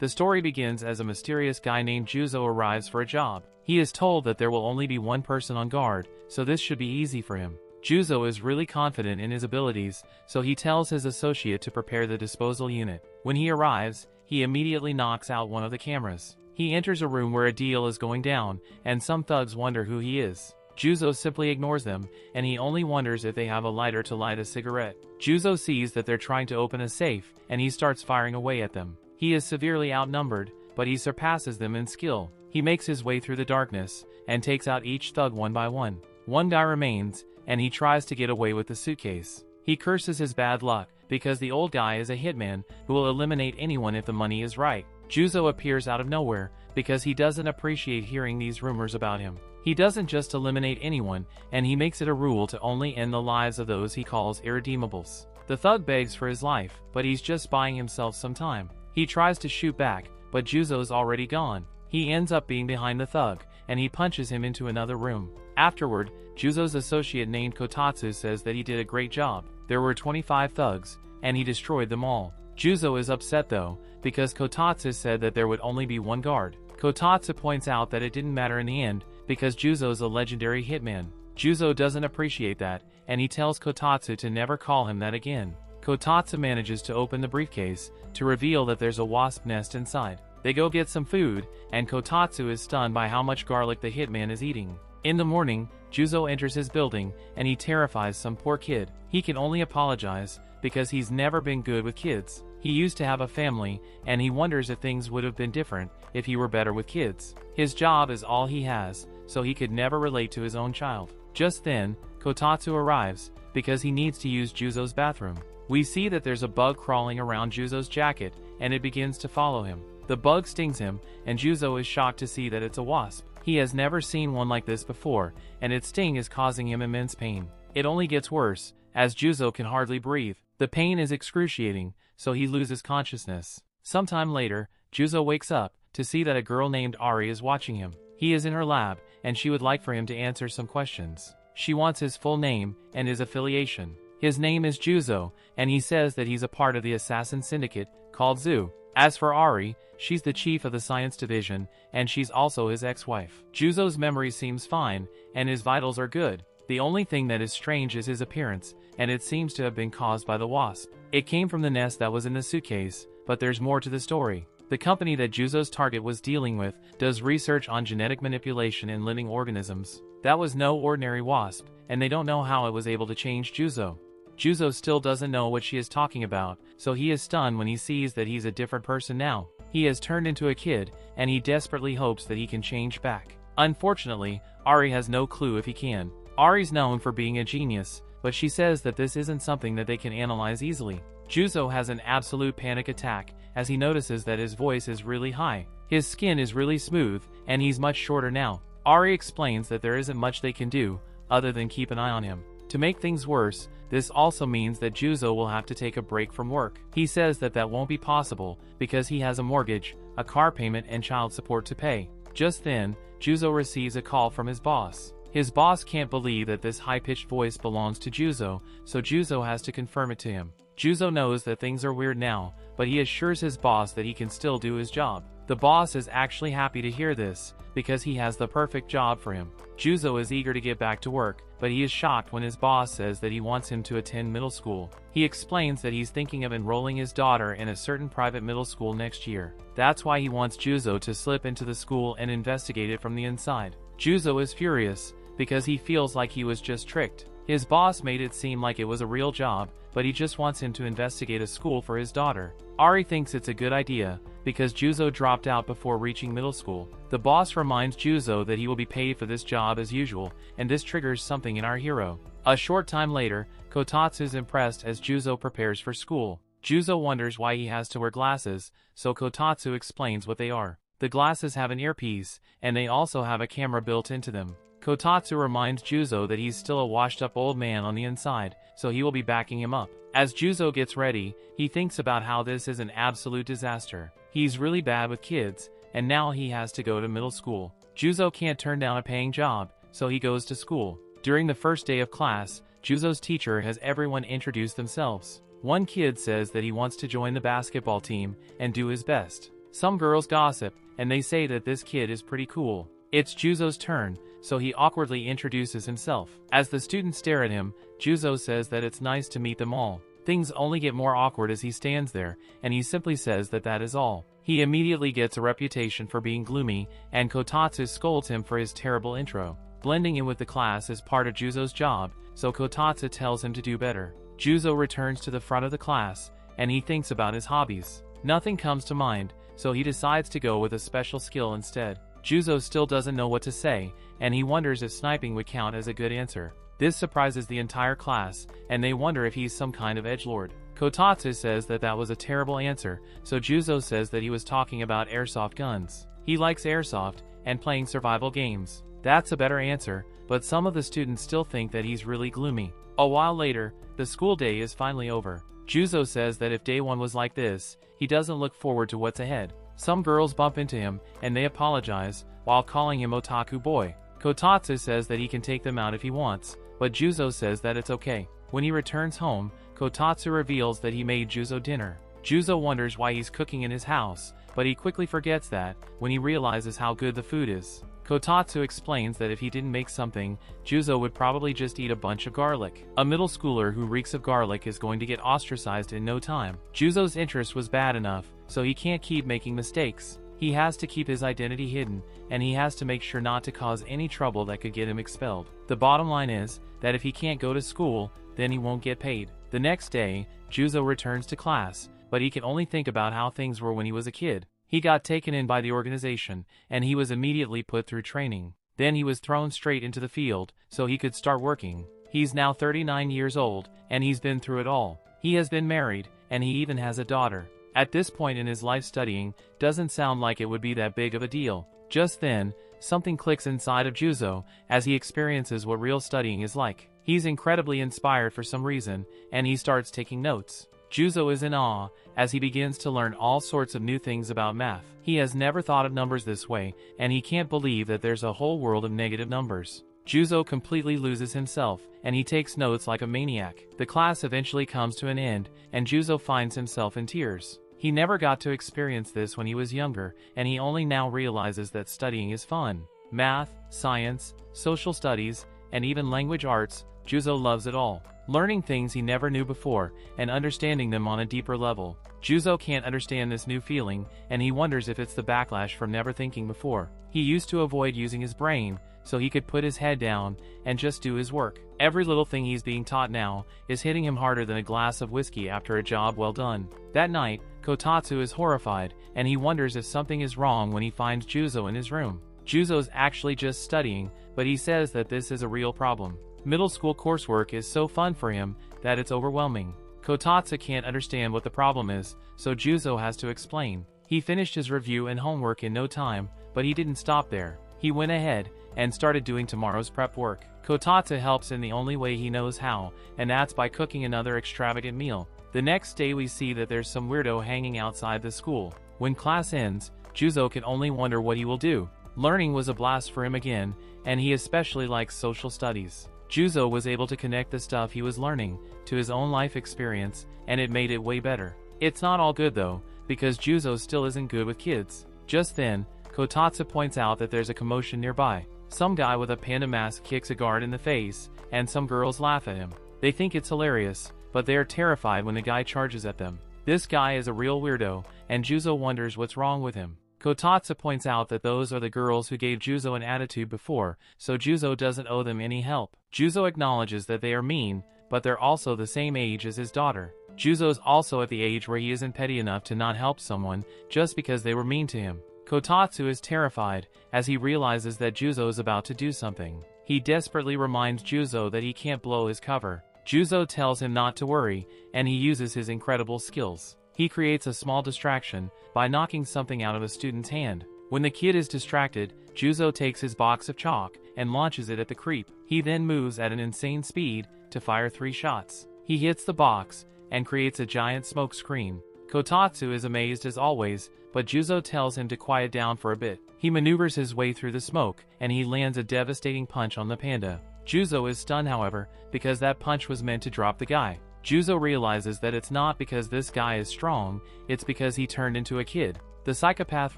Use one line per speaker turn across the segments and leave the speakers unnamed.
The story begins as a mysterious guy named Juzo arrives for a job. He is told that there will only be one person on guard, so this should be easy for him. Juzo is really confident in his abilities, so he tells his associate to prepare the disposal unit. When he arrives, he immediately knocks out one of the cameras. He enters a room where a deal is going down, and some thugs wonder who he is. Juzo simply ignores them, and he only wonders if they have a lighter to light a cigarette. Juzo sees that they're trying to open a safe, and he starts firing away at them. He is severely outnumbered, but he surpasses them in skill. He makes his way through the darkness, and takes out each thug one by one. One guy remains, and he tries to get away with the suitcase. He curses his bad luck, because the old guy is a hitman who will eliminate anyone if the money is right. Juzo appears out of nowhere, because he doesn't appreciate hearing these rumors about him. He doesn't just eliminate anyone, and he makes it a rule to only end the lives of those he calls irredeemables. The thug begs for his life, but he's just buying himself some time. He tries to shoot back, but Juzo's already gone. He ends up being behind the thug, and he punches him into another room. Afterward, Juzo's associate named Kotatsu says that he did a great job. There were 25 thugs, and he destroyed them all. Juzo is upset though, because Kotatsu said that there would only be one guard. Kotatsu points out that it didn't matter in the end, because Juzo's a legendary hitman. Juzo doesn't appreciate that, and he tells Kotatsu to never call him that again. Kotatsu manages to open the briefcase, to reveal that there's a wasp nest inside. They go get some food, and Kotatsu is stunned by how much garlic the hitman is eating. In the morning, Juzo enters his building, and he terrifies some poor kid. He can only apologize, because he's never been good with kids. He used to have a family, and he wonders if things would have been different if he were better with kids. His job is all he has, so he could never relate to his own child. Just then, Kotatsu arrives, because he needs to use Juzo's bathroom. We see that there's a bug crawling around Juzo's jacket, and it begins to follow him. The bug stings him, and Juzo is shocked to see that it's a wasp. He has never seen one like this before, and its sting is causing him immense pain. It only gets worse, as Juzo can hardly breathe. The pain is excruciating, so he loses consciousness. Sometime later, Juzo wakes up to see that a girl named Ari is watching him. He is in her lab, and she would like for him to answer some questions. She wants his full name and his affiliation. His name is Juzo, and he says that he's a part of the assassin syndicate called Zoo. As for Ari, she's the chief of the science division, and she's also his ex-wife. Juzo's memory seems fine, and his vitals are good. The only thing that is strange is his appearance, and it seems to have been caused by the wasp. It came from the nest that was in the suitcase, but there's more to the story. The company that Juzo's target was dealing with does research on genetic manipulation in living organisms. That was no ordinary wasp, and they don't know how it was able to change Juzo. Juzo still doesn't know what she is talking about, so he is stunned when he sees that he's a different person now. He has turned into a kid, and he desperately hopes that he can change back. Unfortunately, Ari has no clue if he can. Ari's known for being a genius, but she says that this isn't something that they can analyze easily. Juzo has an absolute panic attack, as he notices that his voice is really high. His skin is really smooth, and he's much shorter now. Ari explains that there isn't much they can do, other than keep an eye on him. To make things worse, this also means that Juzo will have to take a break from work. He says that that won't be possible, because he has a mortgage, a car payment and child support to pay. Just then, Juzo receives a call from his boss. His boss can't believe that this high-pitched voice belongs to Juzo, so Juzo has to confirm it to him. Juzo knows that things are weird now, but he assures his boss that he can still do his job. The boss is actually happy to hear this, because he has the perfect job for him. Juzo is eager to get back to work, but he is shocked when his boss says that he wants him to attend middle school. He explains that he's thinking of enrolling his daughter in a certain private middle school next year. That's why he wants Juzo to slip into the school and investigate it from the inside. Juzo is furious, because he feels like he was just tricked. His boss made it seem like it was a real job, but he just wants him to investigate a school for his daughter. Ari thinks it's a good idea, because Juzo dropped out before reaching middle school. The boss reminds Juzo that he will be paid for this job as usual, and this triggers something in our hero. A short time later, Kotatsu is impressed as Juzo prepares for school. Juzo wonders why he has to wear glasses, so Kotatsu explains what they are. The glasses have an earpiece, and they also have a camera built into them. Kotatsu reminds Juzo that he's still a washed-up old man on the inside, so he will be backing him up. As Juzo gets ready, he thinks about how this is an absolute disaster. He's really bad with kids, and now he has to go to middle school. Juzo can't turn down a paying job, so he goes to school. During the first day of class, Juzo's teacher has everyone introduce themselves. One kid says that he wants to join the basketball team and do his best. Some girls gossip, and they say that this kid is pretty cool. It's Juzo's turn, so he awkwardly introduces himself. As the students stare at him, Juzo says that it's nice to meet them all. Things only get more awkward as he stands there, and he simply says that that is all. He immediately gets a reputation for being gloomy, and Kotatsu scolds him for his terrible intro. Blending in with the class is part of Juzo's job, so Kotatsu tells him to do better. Juzo returns to the front of the class, and he thinks about his hobbies. Nothing comes to mind, so he decides to go with a special skill instead. Juzo still doesn't know what to say, and he wonders if sniping would count as a good answer. This surprises the entire class, and they wonder if he's some kind of edgelord. Kotatsu says that that was a terrible answer, so Juzo says that he was talking about airsoft guns. He likes airsoft, and playing survival games. That's a better answer, but some of the students still think that he's really gloomy. A while later, the school day is finally over. Juzo says that if day one was like this, he doesn't look forward to what's ahead. Some girls bump into him, and they apologize, while calling him Otaku Boy. Kotatsu says that he can take them out if he wants, but Juzo says that it's okay. When he returns home, Kotatsu reveals that he made Juzo dinner. Juzo wonders why he's cooking in his house, but he quickly forgets that when he realizes how good the food is. Kotatsu explains that if he didn't make something, Juzo would probably just eat a bunch of garlic. A middle schooler who reeks of garlic is going to get ostracized in no time. Juzo's interest was bad enough, so he can't keep making mistakes. He has to keep his identity hidden, and he has to make sure not to cause any trouble that could get him expelled. The bottom line is that if he can't go to school, then he won't get paid. The next day, Juzo returns to class, but he can only think about how things were when he was a kid. He got taken in by the organization, and he was immediately put through training. Then he was thrown straight into the field, so he could start working. He's now 39 years old, and he's been through it all. He has been married, and he even has a daughter. At this point in his life, studying doesn't sound like it would be that big of a deal. Just then, something clicks inside of Juzo as he experiences what real studying is like. He's incredibly inspired for some reason, and he starts taking notes. Juzo is in awe as he begins to learn all sorts of new things about math. He has never thought of numbers this way, and he can't believe that there's a whole world of negative numbers. Juzo completely loses himself, and he takes notes like a maniac. The class eventually comes to an end, and Juzo finds himself in tears. He never got to experience this when he was younger, and he only now realizes that studying is fun. Math, science, social studies, and even language arts, Juzo loves it all. Learning things he never knew before, and understanding them on a deeper level. Juzo can't understand this new feeling, and he wonders if it's the backlash from never thinking before. He used to avoid using his brain, so he could put his head down and just do his work. Every little thing he's being taught now is hitting him harder than a glass of whiskey after a job well done. That night, Kotatsu is horrified, and he wonders if something is wrong when he finds Juzo in his room. Juzo's actually just studying, but he says that this is a real problem. Middle school coursework is so fun for him that it's overwhelming. Kotatsu can't understand what the problem is, so Juzo has to explain. He finished his review and homework in no time, but he didn't stop there. He went ahead and started doing tomorrow's prep work. Kotatsu helps in the only way he knows how, and that's by cooking another extravagant meal. The next day we see that there's some weirdo hanging outside the school. When class ends, Juzo can only wonder what he will do. Learning was a blast for him again, and he especially likes social studies. Juzo was able to connect the stuff he was learning to his own life experience, and it made it way better. It's not all good though, because Juzo still isn't good with kids. Just then, Kotatsu points out that there's a commotion nearby. Some guy with a panda mask kicks a guard in the face, and some girls laugh at him. They think it's hilarious, but they are terrified when the guy charges at them. This guy is a real weirdo, and Juzo wonders what's wrong with him. Kotatsu points out that those are the girls who gave Juzo an attitude before, so Juzo doesn't owe them any help. Juzo acknowledges that they are mean, but they're also the same age as his daughter. Juzo's also at the age where he isn't petty enough to not help someone just because they were mean to him. Kotatsu is terrified as he realizes that Juzo is about to do something. He desperately reminds Juzo that he can't blow his cover. Juzo tells him not to worry, and he uses his incredible skills. He creates a small distraction by knocking something out of a student's hand. When the kid is distracted, Juzo takes his box of chalk and launches it at the creep. He then moves at an insane speed to fire 3 shots. He hits the box and creates a giant smoke screen. Kotatsu is amazed as always, but Juzo tells him to quiet down for a bit. He maneuvers his way through the smoke, and he lands a devastating punch on the panda. Juzo is stunned however, because that punch was meant to drop the guy. Juzo realizes that it's not because this guy is strong, it's because he turned into a kid. The psychopath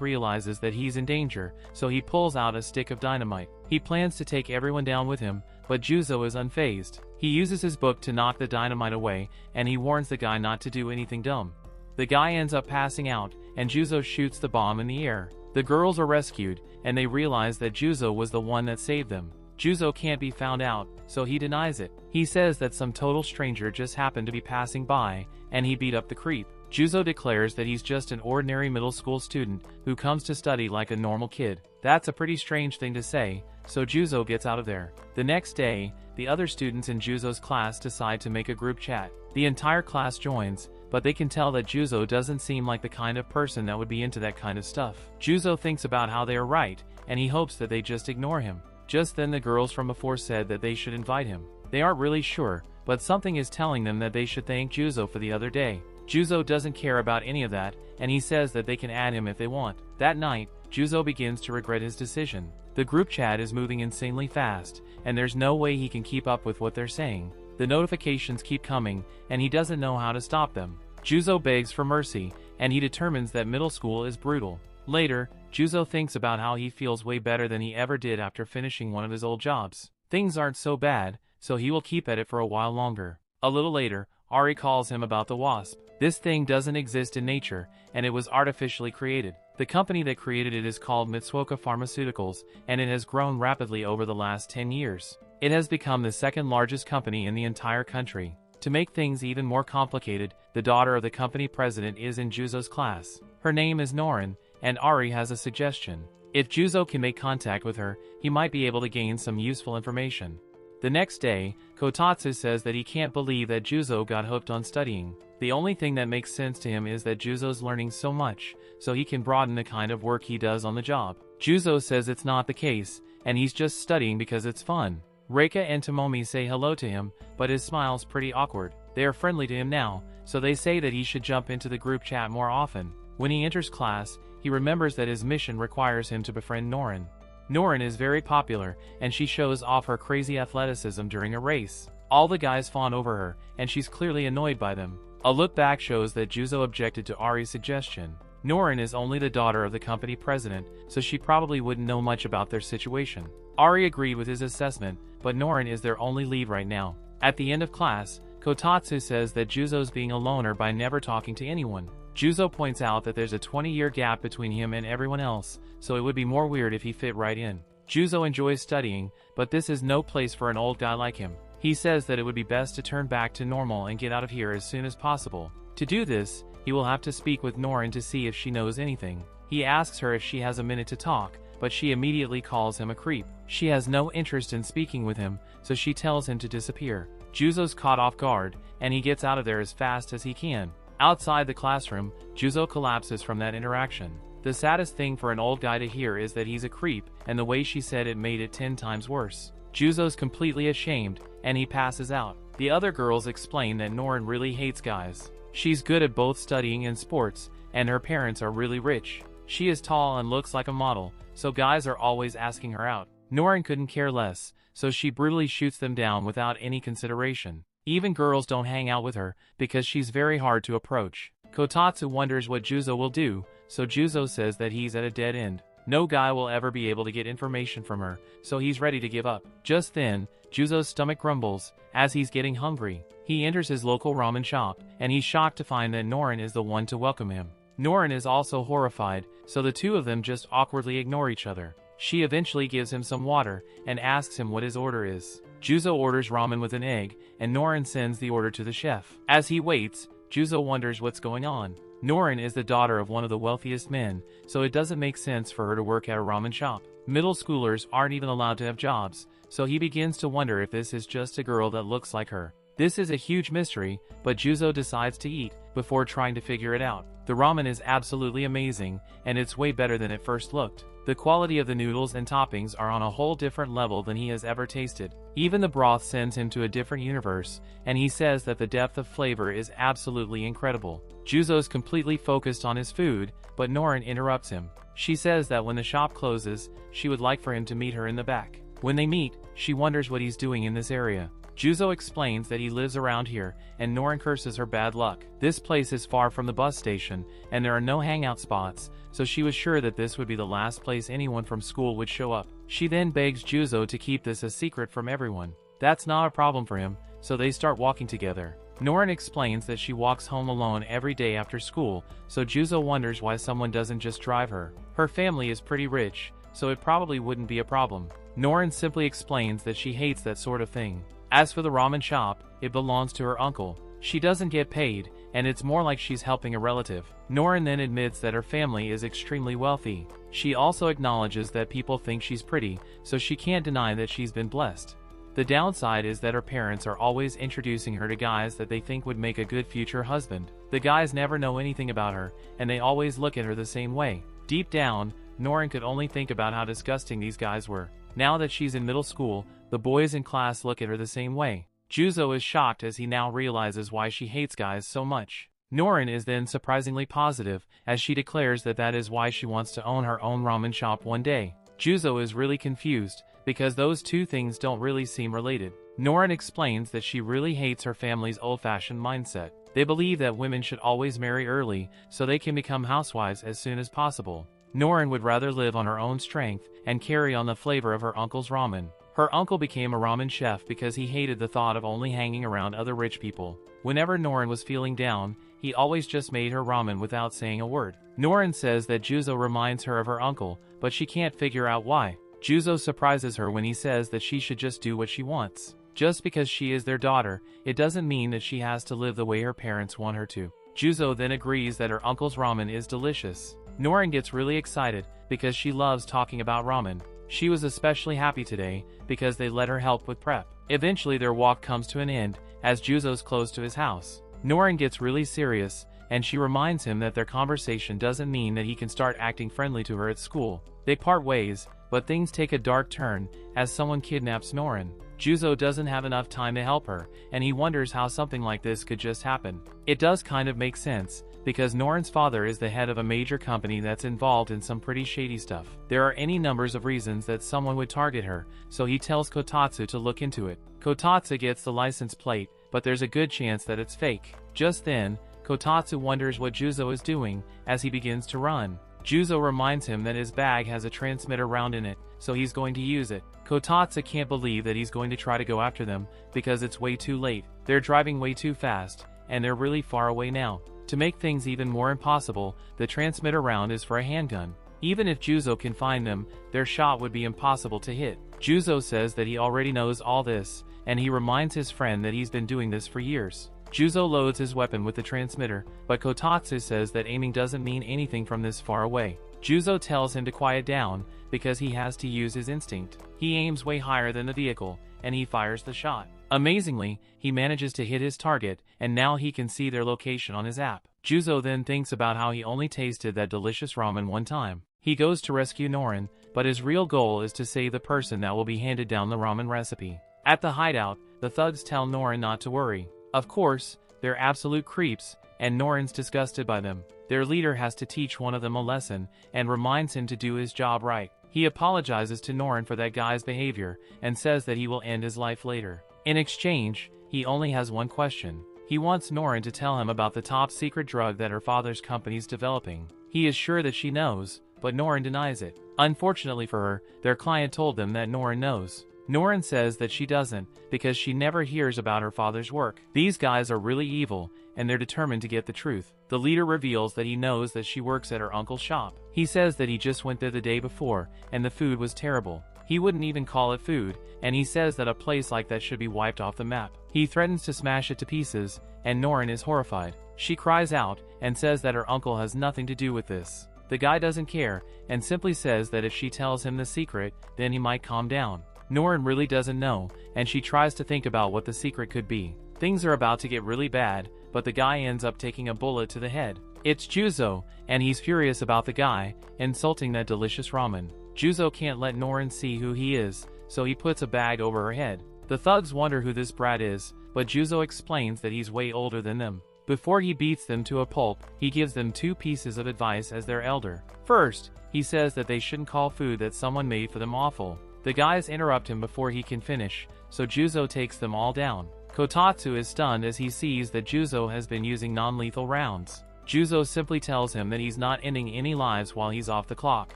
realizes that he's in danger, so he pulls out a stick of dynamite. He plans to take everyone down with him, but Juzo is unfazed. He uses his book to knock the dynamite away, and he warns the guy not to do anything dumb. The guy ends up passing out, and Juzo shoots the bomb in the air. The girls are rescued, and they realize that Juzo was the one that saved them. Juzo can't be found out, so he denies it. He says that some total stranger just happened to be passing by, and he beat up the creep. Juzo declares that he's just an ordinary middle school student who comes to study like a normal kid. That's a pretty strange thing to say, so Juzo gets out of there. The next day, the other students in Juzo's class decide to make a group chat. The entire class joins, but they can tell that Juzo doesn't seem like the kind of person that would be into that kind of stuff. Juzo thinks about how they are right, and he hopes that they just ignore him. Just then the girls from before said that they should invite him. They aren't really sure, but something is telling them that they should thank Juzo for the other day. Juzo doesn't care about any of that, and he says that they can add him if they want. That night, Juzo begins to regret his decision. The group chat is moving insanely fast, and there's no way he can keep up with what they're saying. The notifications keep coming, and he doesn't know how to stop them. Juzo begs for mercy, and he determines that middle school is brutal. Later, Juzo thinks about how he feels way better than he ever did after finishing one of his old jobs. Things aren't so bad, so he will keep at it for a while longer. A little later, Ari calls him about the wasp. This thing doesn't exist in nature, and it was artificially created. The company that created it is called Mitsuoka Pharmaceuticals, and it has grown rapidly over the last 10 years. It has become the second largest company in the entire country. To make things even more complicated, the daughter of the company president is in Juzo's class. Her name is Norin, and Ari has a suggestion. If Juzo can make contact with her, he might be able to gain some useful information. The next day, Kotatsu says that he can't believe that Juzo got hooked on studying. The only thing that makes sense to him is that Juzo's learning so much, so he can broaden the kind of work he does on the job. Juzo says it's not the case, and he's just studying because it's fun. Reika and Tomomi say hello to him, but his smile's pretty awkward. They are friendly to him now, so they say that he should jump into the group chat more often. When he enters class, he remembers that his mission requires him to befriend Norin. Norin is very popular, and she shows off her crazy athleticism during a race. All the guys fawn over her, and she's clearly annoyed by them. A look back shows that Juzo objected to Ari's suggestion. Norin is only the daughter of the company president, so she probably wouldn't know much about their situation. Ari agreed with his assessment, but Norin is their only lead right now. At the end of class, Kotatsu says that Juzo's being a loner by never talking to anyone. Juzo points out that there's a 20-year gap between him and everyone else, so it would be more weird if he fit right in. Juzo enjoys studying, but this is no place for an old guy like him. He says that it would be best to turn back to normal and get out of here as soon as possible. To do this, he will have to speak with Norin to see if she knows anything. He asks her if she has a minute to talk, but she immediately calls him a creep. She has no interest in speaking with him, so she tells him to disappear. Juzo's caught off guard, and he gets out of there as fast as he can. Outside the classroom, Juzo collapses from that interaction. The saddest thing for an old guy to hear is that he's a creep, and the way she said it made it 10 times worse. Juzo's completely ashamed, and he passes out. The other girls explain that Norin really hates guys. She's good at both studying and sports, and her parents are really rich. She is tall and looks like a model, so guys are always asking her out. Norin couldn't care less, so she brutally shoots them down without any consideration. Even girls don't hang out with her, because she's very hard to approach. Kotatsu wonders what Juzo will do, so Juzo says that he's at a dead end. No guy will ever be able to get information from her, so he's ready to give up. Just then, Juzo's stomach grumbles, as he's getting hungry. He enters his local ramen shop, and he's shocked to find that Norin is the one to welcome him. Norin is also horrified, so the two of them just awkwardly ignore each other. She eventually gives him some water, and asks him what his order is. Juzo orders ramen with an egg, and Norin sends the order to the chef. As he waits, Juzo wonders what's going on. Norin is the daughter of one of the wealthiest men, so it doesn't make sense for her to work at a ramen shop. Middle schoolers aren't even allowed to have jobs, so he begins to wonder if this is just a girl that looks like her. This is a huge mystery, but Juzo decides to eat, before trying to figure it out. The ramen is absolutely amazing, and it's way better than it first looked. The quality of the noodles and toppings are on a whole different level than he has ever tasted. Even the broth sends him to a different universe, and he says that the depth of flavor is absolutely incredible. Juzo's completely focused on his food, but Norin interrupts him. She says that when the shop closes, she would like for him to meet her in the back. When they meet, she wonders what he's doing in this area. Juzo explains that he lives around here, and Norin curses her bad luck. This place is far from the bus station, and there are no hangout spots, so she was sure that this would be the last place anyone from school would show up. She then begs Juzo to keep this a secret from everyone. That's not a problem for him, so they start walking together. Norin explains that she walks home alone every day after school, so Juzo wonders why someone doesn't just drive her. Her family is pretty rich, so it probably wouldn't be a problem. Norin simply explains that she hates that sort of thing. As for the ramen shop, it belongs to her uncle. She doesn't get paid, and it's more like she's helping a relative. Norin then admits that her family is extremely wealthy. She also acknowledges that people think she's pretty, so she can't deny that she's been blessed. The downside is that her parents are always introducing her to guys that they think would make a good future husband. The guys never know anything about her, and they always look at her the same way. Deep down, Norin could only think about how disgusting these guys were. Now that she's in middle school, the boys in class look at her the same way. Juzo is shocked as he now realizes why she hates guys so much. Norin is then surprisingly positive, as she declares that that is why she wants to own her own ramen shop one day. Juzo is really confused, because those two things don't really seem related. Norin explains that she really hates her family's old-fashioned mindset. They believe that women should always marry early, so they can become housewives as soon as possible. Norin would rather live on her own strength, and carry on the flavor of her uncle's ramen. Her uncle became a ramen chef because he hated the thought of only hanging around other rich people. Whenever Norin was feeling down, he always just made her ramen without saying a word. Norin says that Juzo reminds her of her uncle, but she can't figure out why. Juzo surprises her when he says that she should just do what she wants. Just because she is their daughter, it doesn't mean that she has to live the way her parents want her to. Juzo then agrees that her uncle's ramen is delicious. Norin gets really excited because she loves talking about ramen. She was especially happy today because they let her help with prep. Eventually their walk comes to an end as Juzo's close to his house. Norin gets really serious, and she reminds him that their conversation doesn't mean that he can start acting friendly to her at school. They part ways, but things take a dark turn as someone kidnaps Norin. Juzo doesn't have enough time to help her, and he wonders how something like this could just happen. It does kind of make sense, because Norin's father is the head of a major company that's involved in some pretty shady stuff. There are any numbers of reasons that someone would target her, so he tells Kotatsu to look into it. Kotatsu gets the license plate, but there's a good chance that it's fake. Just then, Kotatsu wonders what Juzo is doing as he begins to run. Juzo reminds him that his bag has a transmitter round in it, so he's going to use it. Kotatsu can't believe that he's going to try to go after them, because it's way too late. They're driving way too fast, and they're really far away now. To make things even more impossible, the transmitter round is for a handgun. Even if Juzo can find them, their shot would be impossible to hit. Juzo says that he already knows all this, and he reminds his friend that he's been doing this for years. Juzo loads his weapon with the transmitter, but Kotatsu says that aiming doesn't mean anything from this far away. Juzo tells him to quiet down, because he has to use his instinct. He aims way higher than the vehicle, and he fires the shot. Amazingly, he manages to hit his target, and now he can see their location on his app. Juzo then thinks about how he only tasted that delicious ramen one time. He goes to rescue Norin, but his real goal is to save the person that will be handed down the ramen recipe. At the hideout, the thugs tell Norin not to worry. Of course, they're absolute creeps, and Norin's disgusted by them. Their leader has to teach one of them a lesson, and reminds him to do his job right. He apologizes to Norin for that guy's behavior, and says that he will end his life later. In exchange, he only has one question. He wants Norin to tell him about the top-secret drug that her father's company's developing. He is sure that she knows, but Norin denies it. Unfortunately for her, their client told them that Norin knows. Norin says that she doesn't, because she never hears about her father's work. These guys are really evil, and they're determined to get the truth. The leader reveals that he knows that she works at her uncle's shop. He says that he just went there the day before, and the food was terrible. He wouldn't even call it food, and he says that a place like that should be wiped off the map. He threatens to smash it to pieces, and Norin is horrified. She cries out, and says that her uncle has nothing to do with this. The guy doesn't care, and simply says that if she tells him the secret, then he might calm down. Norin really doesn't know, and she tries to think about what the secret could be. Things are about to get really bad, but the guy ends up taking a bullet to the head. It's Juzo, and he's furious about the guy insulting that delicious ramen. Juzo can't let Norin see who he is, so he puts a bag over her head. The thugs wonder who this brat is, but Juzo explains that he's way older than them. Before he beats them to a pulp, he gives them two pieces of advice as their elder. First, he says that they shouldn't call food that someone made for them awful. The guys interrupt him before he can finish, so Juzo takes them all down. Kotatsu is stunned as he sees that Juzo has been using non-lethal rounds. Juzo simply tells him that he's not ending any lives while he's off the clock.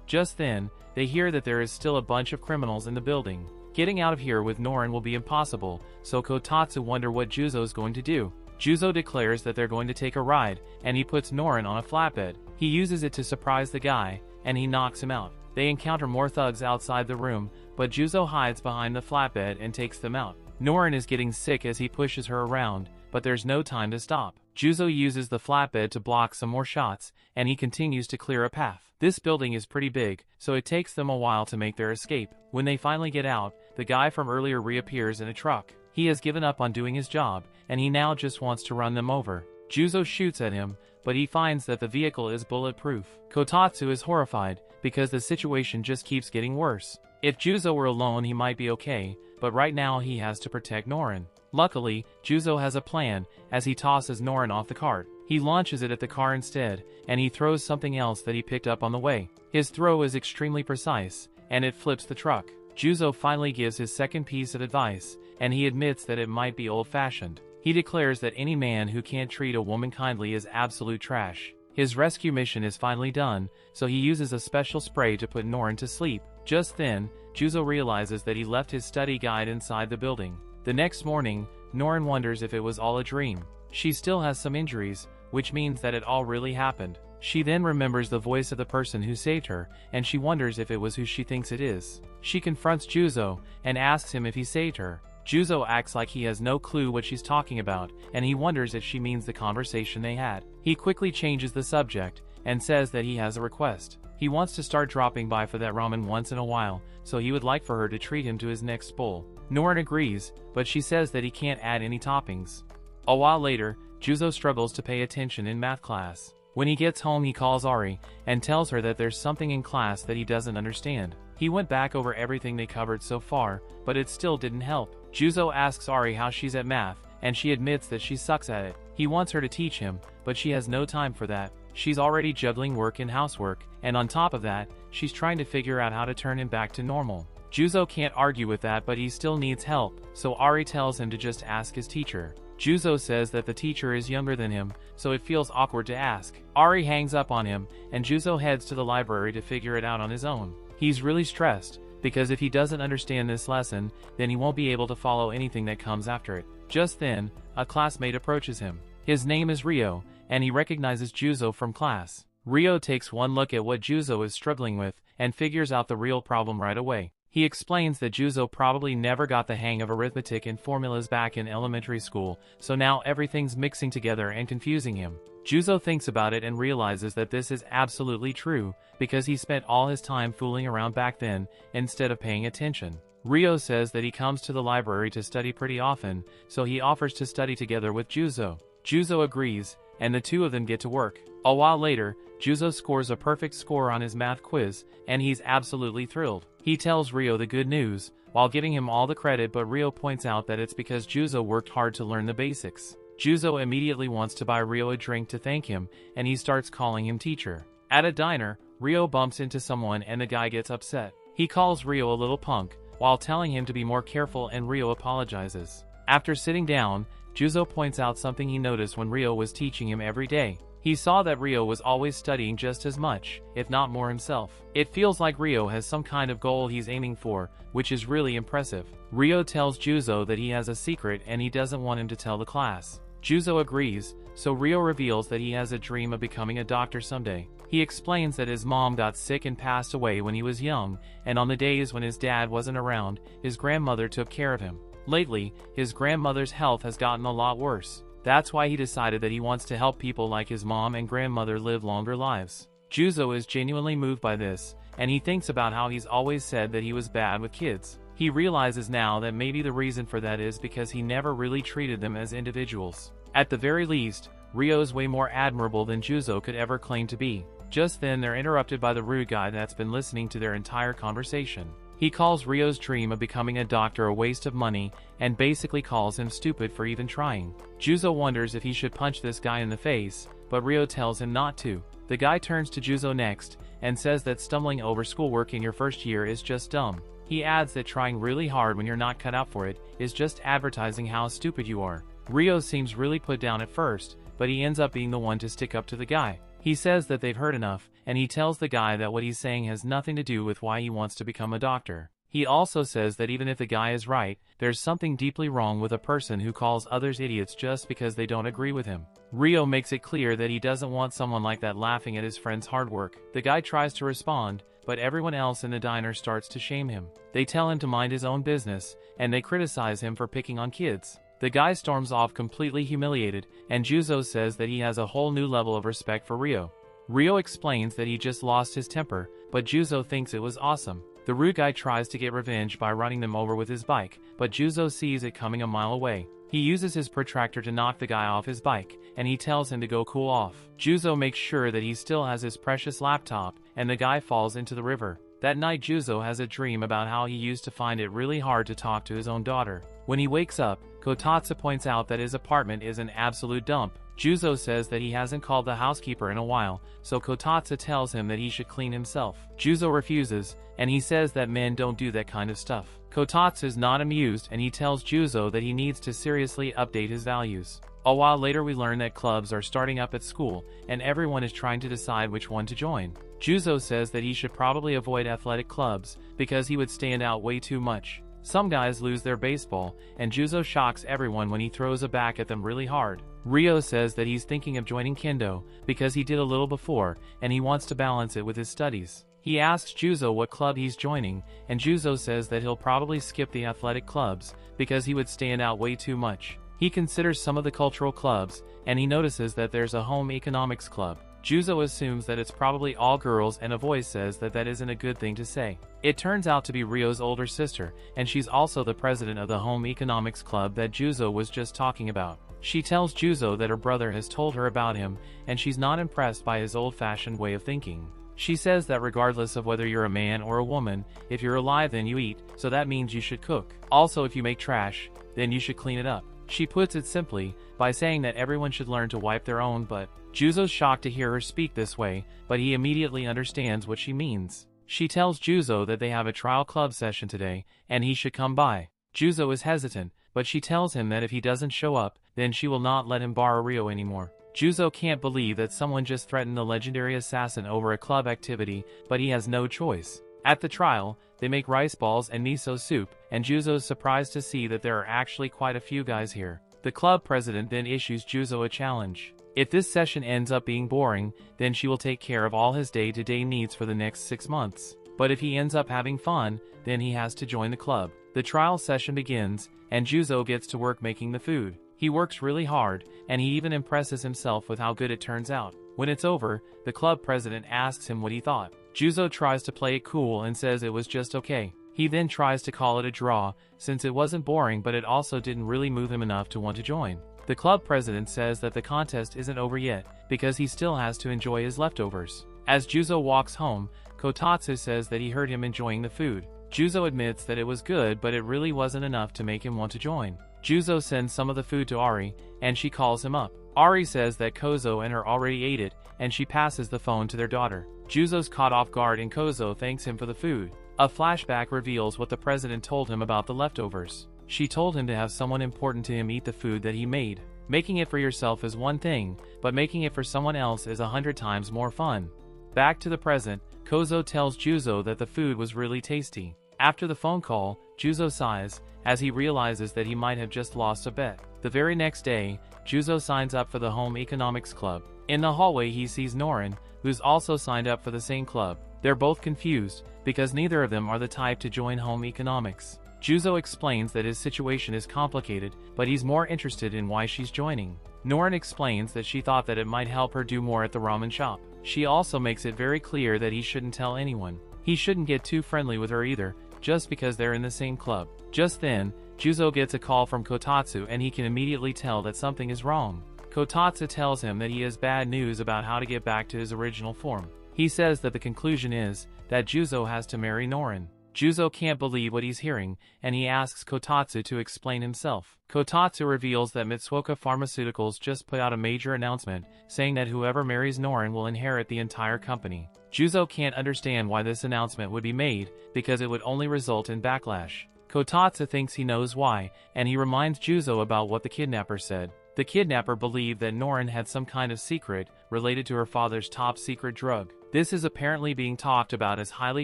Just then, they hear that there is still a bunch of criminals in the building. Getting out of here with Norin will be impossible, so Kotatsu wonder what Juzo's going to do. Juzo declares that they're going to take a ride, and he puts Norin on a flatbed. He uses it to surprise the guy, and he knocks him out. They encounter more thugs outside the room, but Juzo hides behind the flatbed and takes them out. Norin is getting sick as he pushes her around, but there's no time to stop. Juzo uses the flatbed to block some more shots, and he continues to clear a path. This building is pretty big, so it takes them a while to make their escape. When they finally get out, the guy from earlier reappears in a truck. He has given up on doing his job, and he now just wants to run them over. Juzo shoots at him, but he finds that the vehicle is bulletproof. Kotatsu is horrified, because the situation just keeps getting worse. If Juzo were alone he might be okay, but right now he has to protect Norin. Luckily, Juzo has a plan, as he tosses Norin off the cart. He launches it at the car instead, and he throws something else that he picked up on the way. His throw is extremely precise, and it flips the truck. Juzo finally gives his second piece of advice, and he admits that it might be old-fashioned. He declares that any man who can't treat a woman kindly is absolute trash. His rescue mission is finally done, so he uses a special spray to put Norin to sleep. Just then, Juzo realizes that he left his study guide inside the building. The next morning, Norin wonders if it was all a dream. She still has some injuries, which means that it all really happened. She then remembers the voice of the person who saved her, and she wonders if it was who she thinks it is. She confronts Juzo, and asks him if he saved her. Juzo acts like he has no clue what she's talking about, and he wonders if she means the conversation they had. He quickly changes the subject, and says that he has a request. He wants to start dropping by for that ramen once in a while, so he would like for her to treat him to his next bowl. Norin agrees, but she says that he can't add any toppings. A while later, Juzo struggles to pay attention in math class. When he gets home he calls Ari, and tells her that there's something in class that he doesn't understand. He went back over everything they covered so far, but it still didn't help. Juzo asks Ari how she's at math, and she admits that she sucks at it. He wants her to teach him, but she has no time for that. She's already juggling work and housework, and on top of that, she's trying to figure out how to turn him back to normal. Juzo can't argue with that, but he still needs help, so Ari tells him to just ask his teacher. Juzo says that the teacher is younger than him, so it feels awkward to ask. Ari hangs up on him, and Juzo heads to the library to figure it out on his own. He's really stressed, because if he doesn't understand this lesson, then he won't be able to follow anything that comes after it. Just then, a classmate approaches him. His name is Ryo, and he recognizes Juzo from class. Ryo takes one look at what Juzo is struggling with, and figures out the real problem right away. He explains that Juzo probably never got the hang of arithmetic and formulas back in elementary school, so now everything's mixing together and confusing him. Juzo thinks about it and realizes that this is absolutely true, because he spent all his time fooling around back then, instead of paying attention. Ryo says that he comes to the library to study pretty often, so he offers to study together with Juzo. Juzo agrees, and the two of them get to work. A while later, Juzo scores a perfect score on his math quiz, and he's absolutely thrilled. He tells Ryo the good news, while giving him all the credit, but Ryo points out that it's because Juzo worked hard to learn the basics. Juzo immediately wants to buy Ryo a drink to thank him, and he starts calling him teacher. At a diner, Ryo bumps into someone and the guy gets upset. He calls Ryo a little punk, while telling him to be more careful, and Ryo apologizes. After sitting down, Juzo points out something he noticed when Ryo was teaching him every day. He saw that Ryo was always studying just as much, if not more himself. It feels like Ryo has some kind of goal he's aiming for, which is really impressive. Ryo tells Juzo that he has a secret and he doesn't want him to tell the class. Juzo agrees, so Ryo reveals that he has a dream of becoming a doctor someday. He explains that his mom got sick and passed away when he was young, and on the days when his dad wasn't around, his grandmother took care of him. Lately, his grandmother's health has gotten a lot worse. That's why he decided that he wants to help people like his mom and grandmother live longer lives. Juzo is genuinely moved by this, and he thinks about how he's always said that he was bad with kids. He realizes now that maybe the reason for that is because he never really treated them as individuals. At the very least, Ryo is way more admirable than Juzo could ever claim to be. Just then they're interrupted by the rude guy that's been listening to their entire conversation. He calls Ryo's dream of becoming a doctor a waste of money, and basically calls him stupid for even trying. Juzo wonders if he should punch this guy in the face, but Ryo tells him not to. The guy turns to Juzo next, and says that stumbling over schoolwork in your first year is just dumb. He adds that trying really hard when you're not cut out for it is just advertising how stupid you are. Rio seems really put down at first, but he ends up being the one to stick up to the guy. He says that they've heard enough, and he tells the guy that what he's saying has nothing to do with why he wants to become a doctor. He also says that even if the guy is right, there's something deeply wrong with a person who calls others idiots just because they don't agree with him. Rio makes it clear that he doesn't want someone like that laughing at his friend's hard work. The guy tries to respond, but everyone else in the diner starts to shame him. They tell him to mind his own business, and they criticize him for picking on kids. The guy storms off completely humiliated, and Juzo says that he has a whole new level of respect for Rio. Rio explains that he just lost his temper, but Juzo thinks it was awesome. The rude guy tries to get revenge by running them over with his bike, but Juzo sees it coming a mile away. He uses his protractor to knock the guy off his bike, and he tells him to go cool off. Juzo makes sure that he still has his precious laptop, and the guy falls into the river. That night Juzo has a dream about how he used to find it really hard to talk to his own daughter. When he wakes up, Kotatsu points out that his apartment is an absolute dump. Juzo says that he hasn't called the housekeeper in a while, so Kotatsu tells him that he should clean himself. Juzo refuses, and he says that men don't do that kind of stuff. Kotatsu is not amused, and he tells Juzo that he needs to seriously update his values. A while later we learn that clubs are starting up at school, and everyone is trying to decide which one to join. Juzo says that he should probably avoid athletic clubs, because he would stand out way too much. Some guys lose their baseball, and Juzo shocks everyone when he throws a bat at them really hard. Rio says that he's thinking of joining Kendo, because he did a little before, and he wants to balance it with his studies. He asks Juzo what club he's joining, and Juzo says that he'll probably skip the athletic clubs, because he would stand out way too much. He considers some of the cultural clubs, and he notices that there's a home economics club. Juzo assumes that it's probably all girls, and a voice says that that isn't a good thing to say. It turns out to be Rio's older sister, and she's also the president of the home economics club that Juzo was just talking about. She tells Juzo that her brother has told her about him, and she's not impressed by his old-fashioned way of thinking. She says that regardless of whether you're a man or a woman, if you're alive then you eat, so that means you should cook. Also, if you make trash, then you should clean it up. She puts it simply by saying that everyone should learn to wipe their own butt. Juzo's shocked to hear her speak this way, but he immediately understands what she means. She tells Juzo that they have a trial club session today, and he should come by. Juzo is hesitant, but she tells him that if he doesn't show up, then she will not let him borrow Rio anymore. Juzo can't believe that someone just threatened the legendary assassin over a club activity, but he has no choice. At the trial, they make rice balls and miso soup, and Juzo's surprised to see that there are actually quite a few guys here. The club president then issues Juzo a challenge. If this session ends up being boring, then she will take care of all his day-to-day needs for the next 6 months. But if he ends up having fun, then he has to join the club. The trial session begins, and Juzo gets to work making the food. He works really hard, and he even impresses himself with how good it turns out. When it's over, the club president asks him what he thought. Juzo tries to play it cool and says it was just okay. He then tries to call it a draw, since it wasn't boring but it also didn't really move him enough to want to join. The club president says that the contest isn't over yet, because he still has to enjoy his leftovers. As Juzo walks home, Kotatsu says that he heard him enjoying the food. Juzo admits that it was good, but it really wasn't enough to make him want to join. Juzo sends some of the food to Ari, and she calls him up. Ari says that Kozo and her already ate it, and she passes the phone to their daughter. Juzo's caught off guard and Kozo thanks him for the food. A flashback reveals what the president told him about the leftovers. She told him to have someone important to him eat the food that he made. Making it for yourself is one thing, but making it for someone else is 100 times more fun. Back to the present, Kozo tells Juzo that the food was really tasty. After the phone call, Juzo sighs, as he realizes that he might have just lost a bet. The very next day, Juzo signs up for the Home Economics Club. In the hallway he sees Norin, who's also signed up for the same club. They're both confused, because neither of them are the type to join Home Economics. Juzo explains that his situation is complicated, but he's more interested in why she's joining. Norin explains that she thought that it might help her do more at the ramen shop. She also makes it very clear that he shouldn't tell anyone. He shouldn't get too friendly with her either, just because they're in the same club. Just then, Juzo gets a call from Kotatsu and he can immediately tell that something is wrong. Kotatsu tells him that he has bad news about how to get back to his original form. He says that the conclusion is that Juzo has to marry Norin. Juzo can't believe what he's hearing, and he asks Kotatsu to explain himself. Kotatsu reveals that Mitsuoka Pharmaceuticals just put out a major announcement, saying that whoever marries Norin will inherit the entire company. Juzo can't understand why this announcement would be made, because it would only result in backlash. Kotatsu thinks he knows why, and he reminds Juzo about what the kidnapper said. The kidnapper believed that Norin had some kind of secret related to her father's top-secret drug. This is apparently being talked about as highly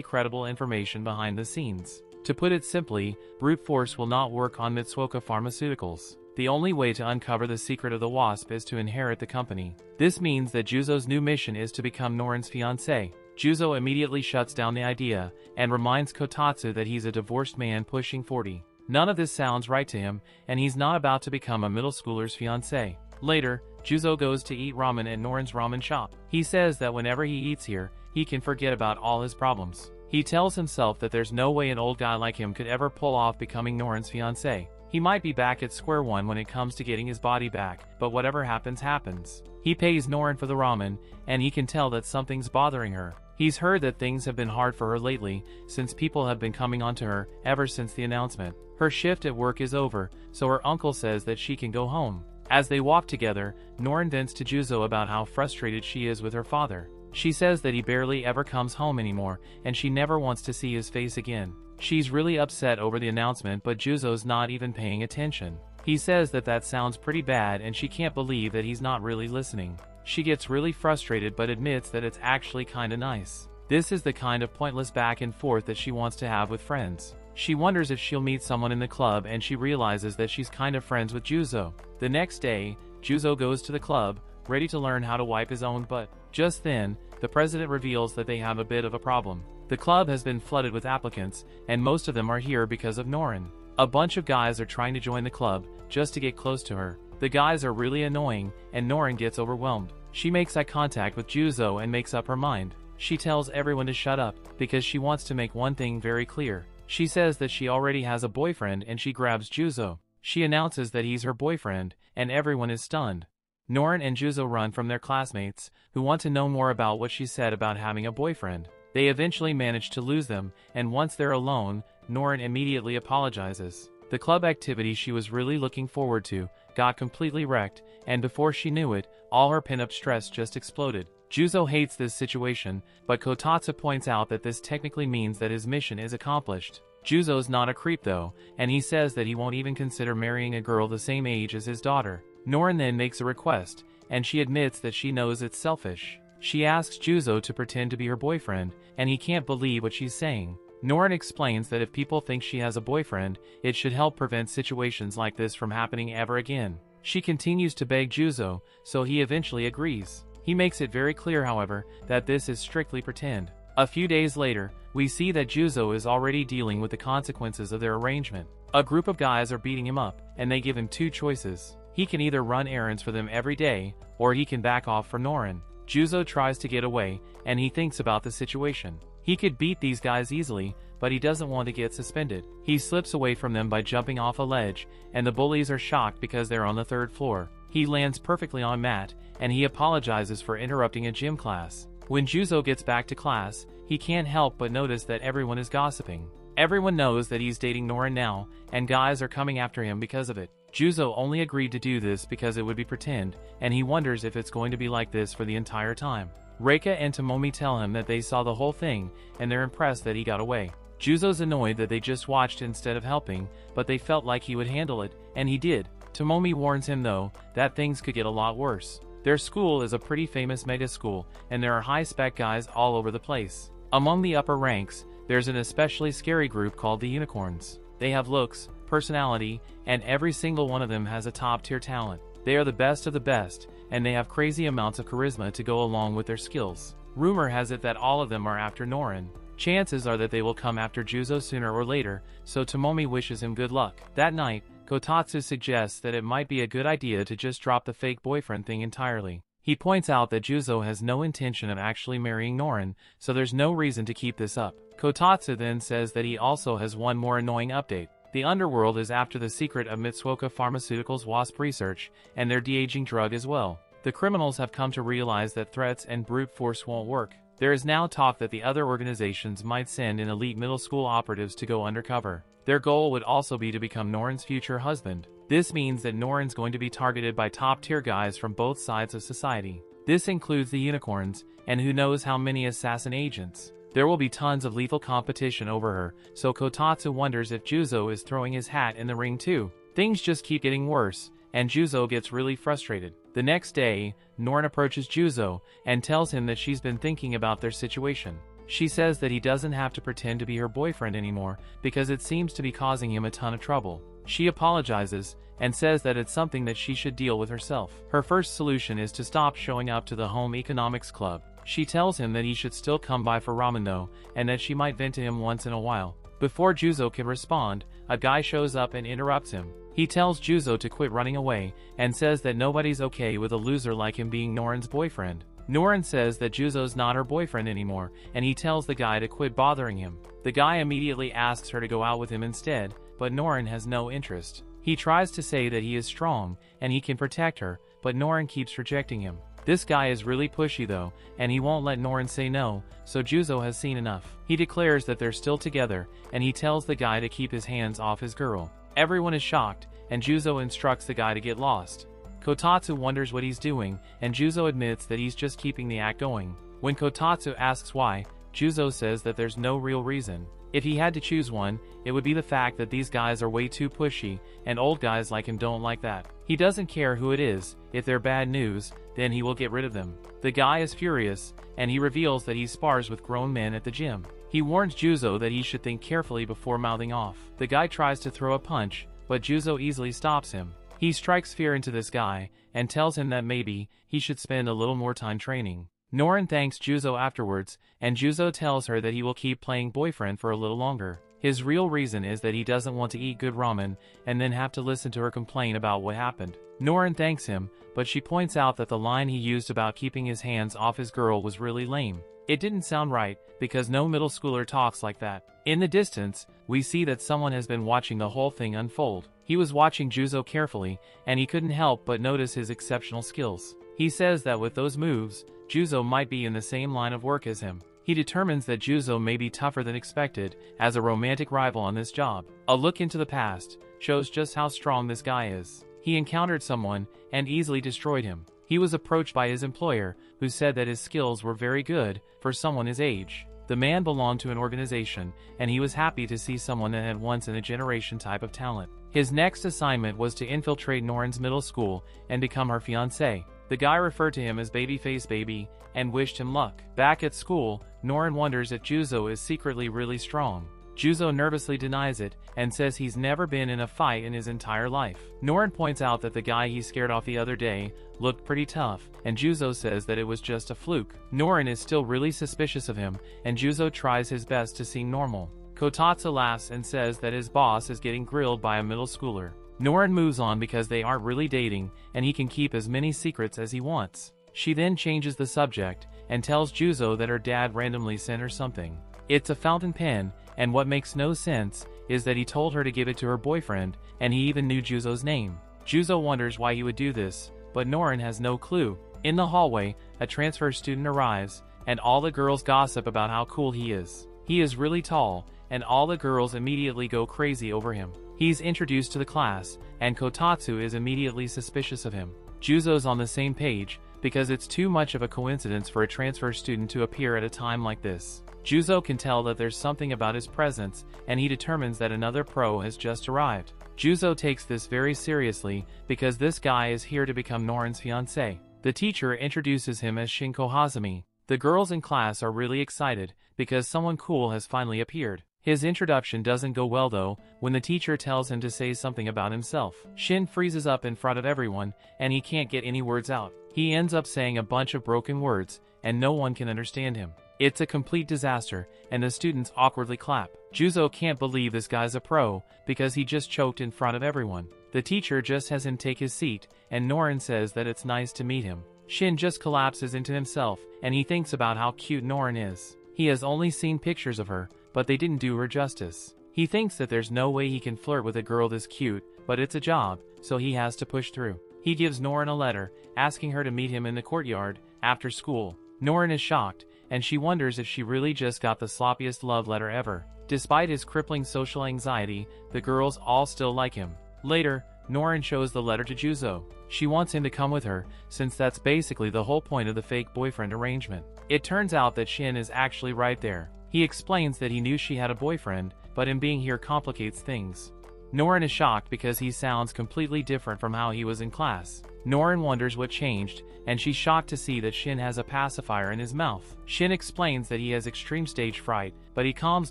credible information behind the scenes. To put it simply, brute force will not work on Mitsuoka Pharmaceuticals. The only way to uncover the secret of the Wasp is to inherit the company. This means that Juzo's new mission is to become Norin's fiancé. Juzo immediately shuts down the idea, and reminds Kotatsu that he's a divorced man pushing 40. None of this sounds right to him, and he's not about to become a middle schooler's fiancé. Later, Juzo goes to eat ramen at Norin's ramen shop. He says that whenever he eats here, he can forget about all his problems. He tells himself that there's no way an old guy like him could ever pull off becoming Norin's fiancé. He might be back at square one when it comes to getting his body back, but whatever happens, happens. He pays Norin for the ramen, and he can tell that something's bothering her. He's heard that things have been hard for her lately, since people have been coming onto her ever since the announcement. Her shift at work is over, so her uncle says that she can go home. As they walk together, Norin vents to Juzo about how frustrated she is with her father. She says that he barely ever comes home anymore, and she never wants to see his face again. She's really upset over the announcement, but Juzo's not even paying attention. He says that that sounds pretty bad, and she can't believe that he's not really listening. She gets really frustrated but admits that it's actually kinda nice. This is the kind of pointless back and forth that she wants to have with friends. She wonders if she'll meet someone in the club, and she realizes that she's kind of friends with Juzo. The next day, Juzo goes to the club, ready to learn how to wipe his own butt. Just then, the president reveals that they have a bit of a problem. The club has been flooded with applicants, and most of them are here because of Norin. A bunch of guys are trying to join the club, just to get close to her. The guys are really annoying, and Norin gets overwhelmed. She makes eye contact with Juzo and makes up her mind. She tells everyone to shut up, because she wants to make one thing very clear. She says that she already has a boyfriend, and she grabs Juzo. She announces that he's her boyfriend, and everyone is stunned. Norin and Juzo run from their classmates, who want to know more about what she said about having a boyfriend. They eventually manage to lose them, and once they're alone, Norin immediately apologizes. The club activity she was really looking forward to got completely wrecked, and before she knew it, all her pin-up stress just exploded. Juzo hates this situation, but Kotatsu points out that this technically means that his mission is accomplished. Juzo's not a creep though, and he says that he won't even consider marrying a girl the same age as his daughter. Norin then makes a request, and she admits that she knows it's selfish. She asks Juzo to pretend to be her boyfriend, and he can't believe what she's saying. Norin explains that if people think she has a boyfriend, it should help prevent situations like this from happening ever again. She continues to beg Juzo, so he eventually agrees. He makes it very clear, however, that this is strictly pretend. A few days later, we see that Juzo is already dealing with the consequences of their arrangement. A group of guys are beating him up, and they give him two choices. He can either run errands for them every day, or he can back off from Norin. Juzo tries to get away, and he thinks about the situation. He could beat these guys easily, but he doesn't want to get suspended. He slips away from them by jumping off a ledge, and the bullies are shocked because they're on the third floor. He lands perfectly on Matt, and he apologizes for interrupting a gym class. When Juzo gets back to class, he can't help but notice that everyone is gossiping. Everyone knows that he's dating Norin now, and guys are coming after him because of it. Juzo only agreed to do this because it would be pretend, and he wonders if it's going to be like this for the entire time. Reika and Tomomi tell him that they saw the whole thing, and they're impressed that he got away. Juzo's annoyed that they just watched instead of helping, but they felt like he would handle it, and he did. Tomomi warns him though, that things could get a lot worse. Their school is a pretty famous mega school, and there are high-spec guys all over the place. Among the upper ranks, there's an especially scary group called the Unicorns. They have looks, personality, and every single one of them has a top-tier talent. They are the best of the best, and they have crazy amounts of charisma to go along with their skills. Rumor has it that all of them are after Norin. Chances are that they will come after Juzo sooner or later, so Tomomi wishes him good luck. That night, Kotatsu suggests that it might be a good idea to just drop the fake boyfriend thing entirely. He points out that Juzo has no intention of actually marrying Norin, so there's no reason to keep this up. Kotatsu then says that he also has one more annoying update. The underworld is after the secret of Mitsuoka Pharmaceuticals' Wasp research, and their de-aging drug as well. The criminals have come to realize that threats and brute force won't work. There is now talk that the other organizations might send in elite middle school operatives to go undercover. Their goal would also be to become Noren's future husband. This means that Noren's going to be targeted by top-tier guys from both sides of society. This includes the unicorns, and who knows how many assassin agents. There will be tons of lethal competition over her, so Kotatsu wonders if Juzo is throwing his hat in the ring too. Things just keep getting worse, and Juzo gets really frustrated. The next day, Noren approaches Juzo and tells him that she's been thinking about their situation. She says that he doesn't have to pretend to be her boyfriend anymore because it seems to be causing him a ton of trouble. She apologizes and says that it's something that she should deal with herself. Her first solution is to stop showing up to the home economics club. She tells him that he should still come by for ramen though, and that she might vent to him once in a while. Before Juzo can respond, a guy shows up and interrupts him. He tells Juzo to quit running away, and says that nobody's okay with a loser like him being Noren's boyfriend. Noren says that Juzo's not her boyfriend anymore, and he tells the guy to quit bothering him. The guy immediately asks her to go out with him instead, but Noren has no interest. He tries to say that he is strong, and he can protect her, but Noren keeps rejecting him. This guy is really pushy though, and he won't let Noren say no, so Juzo has seen enough. He declares that they're still together, and he tells the guy to keep his hands off his girl. Everyone is shocked, and Juzo instructs the guy to get lost. Kotatsu wonders what he's doing, and Juzo admits that he's just keeping the act going. When Kotatsu asks why, Juzo says that there's no real reason. If he had to choose one, it would be the fact that these guys are way too pushy, and old guys like him don't like that. He doesn't care who it is. If they're bad news, then he will get rid of them. The guy is furious, and he reveals that he spars with grown men at the gym. He warns Juzo that he should think carefully before mouthing off. The guy tries to throw a punch, but Juzo easily stops him. He strikes fear into this guy, and tells him that maybe he should spend a little more time training. Noren thanks Juzo afterwards, and Juzo tells her that he will keep playing boyfriend for a little longer. His real reason is that he doesn't want to eat good ramen, and then have to listen to her complain about what happened. Noren thanks him, but she points out that the line he used about keeping his hands off his girl was really lame. It didn't sound right, because no middle schooler talks like that. In the distance, we see that someone has been watching the whole thing unfold. He was watching Juzo carefully, and he couldn't help but notice his exceptional skills. He says that with those moves, Juzo might be in the same line of work as him. He determines that Juzo may be tougher than expected, as a romantic rival on this job. A look into the past shows just how strong this guy is. He encountered someone, and easily destroyed him. He was approached by his employer, who said that his skills were very good for someone his age. The man belonged to an organization, and he was happy to see someone that had once-in-a-generation type of talent. His next assignment was to infiltrate Noren's middle school and become her fiancé. The guy referred to him as Babyface Baby and wished him luck. Back at school, Noren wonders if Juzo is secretly really strong. Juzo nervously denies it and says he's never been in a fight in his entire life. Noren points out that the guy he scared off the other day looked pretty tough, and Juzo says that it was just a fluke. Noren is still really suspicious of him, and Juzo tries his best to seem normal. Kotatsu laughs and says that his boss is getting grilled by a middle schooler. Noren moves on because they aren't really dating, and he can keep as many secrets as he wants. She then changes the subject and tells Juzo that her dad randomly sent her something. It's a fountain pen, and what makes no sense is that he told her to give it to her boyfriend, and he even knew Juzo's name. Juzo wonders why he would do this, but Noren has no clue. In the hallway, a transfer student arrives, and all the girls gossip about how cool he is. He is really tall, and all the girls immediately go crazy over him. He's introduced to the class, and Kotatsu is immediately suspicious of him. Juzo's on the same page, because it's too much of a coincidence for a transfer student to appear at a time like this. Juzo can tell that there's something about his presence, and he determines that another pro has just arrived. Juzo takes this very seriously, because this guy is here to become Noren's fiancé. The teacher introduces him as Shinko Hazumi. The girls in class are really excited, because someone cool has finally appeared. His introduction doesn't go well though, when the teacher tells him to say something about himself. Shin freezes up in front of everyone, and he can't get any words out. He ends up saying a bunch of broken words, and no one can understand him. It's a complete disaster, and the students awkwardly clap. Juzo can't believe this guy's a pro, because he just choked in front of everyone. The teacher just has him take his seat, and Noren says that it's nice to meet him. Shin just collapses into himself, and he thinks about how cute Noren is. He has only seen pictures of her, but they didn't do her justice. He thinks that there's no way he can flirt with a girl this cute, but it's a job, so he has to push through. He gives Noren a letter, asking her to meet him in the courtyard, after school. Noren is shocked, and she wonders if she really just got the sloppiest love letter ever. Despite his crippling social anxiety, the girls all still like him. Later, Norin shows the letter to Juzo. She wants him to come with her, since that's basically the whole point of the fake boyfriend arrangement. It turns out that Shin is actually right there. He explains that he knew she had a boyfriend, but him being here complicates things. Norin is shocked because he sounds completely different from how he was in class. Norin wonders what changed, and she's shocked to see that Shin has a pacifier in his mouth. Shin explains that he has extreme stage fright, but he calms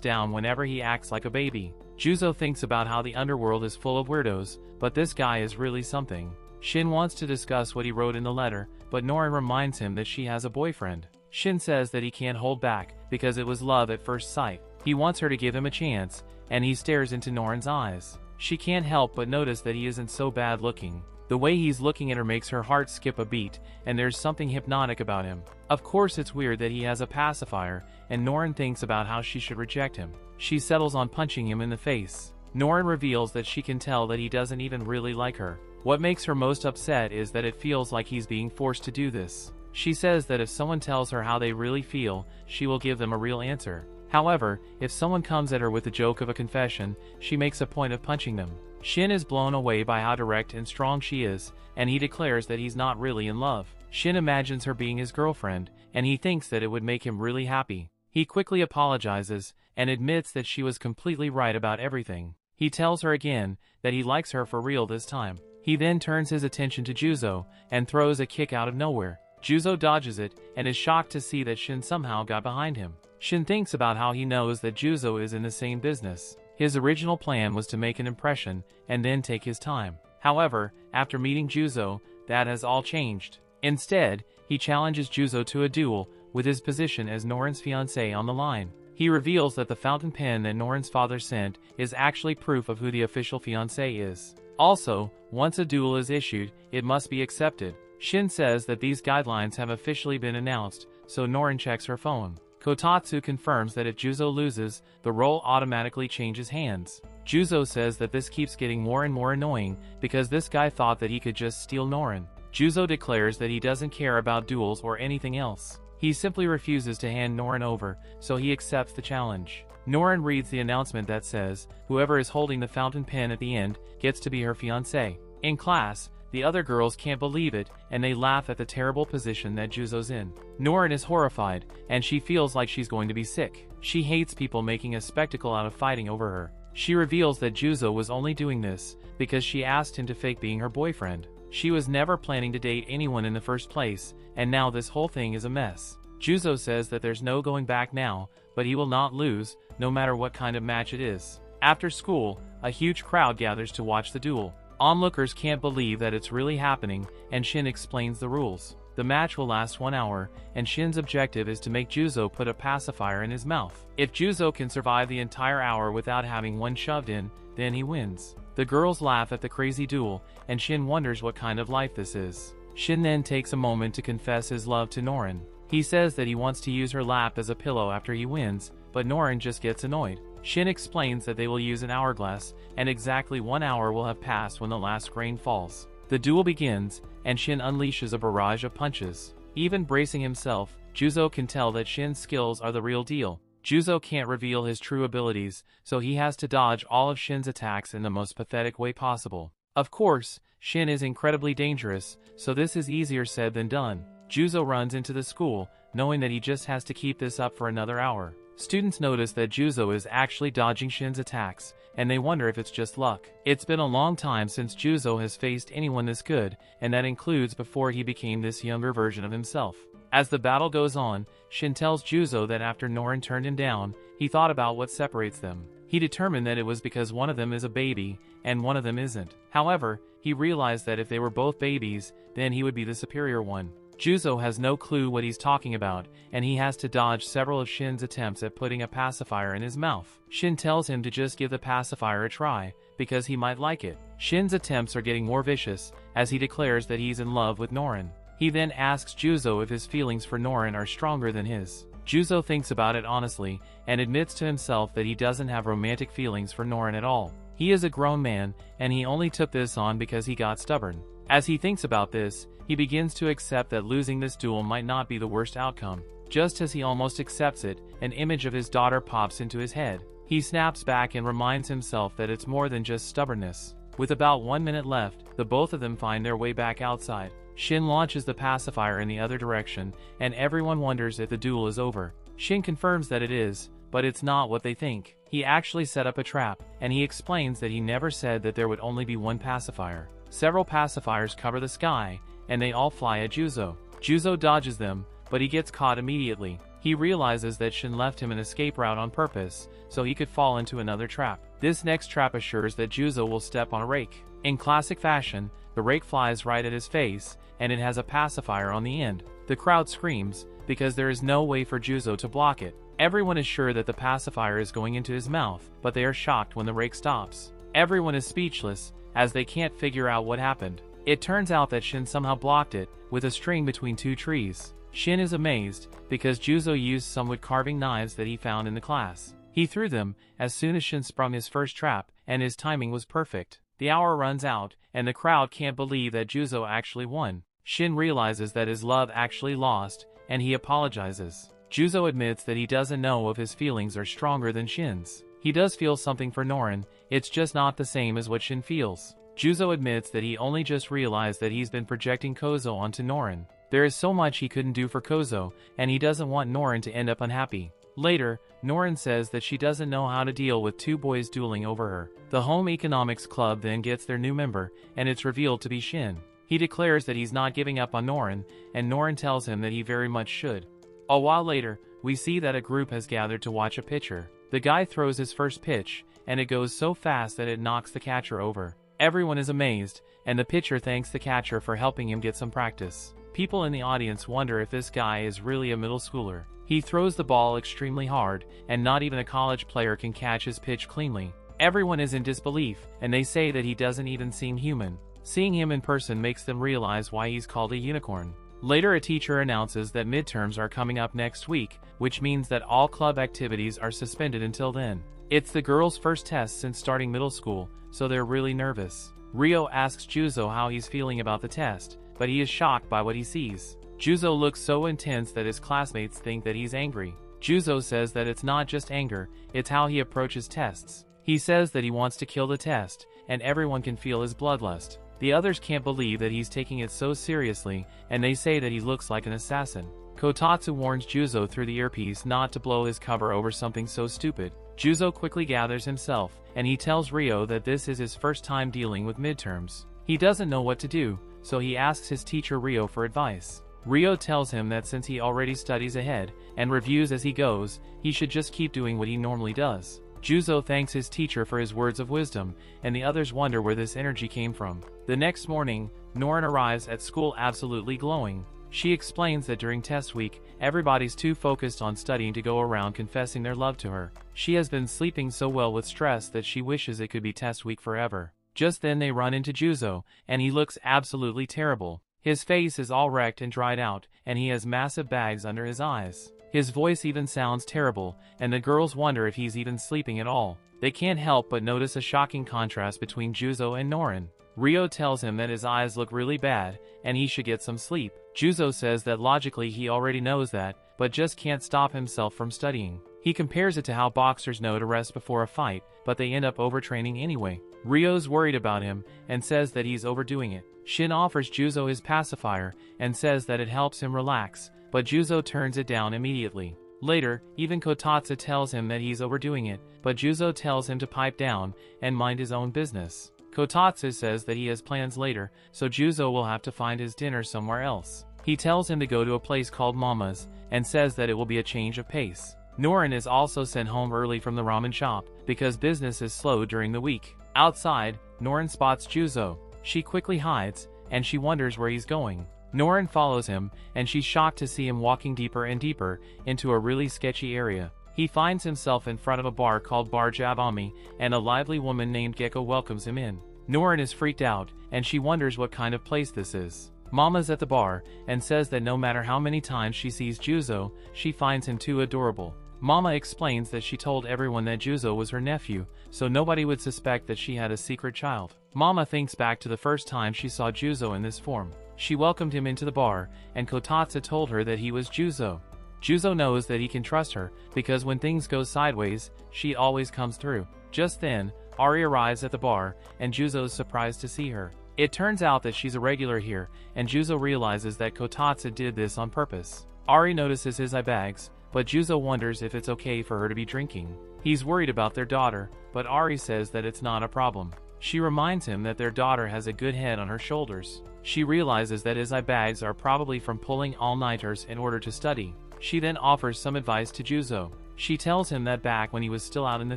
down whenever he acts like a baby. Juzo thinks about how the underworld is full of weirdos, but this guy is really something. Shin wants to discuss what he wrote in the letter, but Norin reminds him that she has a boyfriend. Shin says that he can't hold back, because it was love at first sight. He wants her to give him a chance, and he stares into Norin's eyes. She can't help but notice that he isn't so bad looking. The way he's looking at her makes her heart skip a beat, and there's something hypnotic about him. Of course it's weird that he has a pacifier, and Norin thinks about how she should reject him. She settles on punching him in the face. Norin reveals that she can tell that he doesn't even really like her. What makes her most upset is that it feels like he's being forced to do this. She says that if someone tells her how they really feel, she will give them a real answer. However, if someone comes at her with the joke of a confession, she makes a point of punching them. Shin is blown away by how direct and strong she is, and he declares that he's not really in love. Shin imagines her being his girlfriend, and he thinks that it would make him really happy. He quickly apologizes, and admits that she was completely right about everything. He tells her again that he likes her for real this time. He then turns his attention to Juzo, and throws a kick out of nowhere. Juzo dodges it, and is shocked to see that Shin somehow got behind him. Shin thinks about how he knows that Juzo is in the same business. His original plan was to make an impression, and then take his time. However, after meeting Juzo, that has all changed. Instead, he challenges Juzo to a duel, with his position as Norin's fiancé on the line. He reveals that the fountain pen that Norin's father sent is actually proof of who the official fiancé is. Also, once a duel is issued, it must be accepted. Shin says that these guidelines have officially been announced, so Norin checks her phone. Kotatsu confirms that if Juzo loses, the role automatically changes hands. Juzo says that this keeps getting more and more annoying, because this guy thought that he could just steal Norin. Juzo declares that he doesn't care about duels or anything else. He simply refuses to hand Norin over, so he accepts the challenge. Norin reads the announcement that says, whoever is holding the fountain pen at the end, gets to be her fiancé. In class, the other girls can't believe it, and they laugh at the terrible position that Juzo's in. Norin is horrified, and she feels like she's going to be sick. She hates people making a spectacle out of fighting over her. She reveals that Juzo was only doing this because she asked him to fake being her boyfriend. She was never planning to date anyone in the first place, and now this whole thing is a mess. Juzo says that there's no going back now, but he will not lose, no matter what kind of match it is. After school, a huge crowd gathers to watch the duel. Onlookers can't believe that it's really happening, and Shin explains the rules. The match will last 1 hour, and Shin's objective is to make Juzo put a pacifier in his mouth. If Juzo can survive the entire hour without having one shoved in, then he wins. The girls laugh at the crazy duel, and Shin wonders what kind of life this is. Shin then takes a moment to confess his love to Norin. He says that he wants to use her lap as a pillow after he wins, but Norin just gets annoyed. Shin explains that they will use an hourglass, and exactly 1 hour will have passed when the last grain falls. The duel begins, and Shin unleashes a barrage of punches. Even bracing himself, Juzo can tell that Shin's skills are the real deal. Juzo can't reveal his true abilities, so he has to dodge all of Shin's attacks in the most pathetic way possible. Of course, Shin is incredibly dangerous, so this is easier said than done. Juzo runs into the school, knowing that he just has to keep this up for another hour. Students notice that Juzo is actually dodging Shin's attacks, and they wonder if it's just luck. It's been a long time since Juzo has faced anyone this good, and that includes before he became this younger version of himself. As the battle goes on, Shin tells Juzo that after Norin turned him down, he thought about what separates them. He determined that it was because one of them is a baby, and one of them isn't. However, he realized that if they were both babies, then he would be the superior one. Juzo has no clue what he's talking about, and he has to dodge several of Shin's attempts at putting a pacifier in his mouth. Shin tells him to just give the pacifier a try, because he might like it. Shin's attempts are getting more vicious, as he declares that he's in love with Norin. He then asks Juzo if his feelings for Norin are stronger than his. Juzo thinks about it honestly, and admits to himself that he doesn't have romantic feelings for Norin at all. He is a grown man, and he only took this on because he got stubborn. As he thinks about this, he begins to accept that losing this duel might not be the worst outcome. Just as he almost accepts it, an image of his daughter pops into his head. He snaps back and reminds himself that it's more than just stubbornness. With about 1 minute left, the both of them find their way back outside. Shin launches the pacifier in the other direction, and everyone wonders if the duel is over. Shin confirms that it is, but it's not what they think. He actually set up a trap, and he explains that he never said that there would only be one pacifier. Several pacifiers cover the sky, and they all fly at Juzo. Juzo dodges them, but he gets caught immediately. He realizes that Shin left him an escape route on purpose, so he could fall into another trap. This next trap assures that Juzo will step on a rake. In classic fashion, the rake flies right at his face, and it has a pacifier on the end. The crowd screams, because there is no way for Juzo to block it. Everyone is sure that the pacifier is going into his mouth, but they are shocked when the rake stops. Everyone is speechless, as they can't figure out what happened. It turns out that Shin somehow blocked it, with a string between two trees. Shin is amazed, because Juzo used some wood carving knives that he found in the class. He threw them, as soon as Shin sprung his first trap, and his timing was perfect. The hour runs out, and the crowd can't believe that Juzo actually won. Shin realizes that his love actually lost, and he apologizes. Juzo admits that he doesn't know if his feelings are stronger than Shin's. He does feel something for Norin, it's just not the same as what Shin feels. Juzo admits that he only just realized that he's been projecting Kozo onto Norin. There is so much he couldn't do for Kozo, and he doesn't want Norin to end up unhappy. Later, Norin says that she doesn't know how to deal with two boys dueling over her. The Home Economics Club then gets their new member, and it's revealed to be Shin. He declares that he's not giving up on Norin, and Norin tells him that he very much should. A while later, we see that a group has gathered to watch a pitcher. The guy throws his first pitch, and it goes so fast that it knocks the catcher over. Everyone is amazed, and the pitcher thanks the catcher for helping him get some practice. People in the audience wonder if this guy is really a middle schooler. He throws the ball extremely hard, and not even a college player can catch his pitch cleanly. Everyone is in disbelief, and they say that he doesn't even seem human. Seeing him in person makes them realize why he's called a unicorn. Later, a teacher announces that midterms are coming up next week, which means that all club activities are suspended until then. It's the girls' first test since starting middle school, so they're really nervous. Ryo asks Juzo how he's feeling about the test, but he is shocked by what he sees. Juzo looks so intense that his classmates think that he's angry. Juzo says that it's not just anger, it's how he approaches tests. He says that he wants to kill the test, and everyone can feel his bloodlust. The others can't believe that he's taking it so seriously, and they say that he looks like an assassin. Kotatsu warns Juzo through the earpiece not to blow his cover over something so stupid. Juzo quickly gathers himself, and he tells Ryo that this is his first time dealing with midterms. He doesn't know what to do, so he asks his teacher Ryo for advice. Ryo tells him that since he already studies ahead, and reviews as he goes, he should just keep doing what he normally does. Juzo thanks his teacher for his words of wisdom, and the others wonder where this energy came from. The next morning, Norin arrives at school absolutely glowing. She explains that during test week, everybody's too focused on studying to go around confessing their love to her. She has been sleeping so well with stress that she wishes it could be test week forever. Just then they run into Juzo, and he looks absolutely terrible. His face is all wrecked and dried out, and he has massive bags under his eyes. His voice even sounds terrible, and the girls wonder if he's even sleeping at all. They can't help but notice a shocking contrast between Juzo and Norin. Ryo tells him that his eyes look really bad, and he should get some sleep. Juzo says that logically he already knows that, but just can't stop himself from studying. He compares it to how boxers know to rest before a fight, but they end up overtraining anyway. Ryo's worried about him, and says that he's overdoing it. Shin offers Juzo his pacifier, and says that it helps him relax, but Juzo turns it down immediately. Later, even Kotatsu tells him that he's overdoing it, but Juzo tells him to pipe down, and mind his own business. Kotatsu says that he has plans later, so Juzo will have to find his dinner somewhere else. He tells him to go to a place called Mama's, and says that it will be a change of pace. Norin is also sent home early from the ramen shop, because business is slow during the week. Outside, Norin spots Juzo. She quickly hides, and she wonders where he's going. Norin follows him, and she's shocked to see him walking deeper and deeper into a really sketchy area. He finds himself in front of a bar called Bar Jabami, and a lively woman named Gecko welcomes him in. Norin is freaked out, and she wonders what kind of place this is. Mama's at the bar, and says that no matter how many times she sees Juzo, she finds him too adorable. Mama explains that she told everyone that Juzo was her nephew, so nobody would suspect that she had a secret child. Mama thinks back to the first time she saw Juzo in this form. She welcomed him into the bar, and Kotatsu told her that he was Juzo. Juzo knows that he can trust her, because when things go sideways, she always comes through. Just then, Ari arrives at the bar, and Juzo is surprised to see her. It turns out that she's a regular here, and Juzo realizes that Kotatsu did this on purpose. Ari notices his eye bags, but Juzo wonders if it's okay for her to be drinking. He's worried about their daughter, but Ari says that it's not a problem. She reminds him that their daughter has a good head on her shoulders. She realizes that his eye bags are probably from pulling all-nighters in order to study. She then offers some advice to Juzo. She tells him that back when he was still out in the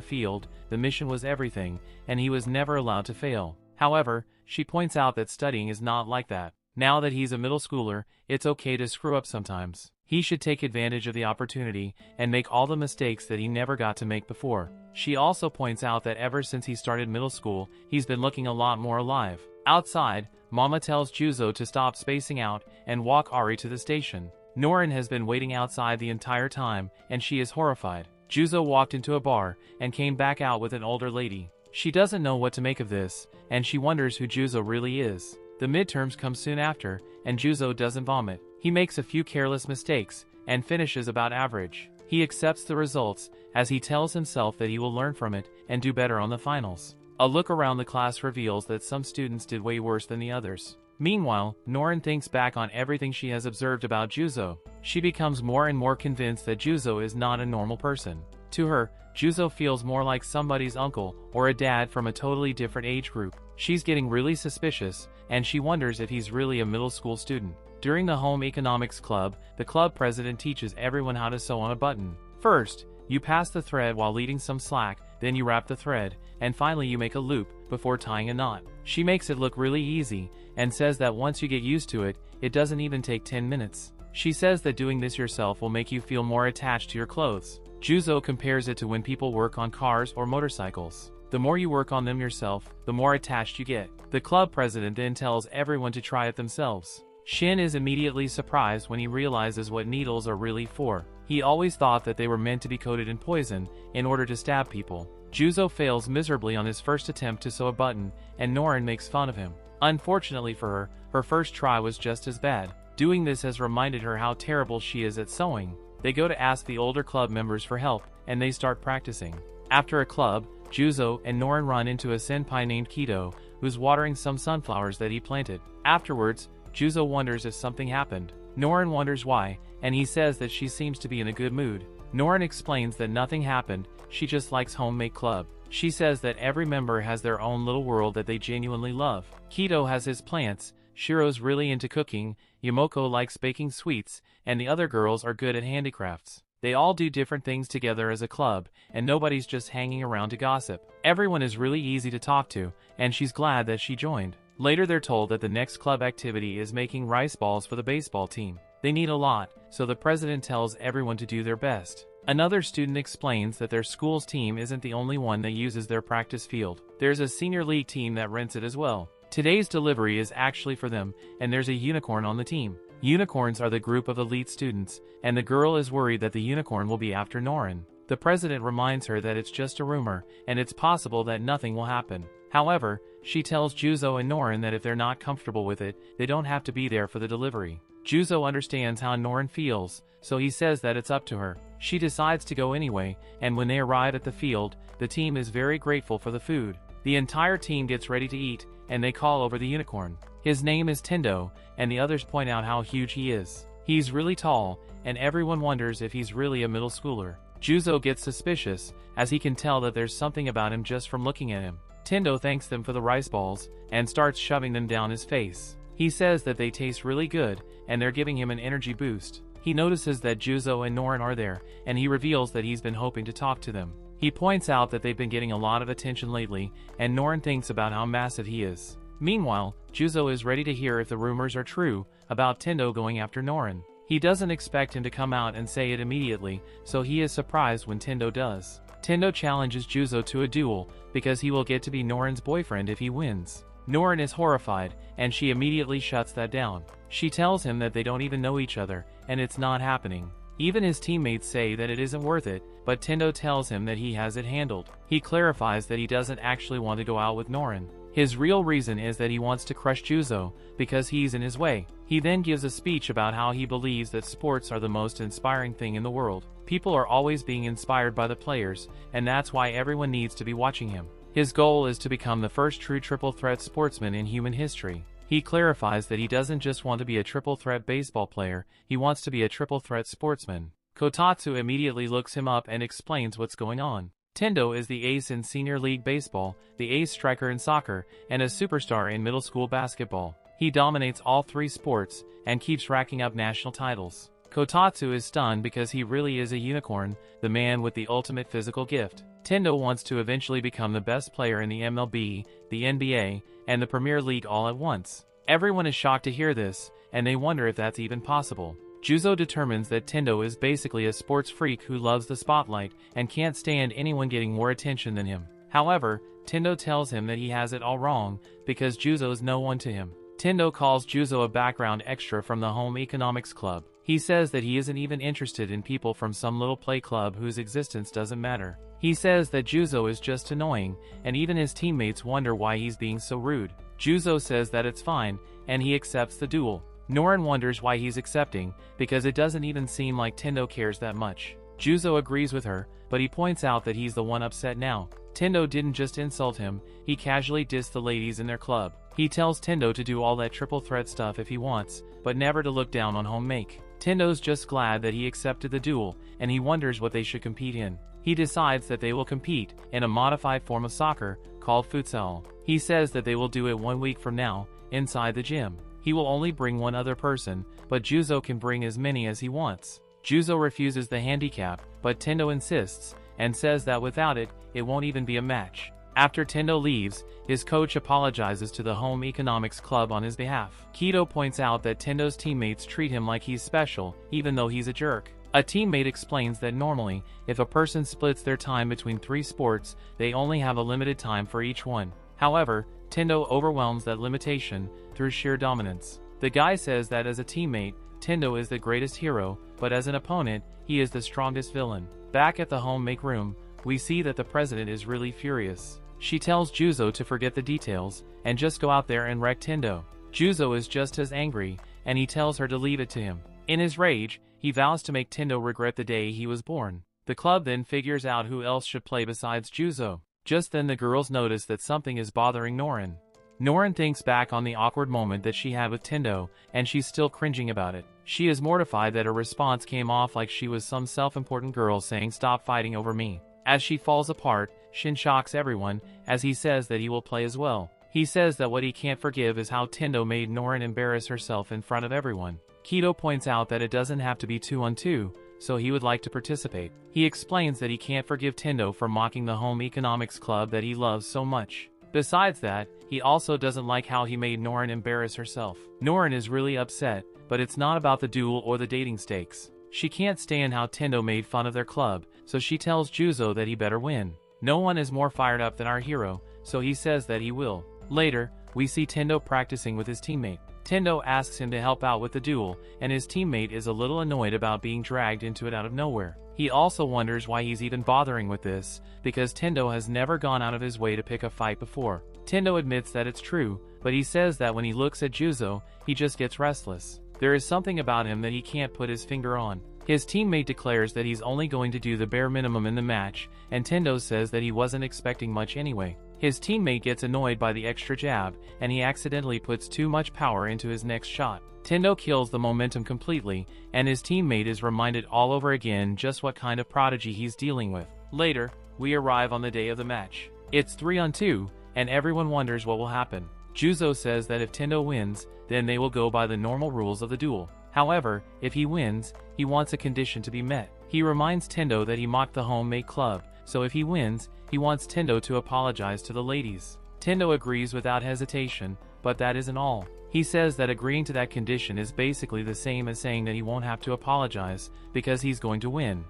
field, the mission was everything, and he was never allowed to fail. However, she points out that studying is not like that. Now that he's a middle schooler, it's okay to screw up sometimes. He should take advantage of the opportunity and make all the mistakes that he never got to make before. She also points out that ever since he started middle school, he's been looking a lot more alive. Outside, Mama tells Juzo to stop spacing out and walk Ari to the station. Norin has been waiting outside the entire time, and she is horrified. Juzo walked into a bar and came back out with an older lady. She doesn't know what to make of this, and she wonders who Juzo really is. The midterms come soon after, and Juzo doesn't vomit. He makes a few careless mistakes, and finishes about average. He accepts the results, as he tells himself that he will learn from it, and do better on the finals. A look around the class reveals that some students did way worse than the others. Meanwhile, Norin thinks back on everything she has observed about Juzo. She becomes more and more convinced that Juzo is not a normal person. To her, Juzo feels more like somebody's uncle, or a dad from a totally different age group. She's getting really suspicious, and she wonders if he's really a middle school student. During the home economics club, the club president teaches everyone how to sew on a button. First, you pass the thread while leading some slack, then you wrap the thread, and finally you make a loop, before tying a knot. She makes it look really easy, and says that once you get used to it, it doesn't even take 10 minutes. She says that doing this yourself will make you feel more attached to your clothes. Juzo compares it to when people work on cars or motorcycles. The more you work on them yourself, the more attached you get. The club president then tells everyone to try it themselves. Shin is immediately surprised when he realizes what needles are really for. He always thought that they were meant to be coated in poison, in order to stab people. Juzo fails miserably on his first attempt to sew a button, and Norin makes fun of him. Unfortunately for her, her first try was just as bad. Doing this has reminded her how terrible she is at sewing. They go to ask the older club members for help, and they start practicing. After a club, Juzo and Norin run into a senpai named Kido, who's watering some sunflowers that he planted. Afterwards, Juzo wonders if something happened. Norin wonders why, and he says that she seems to be in a good mood. Norin explains that nothing happened, she just likes homemade club. She says that every member has their own little world that they genuinely love. Kido has his plants, Shiro's really into cooking, Yamoko likes baking sweets, and the other girls are good at handicrafts. They all do different things together as a club, and nobody's just hanging around to gossip. Everyone is really easy to talk to, and she's glad that she joined. Later they're told that the next club activity is making rice balls for the baseball team. They need a lot, so the president tells everyone to do their best. Another student explains that their school's team isn't the only one that uses their practice field. There's a senior league team that rents it as well. Today's delivery is actually for them, and there's a unicorn on the team. Unicorns are the group of elite students, and the girl is worried that the unicorn will be after Norin. The president reminds her that it's just a rumor, and it's possible that nothing will happen. However, she tells Juzo and Norin that if they're not comfortable with it, they don't have to be there for the delivery. Juzo understands how Norin feels, so he says that it's up to her. She decides to go anyway, and when they arrive at the field, the team is very grateful for the food. The entire team gets ready to eat, and they call over the unicorn. His name is Tendo, and the others point out how huge he is. He's really tall, and everyone wonders if he's really a middle schooler. Juzo gets suspicious, as he can tell that there's something about him just from looking at him. Tendo thanks them for the rice balls, and starts shoving them down his face. He says that they taste really good, and they're giving him an energy boost. He notices that Juzo and Norin are there, and he reveals that he's been hoping to talk to them. He points out that they've been getting a lot of attention lately, and Norin thinks about how massive he is. Meanwhile, Juzo is ready to hear if the rumors are true about Tendo going after Norin. He doesn't expect him to come out and say it immediately, so he is surprised when Tendo does. Tendo challenges Juzo to a duel, because he will get to be Norin's boyfriend if he wins. Norin is horrified, and she immediately shuts that down. She tells him that they don't even know each other, and it's not happening. Even his teammates say that it isn't worth it, but Tendo tells him that he has it handled. He clarifies that he doesn't actually want to go out with Norin. His real reason is that he wants to crush Juzo, because he's in his way. He then gives a speech about how he believes that sports are the most inspiring thing in the world. People are always being inspired by the players, and that's why everyone needs to be watching him. His goal is to become the first true triple threat sportsman in human history. He clarifies that he doesn't just want to be a triple threat baseball player, he wants to be a triple threat sportsman. Kotatsu immediately looks him up and explains what's going on. Tendo is the ace in senior league baseball, the ace striker in soccer, and a superstar in middle school basketball. He dominates all three sports, and keeps racking up national titles. Kotatsu is stunned because he really is a unicorn, the man with the ultimate physical gift. Tendo wants to eventually become the best player in the MLB, the NBA, and the Premier League all at once. Everyone is shocked to hear this, and they wonder if that's even possible. Juzo determines that Tendo is basically a sports freak who loves the spotlight and can't stand anyone getting more attention than him. However, Tendo tells him that he has it all wrong, because Juzo is no one to him. Tendo calls Juzo a background extra from the home economics club. He says that he isn't even interested in people from some little play club whose existence doesn't matter. He says that Juzo is just annoying, and even his teammates wonder why he's being so rude. Juzo says that it's fine, and he accepts the duel. Norin wonders why he's accepting, because it doesn't even seem like Tendo cares that much. Juzo agrees with her, but he points out that he's the one upset now. Tendo didn't just insult him, he casually dissed the ladies in their club. He tells Tendo to do all that triple threat stuff if he wants, but never to look down on home make. Tendo's just glad that he accepted the duel, and he wonders what they should compete in. He decides that they will compete in a modified form of soccer, called futsal. He says that they will do it 1 week from now, inside the gym. He will only bring one other person, but Juzo can bring as many as he wants. Juzo refuses the handicap, but Tendo insists, and says that without it, it won't even be a match. After Tendo leaves, his coach apologizes to the home economics club on his behalf. Kido points out that Tendo's teammates treat him like he's special, even though he's a jerk. A teammate explains that normally, if a person splits their time between 3 sports, they only have a limited time for each one. However, Tendo overwhelms that limitation through sheer dominance. The guy says that as a teammate, Tendo is the greatest hero, but as an opponent, he is the strongest villain. Back at the home make room, we see that the president is really furious. She tells Juzo to forget the details, and just go out there and wreck Tendo. Juzo is just as angry, and he tells her to leave it to him. In his rage, he vows to make Tendo regret the day he was born. The club then figures out who else should play besides Juzo. Just then the girls notice that something is bothering Norin. Norin thinks back on the awkward moment that she had with Tendo, and she's still cringing about it. She is mortified that her response came off like she was some self-important girl saying "stop fighting over me." As she falls apart, Shin shocks everyone, as he says that he will play as well. He says that what he can't forgive is how Tendo made Norin embarrass herself in front of everyone. Kido points out that it doesn't have to be 2-on-2, so he would like to participate. He explains that he can't forgive Tendo for mocking the home economics club that he loves so much. Besides that, he also doesn't like how he made Norin embarrass herself. Norin is really upset, but it's not about the duel or the dating stakes. She can't stand how Tendo made fun of their club, so she tells Juzo that he better win. No one is more fired up than our hero, so he says that he will. Later, we see Tendo practicing with his teammate. Tendo asks him to help out with the duel, and his teammate is a little annoyed about being dragged into it out of nowhere. He also wonders why he's even bothering with this, because Tendo has never gone out of his way to pick a fight before. Tendo admits that it's true, but he says that when he looks at Juzo, he just gets restless. There is something about him that he can't put his finger on. His teammate declares that he's only going to do the bare minimum in the match, and Tendo says that he wasn't expecting much anyway. His teammate gets annoyed by the extra jab, and he accidentally puts too much power into his next shot. Tendo kills the momentum completely, and his teammate is reminded all over again just what kind of prodigy he's dealing with. Later, we arrive on the day of the match. It's 3-on-2, and everyone wonders what will happen. Juzo says that if Tendo wins, then they will go by the normal rules of the duel. However, if he wins, he wants a condition to be met. He reminds Tendo that he mocked the home-made club, so if he wins, he wants Tendo to apologize to the ladies. Tendo agrees without hesitation, but that isn't all. He says that agreeing to that condition is basically the same as saying that he won't have to apologize, because he's going to win.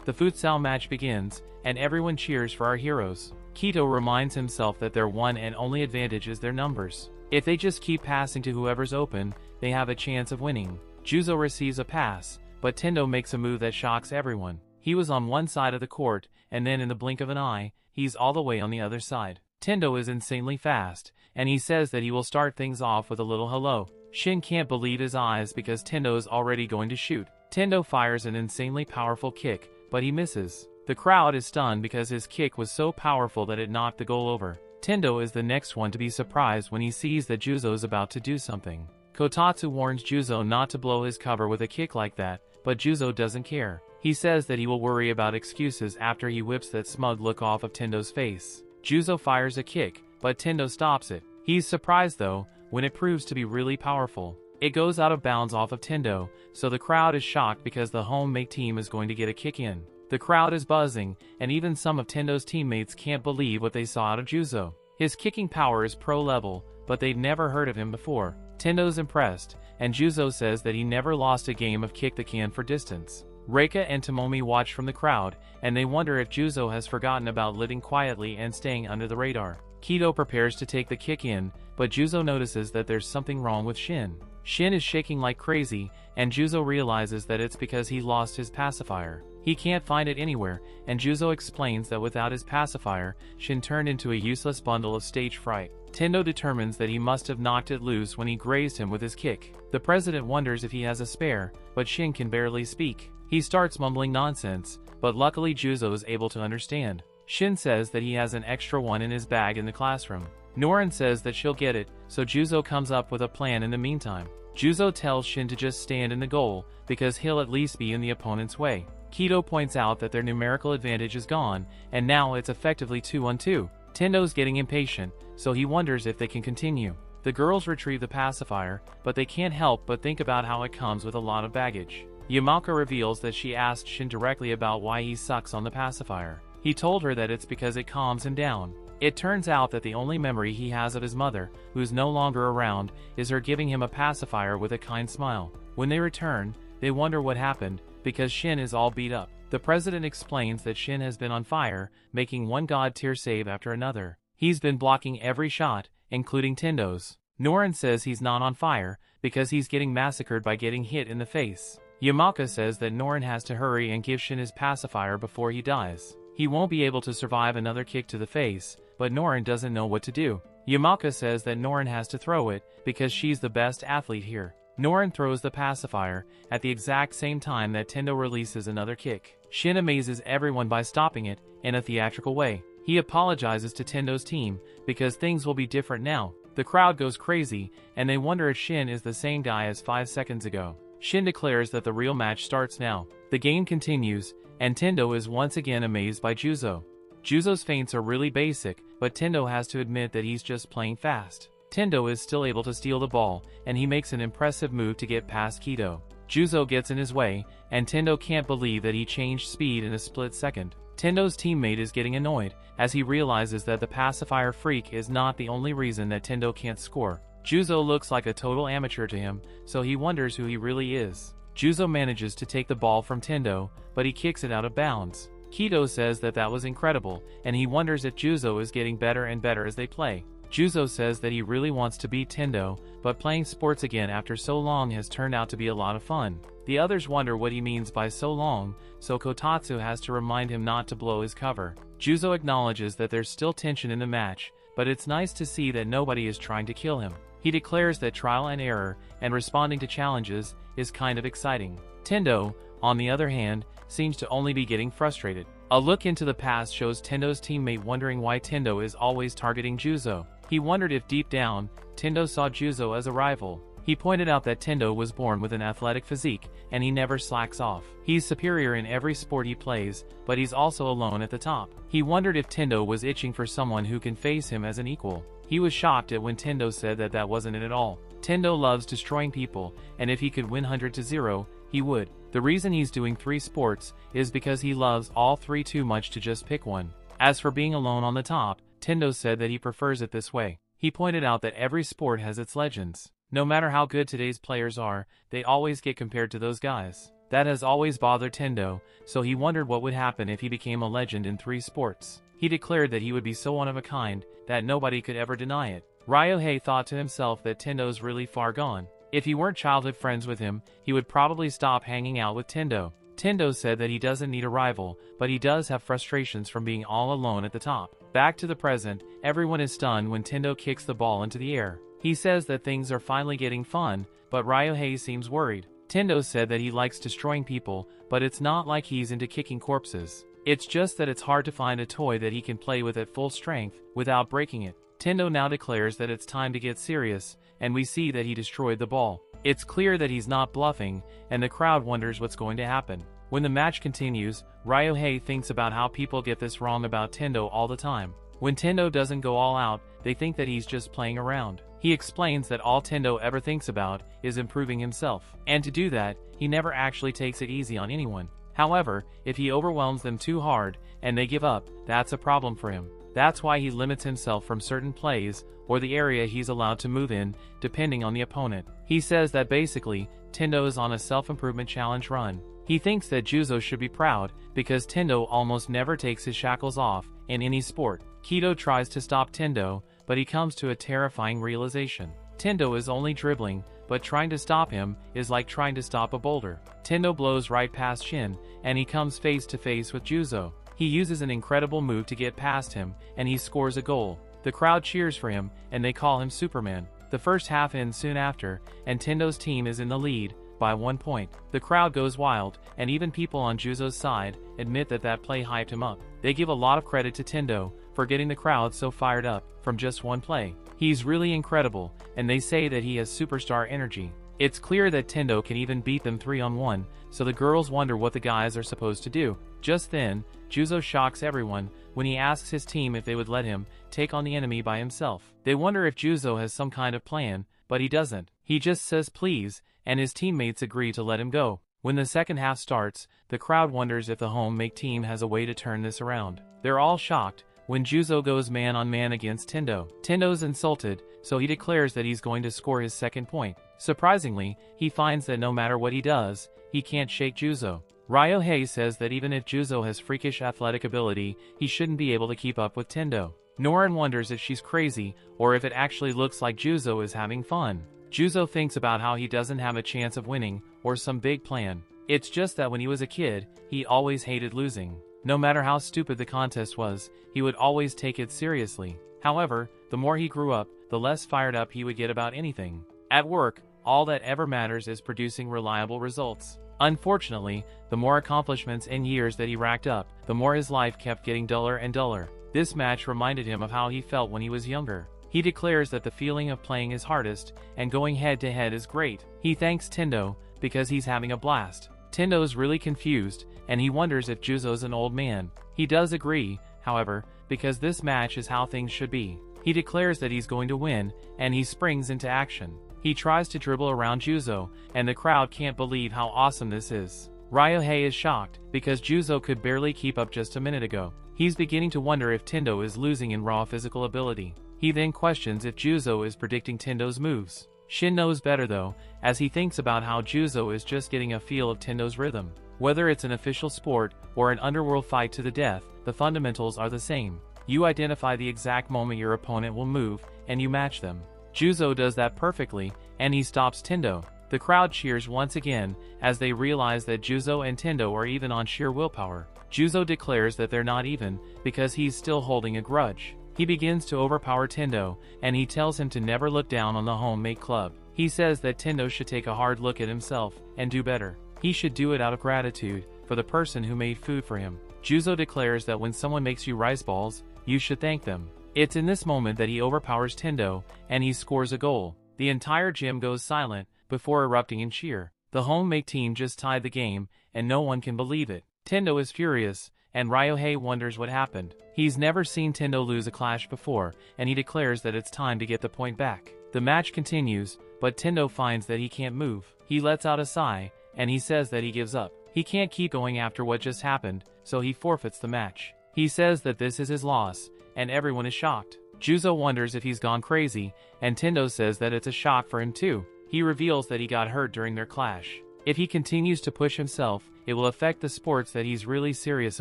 The futsal match begins, and everyone cheers for our heroes. Kido reminds himself that their one and only advantage is their numbers. If they just keep passing to whoever's open, they have a chance of winning. Juzo receives a pass, but Tendo makes a move that shocks everyone. He was on one side of the court, and then in the blink of an eye, he's all the way on the other side. Tendo is insanely fast, and he says that he will start things off with a little hello. Shin can't believe his eyes because Tendo is already going to shoot. Tendo fires an insanely powerful kick, but he misses. The crowd is stunned because his kick was so powerful that it knocked the goal over. Tendo is the next one to be surprised when he sees that Juzo is about to do something. Kotatsu warns Juzo not to blow his cover with a kick like that, but Juzo doesn't care. He says that he will worry about excuses after he whips that smug look off of Tendo's face. Juzo fires a kick, but Tendo stops it. He's surprised though, when it proves to be really powerful. It goes out of bounds off of Tendo, so the crowd is shocked because the home-make team is going to get a kick in. The crowd is buzzing, and even some of Tendo's teammates can't believe what they saw out of Juzo. His kicking power is pro level, but they'd never heard of him before. Tendo's impressed, and Juzo says that he never lost a game of kick the can for distance. Reika and Tomomi watch from the crowd, and they wonder if Juzo has forgotten about living quietly and staying under the radar. Kido prepares to take the kick in, but Juzo notices that there's something wrong with Shin. Shin is shaking like crazy, and Juzo realizes that it's because he lost his pacifier. He can't find it anywhere, and Juzo explains that without his pacifier, Shin turned into a useless bundle of stage fright. Tendo determines that he must have knocked it loose when he grazed him with his kick. The president wonders if he has a spare, but Shin can barely speak. He starts mumbling nonsense, but luckily Juzo is able to understand. Shin says that he has an extra one in his bag in the classroom. Norin says that she'll get it, so Juzo comes up with a plan in the meantime. Juzo tells Shin to just stand in the goal, because he'll at least be in the opponent's way. Kido points out that their numerical advantage is gone, and now it's effectively 2-on-2. Tendo's getting impatient, so he wonders if they can continue. The girls retrieve the pacifier, but they can't help but think about how it comes with a lot of baggage. Yamaka reveals that she asked Shin directly about why he sucks on the pacifier. He told her that it's because it calms him down. It turns out that the only memory he has of his mother, who's no longer around, is her giving him a pacifier with a kind smile. When they return, they wonder what happened, because Shin is all beat up. The president explains that Shin has been on fire, making one god tier save after another. He's been blocking every shot, including Tendo's. Norin says he's not on fire, because he's getting massacred by getting hit in the face. Yamaka says that Norin has to hurry and give Shin his pacifier before he dies. He won't be able to survive another kick to the face, but Norin doesn't know what to do. Yamaka says that Norin has to throw it, because she's the best athlete here. Norin throws the pacifier, at the exact same time that Tendo releases another kick. Shin amazes everyone by stopping it, in a theatrical way. He apologizes to Tendo's team, because things will be different now. The crowd goes crazy, and they wonder if Shin is the same guy as 5 seconds ago. Shin declares that the real match starts now. The game continues, and Tendo is once again amazed by Juzo. Juzo's feints are really basic, but Tendo has to admit that he's just playing fast. Tendo is still able to steal the ball, and he makes an impressive move to get past Kido. Juzo gets in his way, and Tendo can't believe that he changed speed in a split second. Tendo's teammate is getting annoyed, as he realizes that the pacifier freak is not the only reason that Tendo can't score. Juzo looks like a total amateur to him, so he wonders who he really is. Juzo manages to take the ball from Tendo, but he kicks it out of bounds. Kido says that that was incredible, and he wonders if Juzo is getting better and better as they play. Juzo says that he really wants to beat Tendo, but playing sports again after so long has turned out to be a lot of fun. The others wonder what he means by so long, so Kotatsu has to remind him not to blow his cover. Juzo acknowledges that there's still tension in the match, but it's nice to see that nobody is trying to kill him. He declares that trial and error, and responding to challenges, is kind of exciting. Tendo, on the other hand, seems to only be getting frustrated. A look into the past shows Tendo's teammate wondering why Tendo is always targeting Juzo. He wondered if deep down, Tendo saw Juzo as a rival. He pointed out that Tendo was born with an athletic physique, and he never slacks off. He's superior in every sport he plays, but he's also alone at the top. He wondered if Tendo was itching for someone who can face him as an equal. He was shocked at when Tendo said that that wasn't it at all. Tendo loves destroying people, and if he could win 100-0, he would. The reason he's doing 3 sports is because he loves all 3 too much to just pick one. As for being alone on the top, Tendo said that he prefers it this way. He pointed out that every sport has its legends. No matter how good today's players are, they always get compared to those guys. That has always bothered Tendo, so he wondered what would happen if he became a legend in 3 sports. He declared that he would be so one of a kind, that nobody could ever deny it. Ryohei thought to himself that Tendo's really far gone. If he weren't childhood friends with him, he would probably stop hanging out with Tendo. Tendo said that he doesn't need a rival, but he does have frustrations from being all alone at the top. Back to the present, everyone is stunned when Tendo kicks the ball into the air. He says that things are finally getting fun, but Ryohei seems worried. Tendo said that he likes destroying people, but it's not like he's into kicking corpses. It's just that it's hard to find a toy that he can play with at full strength, without breaking it. Tendo now declares that it's time to get serious, and we see that he destroyed the ball. It's clear that he's not bluffing, and the crowd wonders what's going to happen. When the match continues, Ryohei thinks about how people get this wrong about Tendo all the time. When Tendo doesn't go all out, they think that he's just playing around. He explains that all Tendo ever thinks about is improving himself, and to do that, he never actually takes it easy on anyone. However, if he overwhelms them too hard, and they give up, that's a problem for him. That's why he limits himself from certain plays, or the area he's allowed to move in, depending on the opponent. He says that basically, Tendo is on a self-improvement challenge run. He thinks that Juzo should be proud, because Tendo almost never takes his shackles off, in any sport. Kido tries to stop Tendo, but he comes to a terrifying realization. Tendo is only dribbling, but trying to stop him is like trying to stop a boulder. Tendo blows right past Shin, and he comes face to face with Juzo. He uses an incredible move to get past him, and he scores a goal. The crowd cheers for him, and they call him Superman. The first half ends soon after, and Tendo's team is in the lead, by 1 point. The crowd goes wild, and even people on Juzo's side admit that play hyped him up. They give a lot of credit to Tendo for getting the crowd so fired up from just one play. He's really incredible, and they say that he has superstar energy. It's clear that Tendo can even beat them 3-on-1, so the girls wonder what the guys are supposed to do. Just then, Juzo shocks everyone when he asks his team if they would let him take on the enemy by himself. They wonder if Juzo has some kind of plan, but he doesn't. He just says please, and his teammates agree to let him go. When the second half starts, the crowd wonders if the home-make team has a way to turn this around. They're all shocked when Juzo goes man-on-man against Tendo. Tendo's insulted, so he declares that he's going to score his second point. Surprisingly, he finds that no matter what he does, he can't shake Juzo. Ryohei says that even if Juzo has freakish athletic ability, he shouldn't be able to keep up with Tendo. Norin wonders if she's crazy, or if it actually looks like Juzo is having fun. Juzo thinks about how he doesn't have a chance of winning, or some big plan. It's just that when he was a kid, he always hated losing. No matter how stupid the contest was, he would always take it seriously. However, the more he grew up, the less fired up he would get about anything. At work, all that ever matters is producing reliable results. Unfortunately, the more accomplishments and years that he racked up, the more his life kept getting duller and duller. This match reminded him of how he felt when he was younger. He declares that the feeling of playing is hardest, and going head-to-head is great. He thanks Tendo, because he's having a blast. Tendo's really confused, and he wonders if Juzo's an old man. He does agree, however, because this match is how things should be. He declares that he's going to win, and he springs into action. He tries to dribble around Juzo, and the crowd can't believe how awesome this is. Ryohei is shocked, because Juzo could barely keep up just a minute ago. He's beginning to wonder if Tendo is losing in raw physical ability. He then questions if Juzo is predicting Tendo's moves. Shin knows better though, as he thinks about how Juzo is just getting a feel of Tendo's rhythm. Whether it's an official sport, or an underworld fight to the death, the fundamentals are the same. You identify the exact moment your opponent will move, and you match them. Juzo does that perfectly, and he stops Tendo. The crowd cheers once again, as they realize that Juzo and Tendo are even on sheer willpower. Juzo declares that they're not even, because he's still holding a grudge. He begins to overpower Tendo, and he tells him to never look down on the home-made club. He says that Tendo should take a hard look at himself, and do better. He should do it out of gratitude, for the person who made food for him. Juzo declares that when someone makes you rice balls, you should thank them. It's in this moment that he overpowers Tendo, and he scores a goal. The entire gym goes silent, before erupting in cheer. The home-make team just tied the game, and no one can believe it. Tendo is furious, and Ryohei wonders what happened. He's never seen Tendo lose a clash before, and he declares that it's time to get the point back. The match continues, but Tendo finds that he can't move. He lets out a sigh, and he says that he gives up. He can't keep going after what just happened, so he forfeits the match. He says that this is his loss, and everyone is shocked. Juzo wonders if he's gone crazy, and Tendo says that it's a shock for him too. He reveals that he got hurt during their clash. If he continues to push himself, it will affect the sports that he's really serious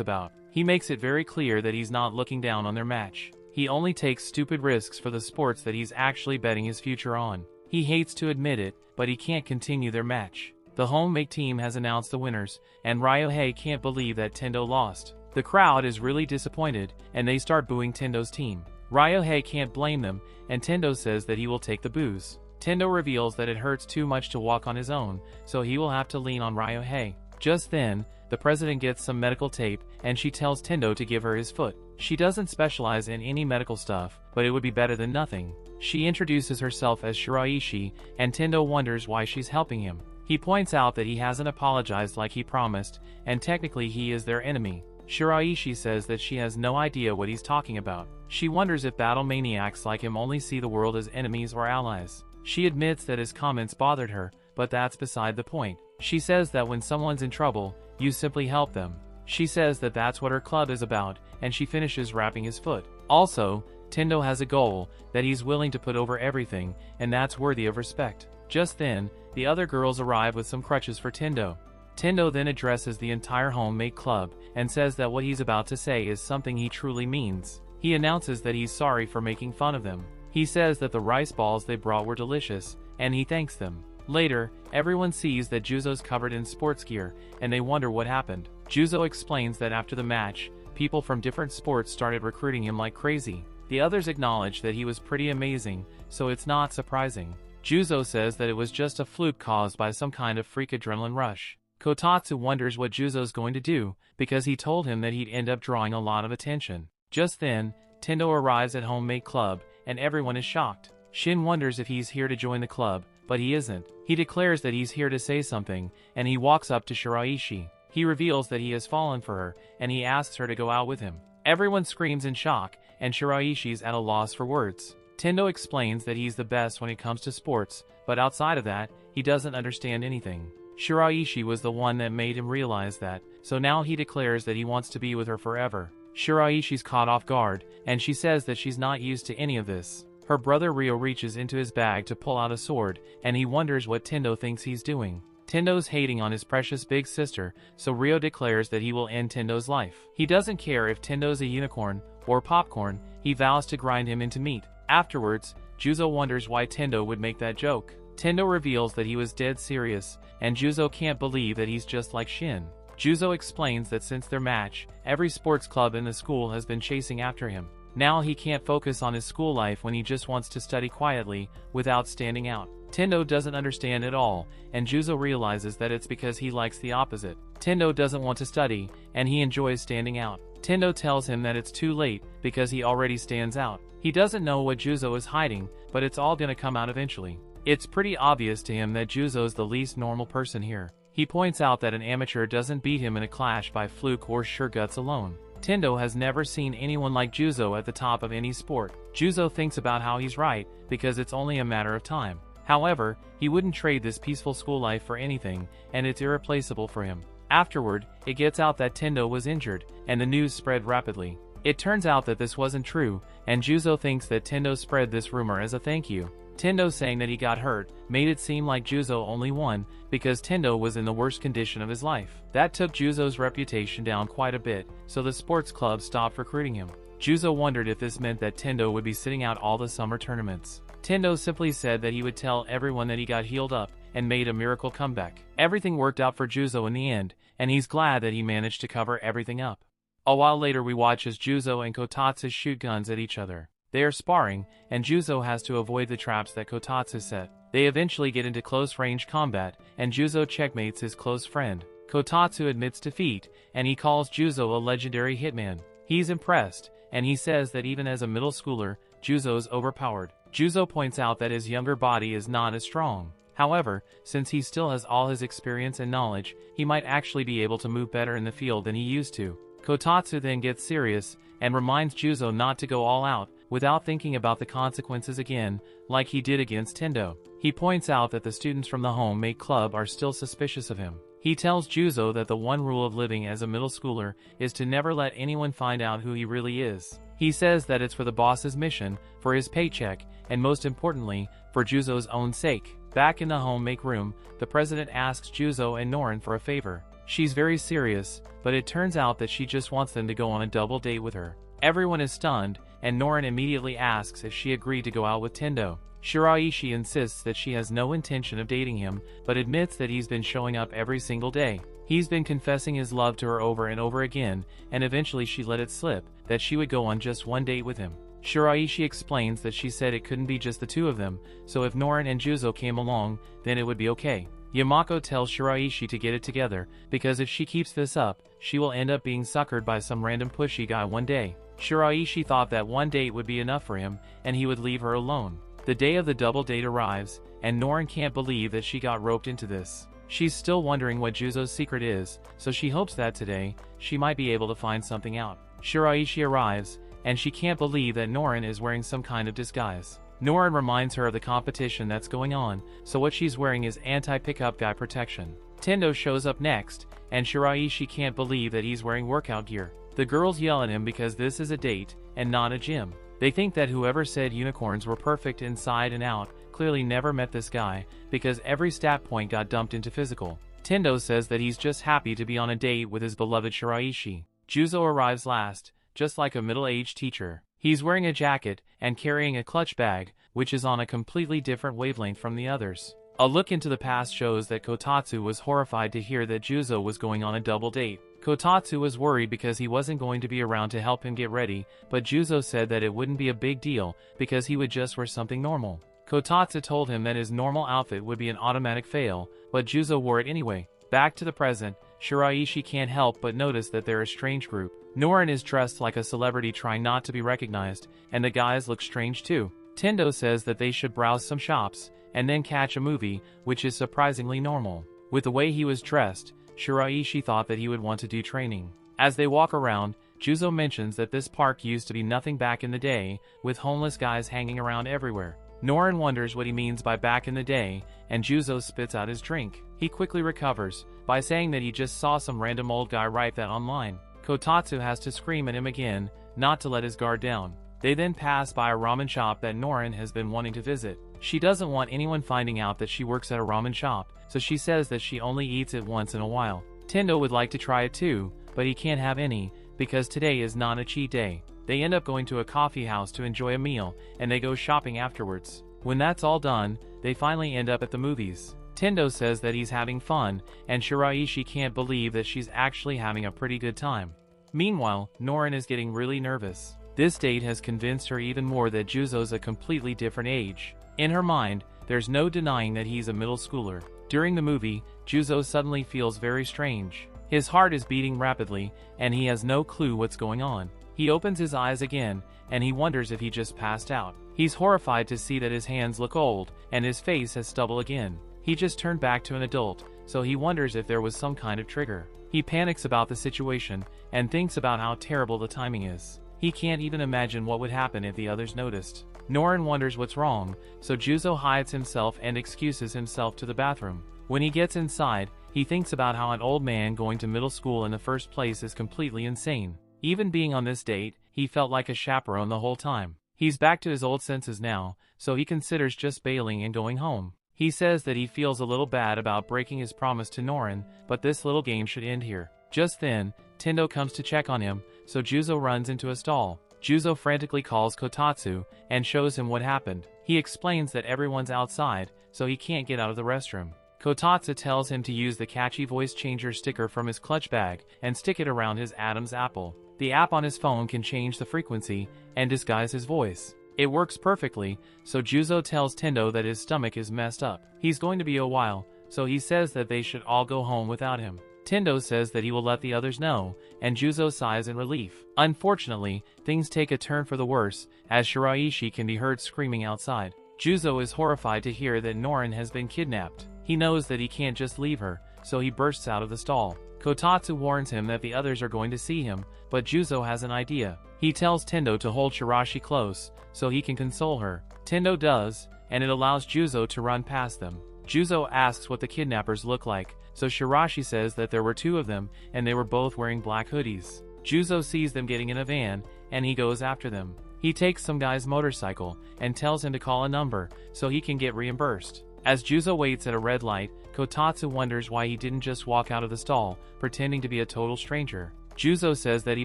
about. He makes it very clear that he's not looking down on their match. He only takes stupid risks for the sports that he's actually betting his future on. He hates to admit it, but he can't continue their match. The home-make team has announced the winners, and Ryohei can't believe that Tendo lost. The crowd is really disappointed, and they start booing Tendo's team. Ryohei can't blame them, and Tendo says that he will take the boos. Tendo reveals that it hurts too much to walk on his own, so he will have to lean on Ryohei. Just then, the president gets some medical tape, and she tells Tendo to give her his foot. She doesn't specialize in any medical stuff, but it would be better than nothing. She introduces herself as Shiraishi, and Tendo wonders why she's helping him. He points out that he hasn't apologized like he promised, and technically he is their enemy. Shiraishi says that she has no idea what he's talking about. She wonders if battle maniacs like him only see the world as enemies or allies. She admits that his comments bothered her, but that's beside the point. She says that when someone's in trouble, you simply help them. She says that that's what her club is about, and she finishes wrapping his foot. Also, Tendo has a goal that he's willing to put over everything, and that's worthy of respect. Just then, the other girls arrive with some crutches for Tendo. Tendo then addresses the entire homemade club, and says that what he's about to say is something he truly means. He announces that he's sorry for making fun of them. He says that the rice balls they brought were delicious, and he thanks them. Later, everyone sees that Juzo's covered in sports gear, and they wonder what happened. Juzo explains that after the match, people from different sports started recruiting him like crazy. The others acknowledge that he was pretty amazing, so it's not surprising. Juzo says that it was just a fluke caused by some kind of freak adrenaline rush. Kotatsu wonders what Juzo's going to do, because he told him that he'd end up drawing a lot of attention. Just then, Tendo arrives at Homemade Club, and everyone is shocked. Shin wonders if he's here to join the club, but he isn't. He declares that he's here to say something, and he walks up to Shiraishi. He reveals that he has fallen for her, and he asks her to go out with him. Everyone screams in shock, and Shiraishi's at a loss for words. Tendo explains that he's the best when it comes to sports, but outside of that, he doesn't understand anything. Shiraishi was the one that made him realize that, so now he declares that he wants to be with her forever. Shiraishi's caught off guard, and she says that she's not used to any of this. Her brother Ryo reaches into his bag to pull out a sword, and he wonders what Tendo thinks he's doing. Tendo's hating on his precious big sister, so Ryo declares that he will end Tendo's life. He doesn't care if Tendo's a unicorn or popcorn, he vows to grind him into meat. Afterwards, Juzo wonders why Tendo would make that joke. Tendo reveals that he was dead serious, and Juzo can't believe that he's just like Shin. Juzo explains that since their match, every sports club in the school has been chasing after him. Now he can't focus on his school life when he just wants to study quietly, without standing out. Tendo doesn't understand at all, and Juzo realizes that it's because he likes the opposite. Tendo doesn't want to study, and he enjoys standing out. Tendo tells him that it's too late, because he already stands out. He doesn't know what Juzo is hiding, but it's all gonna come out eventually. It's pretty obvious to him that Juzo's the least normal person here. He points out that an amateur doesn't beat him in a clash by fluke or sure guts alone. Tendo has never seen anyone like Juzo at the top of any sport. Juzo thinks about how he's right, because it's only a matter of time. However, he wouldn't trade this peaceful school life for anything, and it's irreplaceable for him. Afterward, it gets out that Tendo was injured, and the news spread rapidly. It turns out that this wasn't true, and Juzo thinks that Tendo spread this rumor as a thank you. Tendo saying that he got hurt made it seem like Juzo only won, because Tendo was in the worst condition of his life. That took Juzo's reputation down quite a bit, so the sports club stopped recruiting him. Juzo wondered if this meant that Tendo would be sitting out all the summer tournaments. Tendo simply said that he would tell everyone that he got healed up, and made a miracle comeback. Everything worked out for Juzo in the end, and he's glad that he managed to cover everything up. A while later we watch as Juzo and Kotatsu shoot guns at each other. They are sparring, and Juzo has to avoid the traps that Kotatsu set. They eventually get into close-range combat, and Juzo checkmates his close friend. Kotatsu admits defeat, and he calls Juzo a legendary hitman. He's impressed, and he says that even as a middle schooler, Juzo's overpowered. Juzo points out that his younger body is not as strong. However, since he still has all his experience and knowledge, he might actually be able to move better in the field than he used to. Kotatsu then gets serious, and reminds Juzo not to go all out, without thinking about the consequences again, like he did against Tendo. He points out that the students from the Homemade Club are still suspicious of him. He tells Juzo that the one rule of living as a middle schooler is to never let anyone find out who he really is. He says that it's for the boss's mission, for his paycheck, and most importantly, for Juzo's own sake. Back in the homemade room, the president asks Juzo and Norin for a favor. She's very serious, but it turns out that she just wants them to go on a double date with her. Everyone is stunned, and Norin immediately asks if she agreed to go out with Tendo. Shiraishi insists that she has no intention of dating him, but admits that he's been showing up every single day. He's been confessing his love to her over and over again, and eventually she let it slip that she would go on just one date with him. Shiraishi explains that she said it couldn't be just the two of them, so if Norin and Juzo came along, then it would be okay. Yamako tells Shiraishi to get it together, because if she keeps this up, she will end up being suckered by some random pushy guy one day. Shiraishi thought that one date would be enough for him, and he would leave her alone. The day of the double date arrives, and Norin can't believe that she got roped into this. She's still wondering what Juzo's secret is, so she hopes that today, she might be able to find something out. Shiraishi arrives, and she can't believe that Norin is wearing some kind of disguise. Norin reminds her of the competition that's going on, so what she's wearing is anti-pickup guy protection. Tendo shows up next, and Shiraishi can't believe that he's wearing workout gear. The girls yell at him because this is a date, and not a gym. They think that whoever said unicorns were perfect inside and out clearly never met this guy, because every stat point got dumped into physical. Tendo says that he's just happy to be on a date with his beloved Shiraishi. Juzo arrives last, just like a middle-aged teacher. He's wearing a jacket and carrying a clutch bag, which is on a completely different wavelength from the others. A look into the past shows that Kotatsu was horrified to hear that Juzo was going on a double date. Kotatsu was worried because he wasn't going to be around to help him get ready, but Juzo said that it wouldn't be a big deal because he would just wear something normal. Kotatsu told him that his normal outfit would be an automatic fail, but Juzo wore it anyway. Back to the present, Shiraishi can't help but notice that they're a strange group. Norin is dressed like a celebrity trying not to be recognized, and the guys look strange too. Tendo says that they should browse some shops, and then catch a movie, which is surprisingly normal. With the way he was dressed, Shiraishi thought that he would want to do training. As they walk around, Juzo mentions that this park used to be nothing back in the day, with homeless guys hanging around everywhere. Norin wonders what he means by back in the day, and Juzo spits out his drink. He quickly recovers, by saying that he just saw some random old guy write that online. Kotatsu has to scream at him again, not to let his guard down. They then pass by a ramen shop that Norin has been wanting to visit. She doesn't want anyone finding out that she works at a ramen shop, so she says that she only eats it once in a while. Tendo would like to try it too, but he can't have any, because today is not a cheat day. They end up going to a coffee house to enjoy a meal, and they go shopping afterwards. When that's all done, they finally end up at the movies. Tendo says that he's having fun, and Shiraishi can't believe that she's actually having a pretty good time. Meanwhile, Norin is getting really nervous. This date has convinced her even more that Juzo's a completely different age. In her mind, there's no denying that he's a middle schooler. During the movie, Juzo suddenly feels very strange. His heart is beating rapidly, and he has no clue what's going on. He opens his eyes again, and he wonders if he just passed out. He's horrified to see that his hands look old, and his face has stubble again. He just turned back to an adult, so he wonders if there was some kind of trigger. He panics about the situation, and thinks about how terrible the timing is. He can't even imagine what would happen if the others noticed. Norin wonders what's wrong, so Juzo hides himself and excuses himself to the bathroom. When he gets inside, he thinks about how an old man going to middle school in the first place is completely insane. Even being on this date, he felt like a chaperone the whole time. He's back to his old senses now, so he considers just bailing and going home. He says that he feels a little bad about breaking his promise to Norin, but this little game should end here. Just then, Tendo comes to check on him, so Juzo runs into a stall. Juzo frantically calls Kotatsu, and shows him what happened. He explains that everyone's outside, so he can't get out of the restroom. Kotatsu tells him to use the catchy voice changer sticker from his clutch bag, and stick it around his Adam's apple. The app on his phone can change the frequency, and disguise his voice. It works perfectly, so Juzo tells Tendo that his stomach is messed up. He's going to be a while, so he says that they should all go home without him. Tendo says that he will let the others know, and Juzo sighs in relief. Unfortunately, things take a turn for the worse, as Shiraishi can be heard screaming outside. Juzo is horrified to hear that Norin has been kidnapped. He knows that he can't just leave her, so he bursts out of the stall. Kotatsu warns him that the others are going to see him, but Juzo has an idea. He tells Tendo to hold Shiraishi close, so he can console her. Tendo does, and it allows Juzo to run past them. Juzo asks what the kidnappers look like, so Shiraishi says that there were two of them, and they were both wearing black hoodies. Juzo sees them getting in a van, and he goes after them. He takes some guy's motorcycle, and tells him to call a number, so he can get reimbursed. As Juzo waits at a red light, Kotatsu wonders why he didn't just walk out of the stall, pretending to be a total stranger. Juzo says that he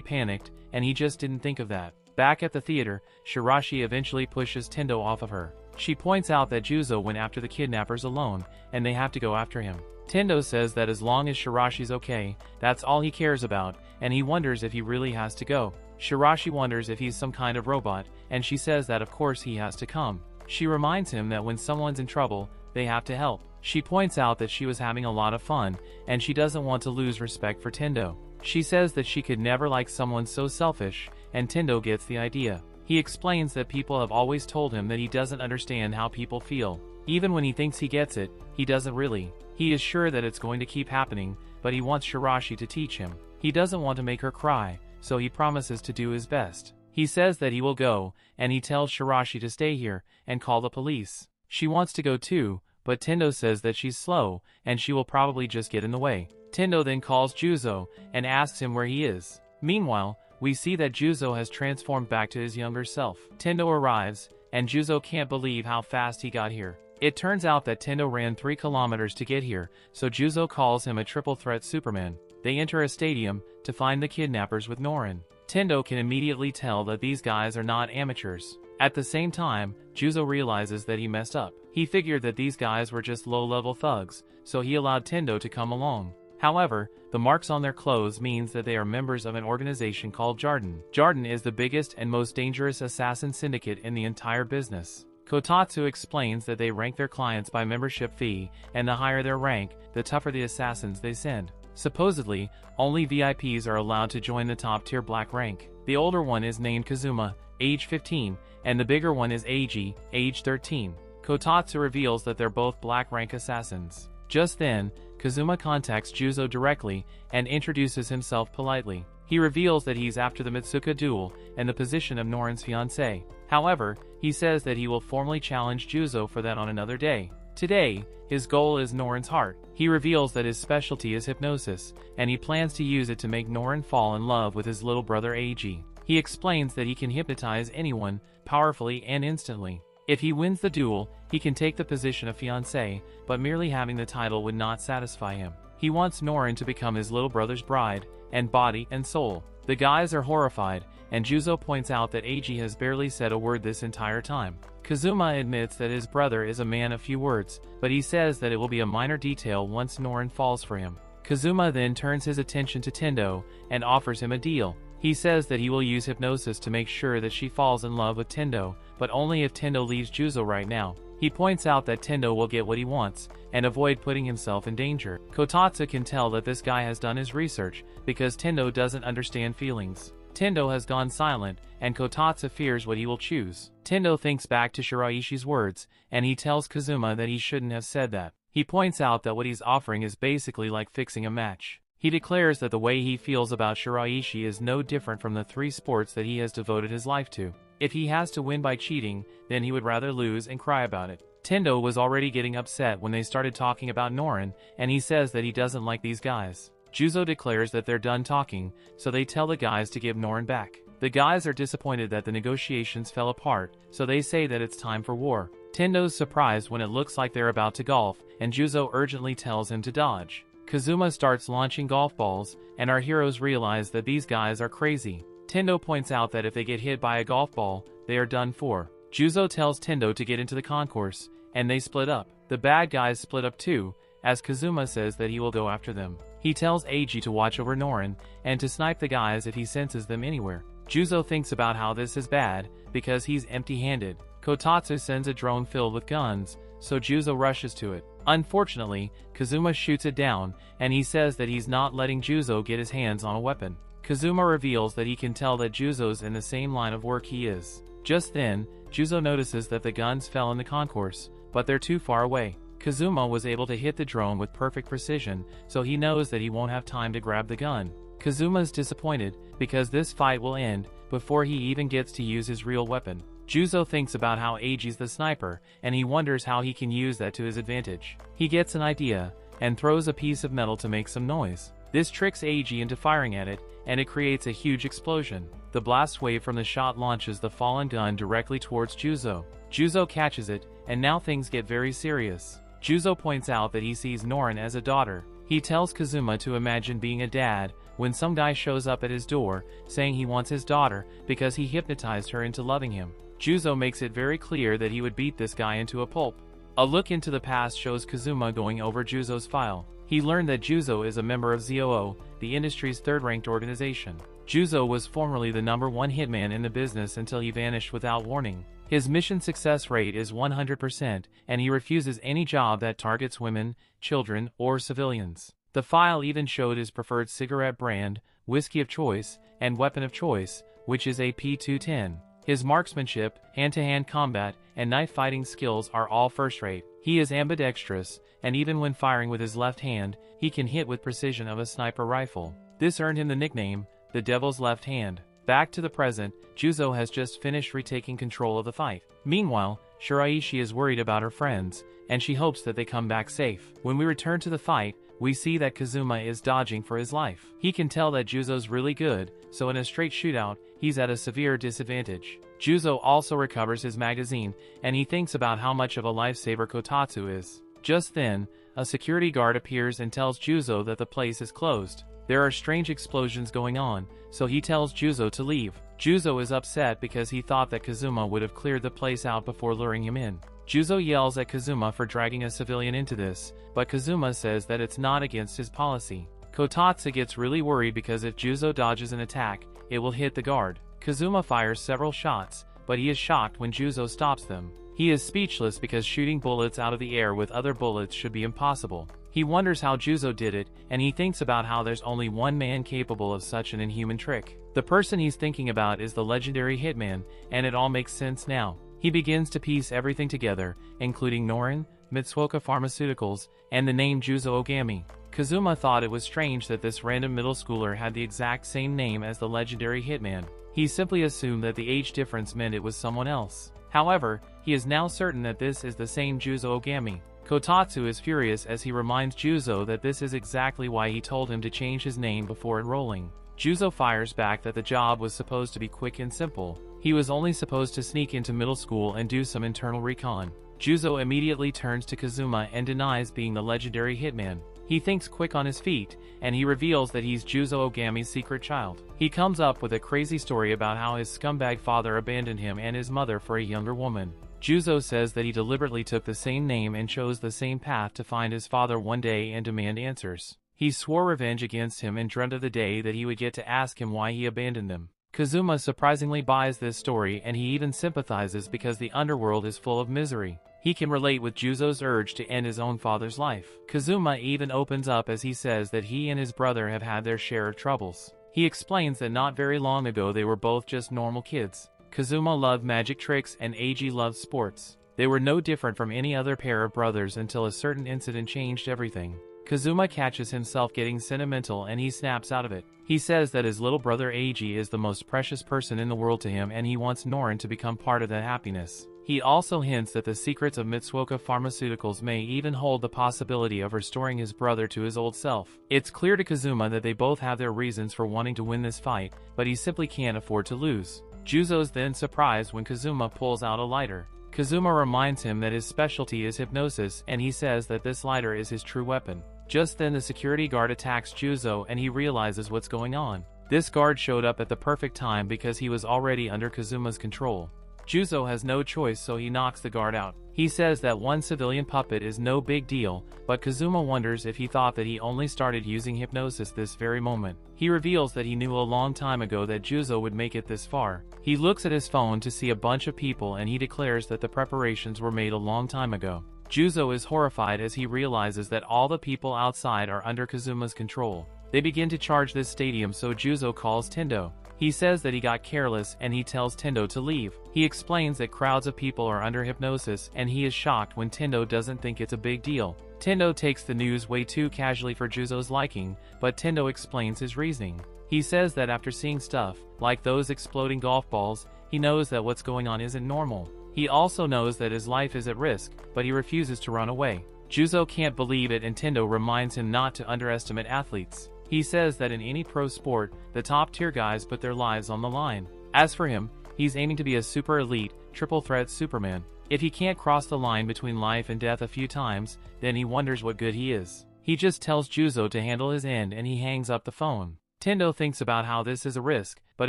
panicked, and he just didn't think of that. Back at the theater, Shiraishi eventually pushes Tendo off of her. She points out that Juzo went after the kidnappers alone, and they have to go after him. Tendo says that as long as Shirashi's okay, that's all he cares about, and he wonders if he really has to go. Shirashi wonders if he's some kind of robot, and she says that of course he has to come. She reminds him that when someone's in trouble, they have to help. She points out that she was having a lot of fun, and she doesn't want to lose respect for Tendo. She says that she could never like someone so selfish, and Tendo gets the idea. He explains that people have always told him that he doesn't understand how people feel. Even when he thinks he gets it, he doesn't really. He is sure that it's going to keep happening, but he wants Shirashi to teach him. He doesn't want to make her cry, so he promises to do his best. He says that he will go, and he tells Shirashi to stay here and call the police. She wants to go too, but Tendo says that she's slow, and she will probably just get in the way. Tendo then calls Juzo, and asks him where he is. Meanwhile, we see that Juzo has transformed back to his younger self. Tendo arrives, and Juzo can't believe how fast he got here. It turns out that Tendo ran 3 kilometers to get here, so Juzo calls him a triple threat Superman. They enter a stadium to find the kidnappers with Norin. Tendo can immediately tell that these guys are not amateurs. At the same time, Juzo realizes that he messed up. He figured that these guys were just low-level thugs, so he allowed Tendo to come along. However, the marks on their clothes means that they are members of an organization called Jarden. Jarden is the biggest and most dangerous assassin syndicate in the entire business. Kotatsu explains that they rank their clients by membership fee, and the higher their rank, the tougher the assassins they send. Supposedly, only VIPs are allowed to join the top-tier black rank. The older one is named Kazuma, age 15, and the bigger one is Eiji, age 13. Kotatsu reveals that they're both black rank assassins. Just then, Kazuma contacts Juzo directly and introduces himself politely. He reveals that he's after the Mitsuka duel and the position of Norin's fiancé. However, he says that he will formally challenge Juzo for that on another day. Today, his goal is Norin's heart. He reveals that his specialty is hypnosis, and he plans to use it to make Norin fall in love with his little brother Eiji. He explains that he can hypnotize anyone, powerfully and instantly. If he wins the duel, he can take the position of fiancé, but merely having the title would not satisfy him. He wants Norin to become his little brother's bride, and body and soul. The guys are horrified, and Juzo points out that Eiji has barely said a word this entire time. Kazuma admits that his brother is a man of few words, but he says that it will be a minor detail once Norin falls for him. Kazuma then turns his attention to Tendo, and offers him a deal. He says that he will use hypnosis to make sure that she falls in love with Tendo, but only if Tendo leaves Juzo right now. He points out that Tendo will get what he wants, and avoid putting himself in danger. Kotatsu can tell that this guy has done his research, because Tendo doesn't understand feelings. Tendo has gone silent, and Kotatsu fears what he will choose. Tendo thinks back to Shiraishi's words, and he tells Kazuma that he shouldn't have said that. He points out that what he's offering is basically like fixing a match. He declares that the way he feels about Shiraishi is no different from the 3 sports that he has devoted his life to. If he has to win by cheating, then he would rather lose and cry about it. Tendo was already getting upset when they started talking about Norin, and he says that he doesn't like these guys. Juzo declares that they're done talking, so they tell the guys to give Norin back. The guys are disappointed that the negotiations fell apart, so they say that it's time for war. Tendo's surprised when it looks like they're about to golf, and Juzo urgently tells him to dodge. Kazuma starts launching golf balls, and our heroes realize that these guys are crazy. Tendo points out that if they get hit by a golf ball, they are done for. Juzo tells Tendo to get into the concourse, and they split up. The bad guys split up too, as Kazuma says that he will go after them. He tells Eiji to watch over Norin, and to snipe the guys if he senses them anywhere. Juzo thinks about how this is bad, because he's empty-handed. Kotatsu sends a drone filled with guns, so Juzo rushes to it. Unfortunately, Kazuma shoots it down, and he says that he's not letting Juzo get his hands on a weapon. Kazuma reveals that he can tell that Juzo's in the same line of work he is. Just then, Juzo notices that the guns fell in the concourse, but they're too far away. Kazuma was able to hit the drone with perfect precision, so he knows that he won't have time to grab the gun. Kazuma's disappointed, because this fight will end before he even gets to use his real weapon. Juzo thinks about how Eiji's the sniper, and he wonders how he can use that to his advantage. He gets an idea, and throws a piece of metal to make some noise. This tricks Eiji into firing at it, and it creates a huge explosion. The blast wave from the shot launches the fallen gun directly towards Juzo. Juzo catches it, and now things get very serious. Juzo points out that he sees Norin as a daughter. He tells Kazuma to imagine being a dad when some guy shows up at his door, saying he wants his daughter because he hypnotized her into loving him. Juzo makes it very clear that he would beat this guy into a pulp. A look into the past shows Kazuma going over Juzo's file. He learned that Juzo is a member of ZOO, the industry's third-ranked organization. Juzo was formerly the #1 hitman in the business until he vanished without warning. His mission success rate is 100%, and he refuses any job that targets women, children, or civilians. The file even showed his preferred cigarette brand, whiskey of choice, and weapon of choice, which is a P210. His marksmanship, hand-to-hand combat, and knife-fighting skills are all first-rate. He is ambidextrous, and even when firing with his left hand, he can hit with precision of a sniper rifle. This earned him the nickname, the Devil's Left Hand. Back to the present, Juzo has just finished retaking control of the fight. Meanwhile, Shiraishi is worried about her friends, and she hopes that they come back safe. When we return to the fight, we see that Kazuma is dodging for his life. He can tell that Juzo's really good, so in a straight shootout, he's at a severe disadvantage. Juzo also recovers his magazine, and he thinks about how much of a lifesaver Kotatsu is. Just then, a security guard appears and tells Juzo that the place is closed. There are strange explosions going on, so he tells Juzo to leave. Juzo is upset because he thought that Kazuma would have cleared the place out before luring him in. Juzo yells at Kazuma for dragging a civilian into this, but Kazuma says that it's not against his policy. Kotatsu gets really worried because if Juzo dodges an attack, it will hit the guard. Kazuma fires several shots, but he is shocked when Juzo stops them. He is speechless because shooting bullets out of the air with other bullets should be impossible. He wonders how Juzo did it, and he thinks about how there's only one man capable of such an inhuman trick. The person he's thinking about is the legendary Hitman, and it all makes sense now. He begins to piece everything together, including Norin, Mitsuoka Pharmaceuticals, and the name Juzo Ogami. Kazuma thought it was strange that this random middle schooler had the exact same name as the legendary Hitman. He simply assumed that the age difference meant it was someone else. However, he is now certain that this is the same Juzo Ogami. Kotatsu is furious as he reminds Juzo that this is exactly why he told him to change his name before enrolling. Juzo fires back that the job was supposed to be quick and simple. He was only supposed to sneak into middle school and do some internal recon. Juzo immediately turns to Kazuma and denies being the legendary Hitman. He thinks quick on his feet, and he reveals that he's Juzo Ogami's secret child. He comes up with a crazy story about how his scumbag father abandoned him and his mother for a younger woman. Juzo says that he deliberately took the same name and chose the same path to find his father one day and demand answers. He swore revenge against him and dreamt of the day that he would get to ask him why he abandoned them. Kazuma surprisingly buys this story, and he even sympathizes because the underworld is full of misery. He can relate with Juzo's urge to end his own father's life. Kazuma even opens up as he says that he and his brother have had their share of troubles. He explains that not very long ago they were both just normal kids. Kazuma loved magic tricks and Eiji loved sports. They were no different from any other pair of brothers until a certain incident changed everything. Kazuma catches himself getting sentimental and he snaps out of it. He says that his little brother Eiji is the most precious person in the world to him and he wants Norin to become part of that happiness. He also hints that the secrets of Mitsuoka Pharmaceuticals may even hold the possibility of restoring his brother to his old self. It's clear to Kazuma that they both have their reasons for wanting to win this fight, but he simply can't afford to lose. Juzo's then surprised when Kazuma pulls out a lighter. Kazuma reminds him that his specialty is hypnosis and he says that this lighter is his true weapon. Just then the security guard attacks Juzo and he realizes what's going on. This guard showed up at the perfect time because he was already under Kazuma's control. Juzo has no choice, so he knocks the guard out. He says that one civilian puppet is no big deal, but Kazuma wonders if he thought that he only started using hypnosis this very moment. He reveals that he knew a long time ago that Juzo would make it this far. He looks at his phone to see a bunch of people and he declares that the preparations were made a long time ago. Juzo is horrified as he realizes that all the people outside are under Kazuma's control. They begin to charge this stadium, so Juzo calls Tendo. He says that he got careless and he tells Tendo to leave. He explains that crowds of people are under hypnosis and he is shocked when Tendo doesn't think it's a big deal. Tendo takes the news way too casually for Juzo's liking, but Tendo explains his reasoning. He says that after seeing stuff, like those exploding golf balls, he knows that what's going on isn't normal. He also knows that his life is at risk, but he refuses to run away. Juzo can't believe it and Tendo reminds him not to underestimate athletes. He says that in any pro sport, the top-tier guys put their lives on the line. As for him, he's aiming to be a super elite, triple-threat Superman. If he can't cross the line between life and death a few times, then he wonders what good he is. He just tells Juzo to handle his end and he hangs up the phone. Tendo thinks about how this is a risk, but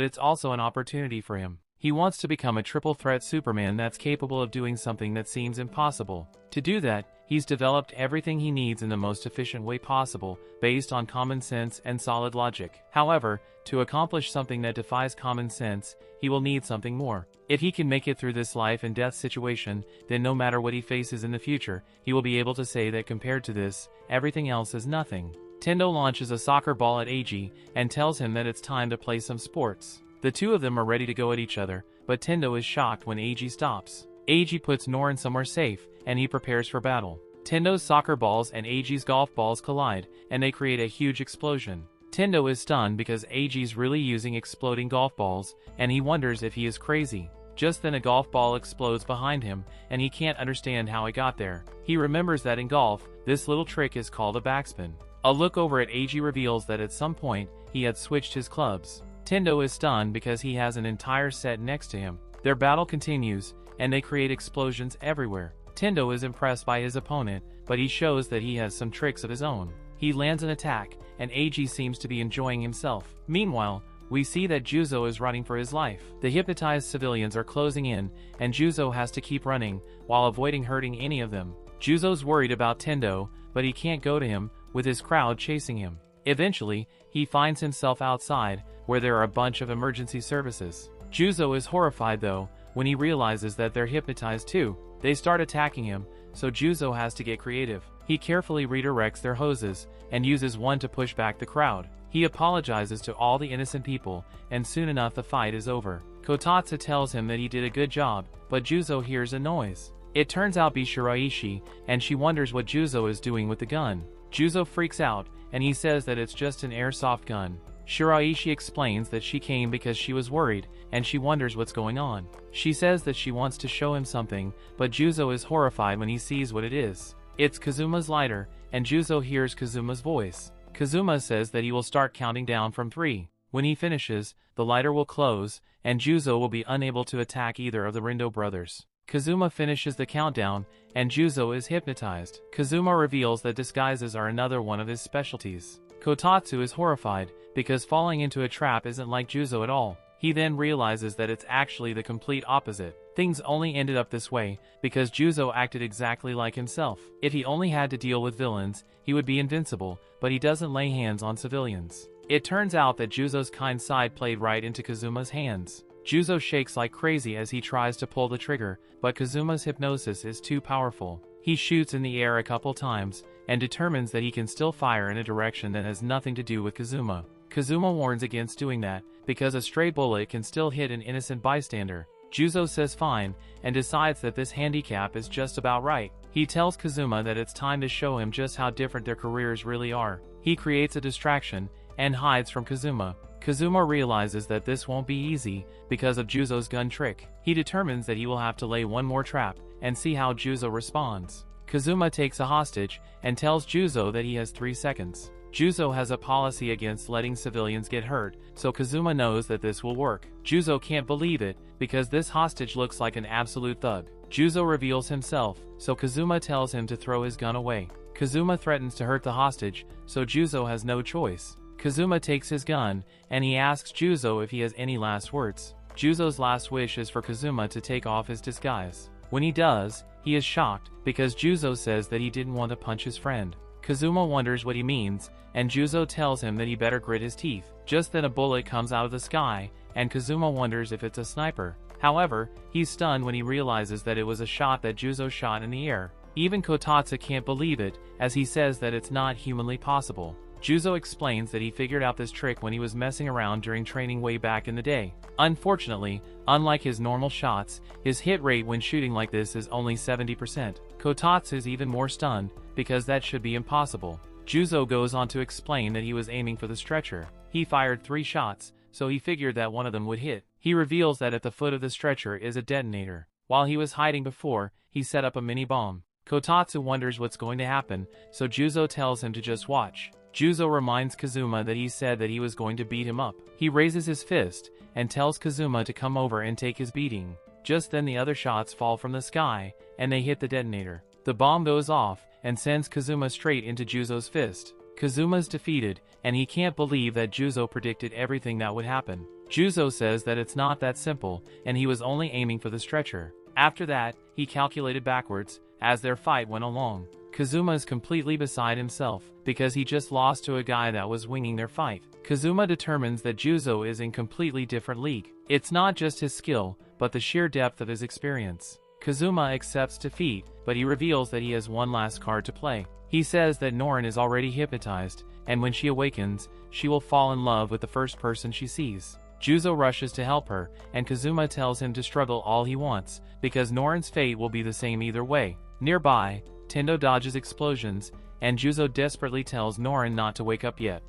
it's also an opportunity for him. He wants to become a triple threat Superman that's capable of doing something that seems impossible. To do that, he's developed everything he needs in the most efficient way possible, based on common sense and solid logic. However, to accomplish something that defies common sense, he will need something more. If he can make it through this life and death situation, then no matter what he faces in the future, he will be able to say that compared to this, everything else is nothing. Tendo launches a soccer ball at Eiji and tells him that it's time to play some sports. The two of them are ready to go at each other, but Tendo is shocked when Eiji stops. Eiji puts Norin somewhere safe, and he prepares for battle. Tendo's soccer balls and Eiji's golf balls collide, and they create a huge explosion. Tendo is stunned because Eiji's really using exploding golf balls, and he wonders if he is crazy. Just then a golf ball explodes behind him, and he can't understand how it got there. He remembers that in golf, this little trick is called a backspin. A look over at Eiji reveals that at some point, he had switched his clubs. Tendo is stunned because he has an entire set next to him. Their battle continues, and they create explosions everywhere. Tendo is impressed by his opponent, but he shows that he has some tricks of his own. He lands an attack, and Eiji seems to be enjoying himself. Meanwhile, we see that Juzo is running for his life. The hypnotized civilians are closing in, and Juzo has to keep running, while avoiding hurting any of them. Juzo's worried about Tendo, but he can't go to him, with his crowd chasing him. Eventually, he finds himself outside, where there are a bunch of emergency services. Juzo is horrified though, when he realizes that they're hypnotized too. They start attacking him, so Juzo has to get creative. He carefully redirects their hoses, and uses one to push back the crowd. He apologizes to all the innocent people, and soon enough the fight is over. Kotatsu tells him that he did a good job, but Juzo hears a noise. It turns out to be Shiraishi, and she wonders what Juzo is doing with the gun. Juzo freaks out, and he says that it's just an airsoft gun. Shiraishi explains that she came because she was worried, and she wonders what's going on. She says that she wants to show him something, but Juzo is horrified when he sees what it is. It's Kazuma's lighter, and Juzo hears Kazuma's voice. Kazuma says that he will start counting down from 3. When he finishes, the lighter will close, and Juzo will be unable to attack either of the Rindo brothers. Kazuma finishes the countdown, and Juzo is hypnotized. Kazuma reveals that disguises are another one of his specialties. Kotatsu is horrified, because falling into a trap isn't like Juzo at all. He then realizes that it's actually the complete opposite. Things only ended up this way, because Juzo acted exactly like himself. If he only had to deal with villains, he would be invincible, but he doesn't lay hands on civilians. It turns out that Juzo's kind side played right into Kazuma's hands. Juzo shakes like crazy as he tries to pull the trigger, but Kazuma's hypnosis is too powerful. He shoots in the air a couple times, and determines that he can still fire in a direction that has nothing to do with Kazuma. Kazuma warns against doing that, because a stray bullet can still hit an innocent bystander. Juzo says fine, and decides that this handicap is just about right. He tells Kazuma that it's time to show him just how different their careers really are. He creates a distraction, and hides from Kazuma. Kazuma realizes that this won't be easy, because of Juzo's gun trick. He determines that he will have to lay one more trap, and see how Juzo responds. Kazuma takes a hostage, and tells Juzo that he has 3 seconds. Juzo has a policy against letting civilians get hurt, so Kazuma knows that this will work. Juzo can't believe it, because this hostage looks like an absolute thug. Juzo reveals himself, so Kazuma tells him to throw his gun away. Kazuma threatens to hurt the hostage, so Juzo has no choice. Kazuma takes his gun, and he asks Juzo if he has any last words. Juzo's last wish is for Kazuma to take off his disguise. When he does, he is shocked, because Juzo says that he didn't want to punch his friend. Kazuma wonders what he means, and Juzo tells him that he better grit his teeth. Just then a bullet comes out of the sky, and Kazuma wonders if it's a sniper. However, he's stunned when he realizes that it was a shot that Juzo shot in the air. Even Kotatsu can't believe it, as he says that it's not humanly possible. Juzo explains that he figured out this trick when he was messing around during training way back in the day. Unfortunately, unlike his normal shots, his hit rate when shooting like this is only 70%. Kotatsu is even more stunned, because that should be impossible. Juzo goes on to explain that he was aiming for the stretcher. He fired 3 shots, so he figured that one of them would hit. He reveals that at the foot of the stretcher is a detonator. While he was hiding before, he set up a mini bomb. Kotatsu wonders what's going to happen, so Juzo tells him to just watch. Juzo reminds Kazuma that he said that he was going to beat him up. He raises his fist, and tells Kazuma to come over and take his beating. Just then the other shots fall from the sky, and they hit the detonator. The bomb goes off, and sends Kazuma straight into Juzo's fist. Kazuma's defeated, and he can't believe that Juzo predicted everything that would happen. Juzo says that it's not that simple, and he was only aiming for the stretcher. After that, he calculated backwards, as their fight went along. Kazuma is completely beside himself, because he just lost to a guy that was winging their fight. Kazuma determines that Juzo is in completely different league. It's not just his skill, but the sheer depth of his experience. Kazuma accepts defeat, but he reveals that he has one last card to play. He says that Norin is already hypnotized, and when she awakens, she will fall in love with the first person she sees. Juzo rushes to help her, and Kazuma tells him to struggle all he wants, because Norin's fate will be the same either way. Nearby, Tendo dodges explosions, and Juzo desperately tells Norin not to wake up yet.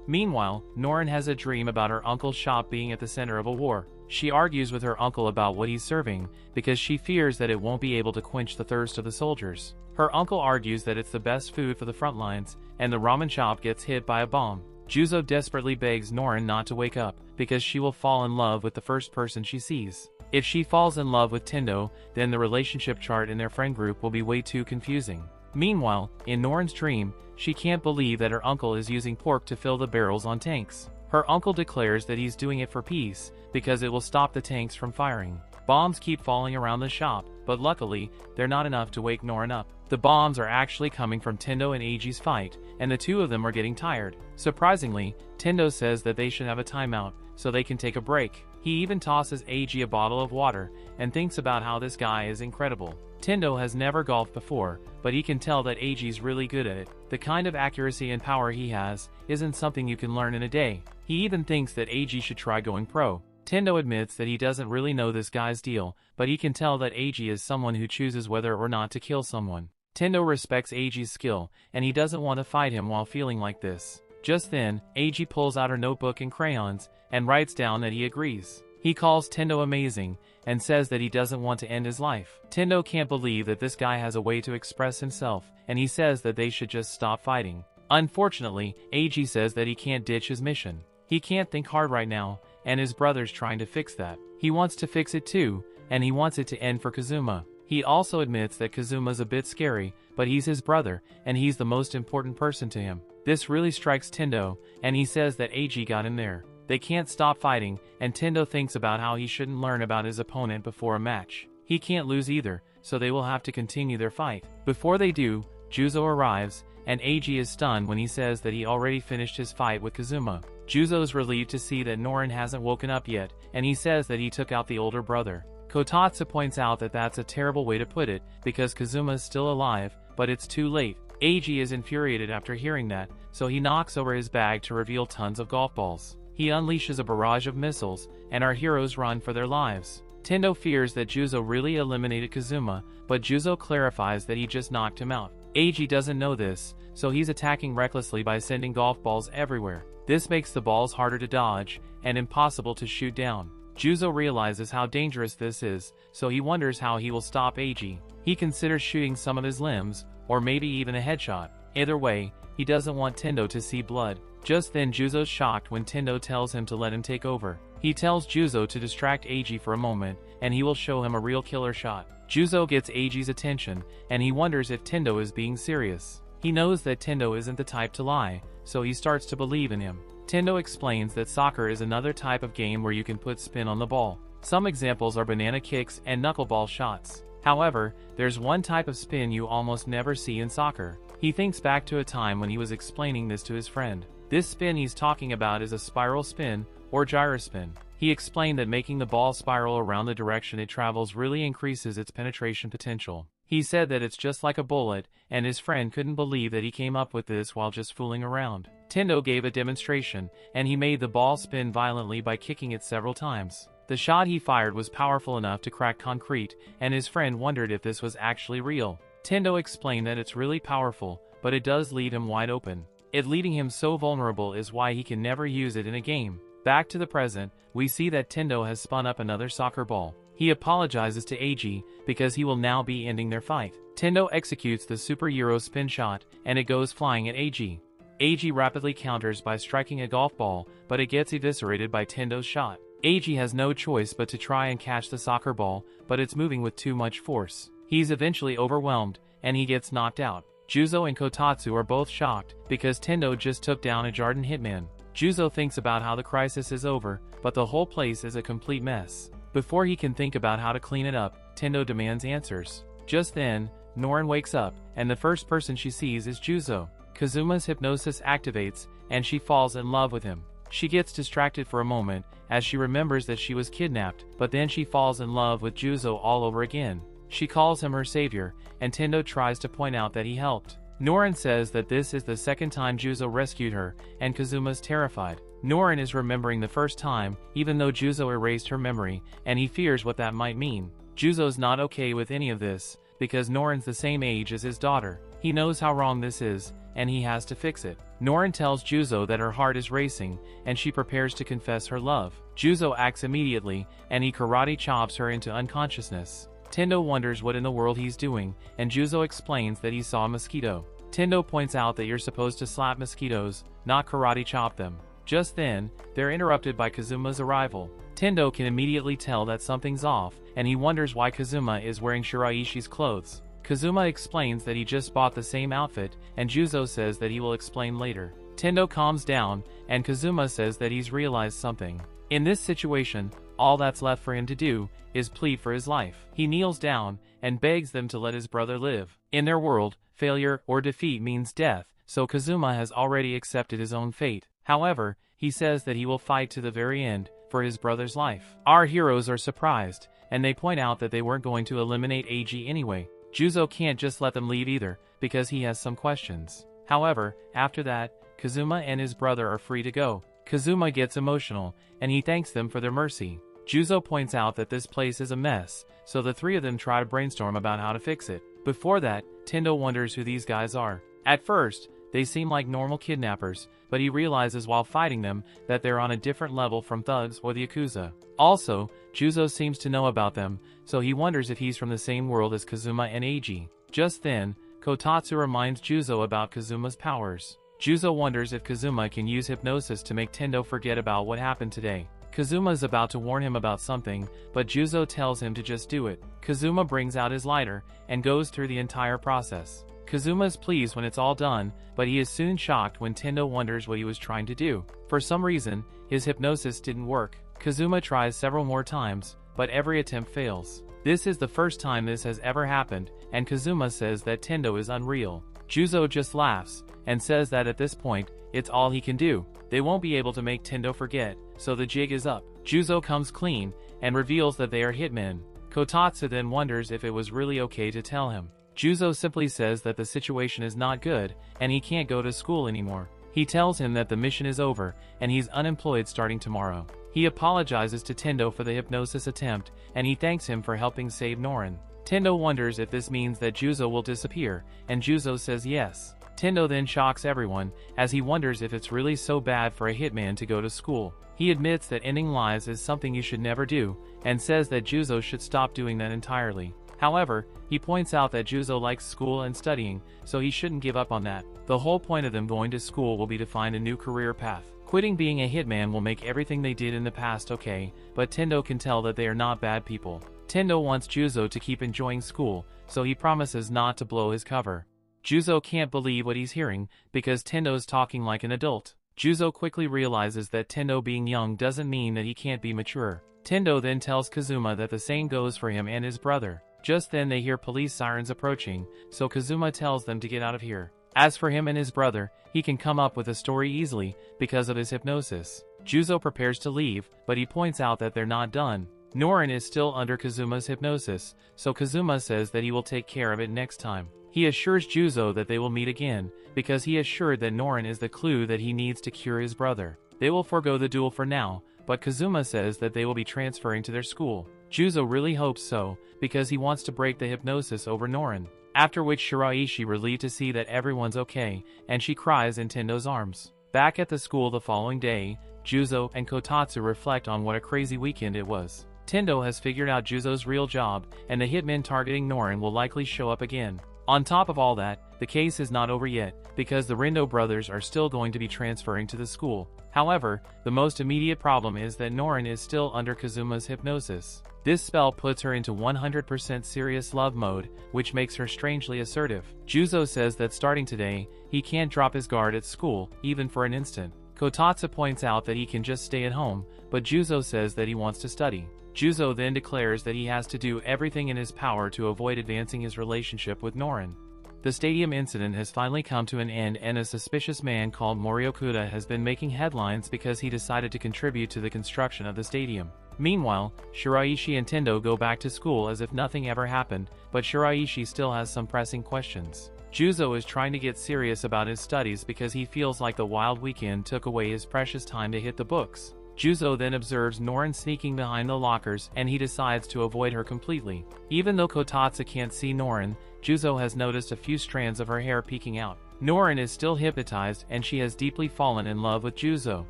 Meanwhile, Norin has a dream about her uncle's shop being at the center of a war. She argues with her uncle about what he's serving, because she fears that it won't be able to quench the thirst of the soldiers. Her uncle argues that it's the best food for the front lines, and the ramen shop gets hit by a bomb. Juzo desperately begs Norin not to wake up, because she will fall in love with the first person she sees. If she falls in love with Tendo, then the relationship chart in their friend group will be way too confusing. Meanwhile, in Norin's dream, she can't believe that her uncle is using pork to fill the barrels on tanks. Her uncle declares that he's doing it for peace, because it will stop the tanks from firing. Bombs keep falling around the shop, but luckily, they're not enough to wake Norin up. The bombs are actually coming from Tendo and Eiji's fight, and the two of them are getting tired. Surprisingly, Tendo says that they should have a timeout, so they can take a break. He even tosses Eiji a bottle of water, and thinks about how this guy is incredible. Tendo has never golfed before, but he can tell that Eiji's really good at it. The kind of accuracy and power he has isn't something you can learn in a day. He even thinks that Eiji should try going pro. Tendo admits that he doesn't really know this guy's deal, but he can tell that Eiji is someone who chooses whether or not to kill someone. Tendo respects Eiji's skill, and he doesn't want to fight him while feeling like this. Just then, Eiji pulls out her notebook and crayons, and writes down that he agrees. He calls Tendo amazing, and says that he doesn't want to end his life. Tendo can't believe that this guy has a way to express himself, and he says that they should just stop fighting. Unfortunately, Eiji says that he can't ditch his mission. He can't think hard right now, and his brother's trying to fix that. He wants to fix it too, and he wants it to end for Kazuma. He also admits that Kazuma's a bit scary, but he's his brother, and he's the most important person to him. This really strikes Tendo, and he says that Eiji got him there. They can't stop fighting, and Tendo thinks about how he shouldn't learn about his opponent before a match. He can't lose either, so they will have to continue their fight. Before they do, Juzo arrives, and Eiji is stunned when he says that he already finished his fight with Kazuma. Juzo's relieved to see that Norin hasn't woken up yet, and he says that he took out the older brother. Kotatsu points out that that's a terrible way to put it, because Kazuma is still alive, but it's too late. Eiji is infuriated after hearing that, so he knocks over his bag to reveal tons of golf balls. He unleashes a barrage of missiles, and our heroes run for their lives. Tendo fears that Juzo really eliminated Kazuma, but Juzo clarifies that he just knocked him out. Eiji doesn't know this, so he's attacking recklessly by sending golf balls everywhere. This makes the balls harder to dodge, and impossible to shoot down. Juzo realizes how dangerous this is, so he wonders how he will stop Eiji. He considers shooting some of his limbs, or maybe even a headshot. Either way, he doesn't want Tendo to see blood. Just then Juzo's shocked when Tendo tells him to let him take over. He tells Juzo to distract Eiji for a moment, and he will show him a real killer shot. Juzo gets Eiji's attention, and he wonders if Tendo is being serious. He knows that Tendo isn't the type to lie, so he starts to believe in him. Tendo explains that soccer is another type of game where you can put spin on the ball. Some examples are banana kicks and knuckleball shots. However, there's one type of spin you almost never see in soccer. He thinks back to a time when he was explaining this to his friend. This spin he's talking about is a spiral spin, or gyrospin. He explained that making the ball spiral around the direction it travels really increases its penetration potential. He said that it's just like a bullet, and his friend couldn't believe that he came up with this while just fooling around. Tendo gave a demonstration, and he made the ball spin violently by kicking it several times. The shot he fired was powerful enough to crack concrete, and his friend wondered if this was actually real. Tendo explained that it's really powerful, but it does leave him wide open. It leaving him so vulnerable is why he can never use it in a game. Back to the present, we see that Tendo has spun up another soccer ball. He apologizes to Eiji, because he will now be ending their fight. Tendo executes the Super Euro spin shot, and it goes flying at Eiji. Eiji rapidly counters by striking a golf ball, but it gets eviscerated by Tendo's shot. Eiji has no choice but to try and catch the soccer ball, but it's moving with too much force. He's eventually overwhelmed, and he gets knocked out. Juzo and Kotatsu are both shocked, because Tendo just took down a Jarden Hitman. Juzo thinks about how the crisis is over, but the whole place is a complete mess. Before he can think about how to clean it up, Tendo demands answers. Just then, Norin wakes up, and the first person she sees is Juzo. Kazuma's hypnosis activates, and she falls in love with him. She gets distracted for a moment, as she remembers that she was kidnapped, but then she falls in love with Juzo all over again. She calls him her savior, and Tendo tries to point out that he helped. Norin says that this is the second time Juzo rescued her, and Kazuma's terrified. Norin is remembering the first time, even though Juzo erased her memory, and he fears what that might mean. Juzo's not okay with any of this, because Norin's the same age as his daughter. He knows how wrong this is, and he has to fix it. Norin tells Juzo that her heart is racing, and she prepares to confess her love. Juzo acts immediately, and he karate chops her into unconsciousness. Tendo wonders what in the world he's doing, and Juzo explains that he saw a mosquito. Tendo points out that you're supposed to slap mosquitoes, not karate chop them. Just then, they're interrupted by Kazuma's arrival. Tendo can immediately tell that something's off, and he wonders why Kazuma is wearing Shiraishi's clothes. Kazuma explains that he just bought the same outfit, and Juzo says that he will explain later. Tendo calms down, and Kazuma says that he's realized something. In this situation, all that's left for him to do is plead for his life. He kneels down and begs them to let his brother live. In their world, failure or defeat means death, so Kazuma has already accepted his own fate. However, he says that he will fight to the very end for his brother's life. Our heroes are surprised, and they point out that they weren't going to eliminate AG anyway. Juzo can't just let them leave either, because he has some questions. However, after that, Kazuma and his brother are free to go. Kazuma gets emotional, and he thanks them for their mercy. Juzo points out that this place is a mess, so the three of them try to brainstorm about how to fix it. Before that, Tendo wonders who these guys are. At first, they seem like normal kidnappers, but he realizes while fighting them that they're on a different level from thugs or the Yakuza. Also, Juzo seems to know about them, so he wonders if he's from the same world as Kazuma and Eiji. Just then, Kotatsu reminds Juzo about Kazuma's powers. Juzo wonders if Kazuma can use hypnosis to make Tendo forget about what happened today. Kazuma is about to warn him about something, but Juzo tells him to just do it. Kazuma brings out his lighter and goes through the entire process. Kazuma is pleased when it's all done, but he is soon shocked when Tendo wonders what he was trying to do. For some reason, his hypnosis didn't work. Kazuma tries several more times, but every attempt fails. This is the first time this has ever happened, and Kazuma says that Tendo is unreal. Juzo just laughs, and says that at this point, it's all he can do. They won't be able to make Tendo forget, so the jig is up. Juzo comes clean, and reveals that they are hitmen. Kotatsu then wonders if it was really okay to tell him. Juzo simply says that the situation is not good, and he can't go to school anymore. He tells him that the mission is over, and he's unemployed starting tomorrow. He apologizes to Tendo for the hypnosis attempt, and he thanks him for helping save Norin. Tendo wonders if this means that Juzo will disappear, and Juzo says yes. Tendo then shocks everyone, as he wonders if it's really so bad for a hitman to go to school. He admits that ending lives is something you should never do, and says that Juzo should stop doing that entirely. However, he points out that Juzo likes school and studying, so he shouldn't give up on that. The whole point of them going to school will be to find a new career path. Quitting being a hitman will make everything they did in the past okay, but Tendo can tell that they are not bad people. Tendo wants Juzo to keep enjoying school, so he promises not to blow his cover. Juzo can't believe what he's hearing, because Tendo's talking like an adult. Juzo quickly realizes that Tendo being young doesn't mean that he can't be mature. Tendo then tells Kazuma that the same goes for him and his brother. Just then they hear police sirens approaching, so Kazuma tells them to get out of here. As for him and his brother, he can come up with a story easily, because of his hypnosis. Juzo prepares to leave, but he points out that they're not done. Norin is still under Kazuma's hypnosis, so Kazuma says that he will take care of it next time. He assures Juzo that they will meet again, because he is sure that Norin is the clue that he needs to cure his brother. They will forego the duel for now, but Kazuma says that they will be transferring to their school. Juzo really hopes so, because he wants to break the hypnosis over Norin. After which Shiraishi relieved to see that everyone's okay, and she cries in Tendo's arms. Back at the school the following day, Juzo and Kotatsu reflect on what a crazy weekend it was. Tendo has figured out Juzo's real job, and the hitmen targeting Norin will likely show up again. On top of all that, the case is not over yet, because the Rendo brothers are still going to be transferring to the school. However, the most immediate problem is that Norin is still under Kazuma's hypnosis. This spell puts her into 100% serious love mode, which makes her strangely assertive. Juzo says that starting today, he can't drop his guard at school, even for an instant. Kotatsu points out that he can just stay at home, but Juzo says that he wants to study. Juzo then declares that he has to do everything in his power to avoid advancing his relationship with Norin. The stadium incident has finally come to an end, and a suspicious man called Moriokuda has been making headlines because he decided to contribute to the construction of the stadium. Meanwhile, Shiraishi and Tendo go back to school as if nothing ever happened, but Shiraishi still has some pressing questions. Juzo is trying to get serious about his studies because he feels like the wild weekend took away his precious time to hit the books. Juzo then observes Norin sneaking behind the lockers, and he decides to avoid her completely. Even though Kotatsu can't see Norin, Juzo has noticed a few strands of her hair peeking out. Norin is still hypnotized, and she has deeply fallen in love with Juzo.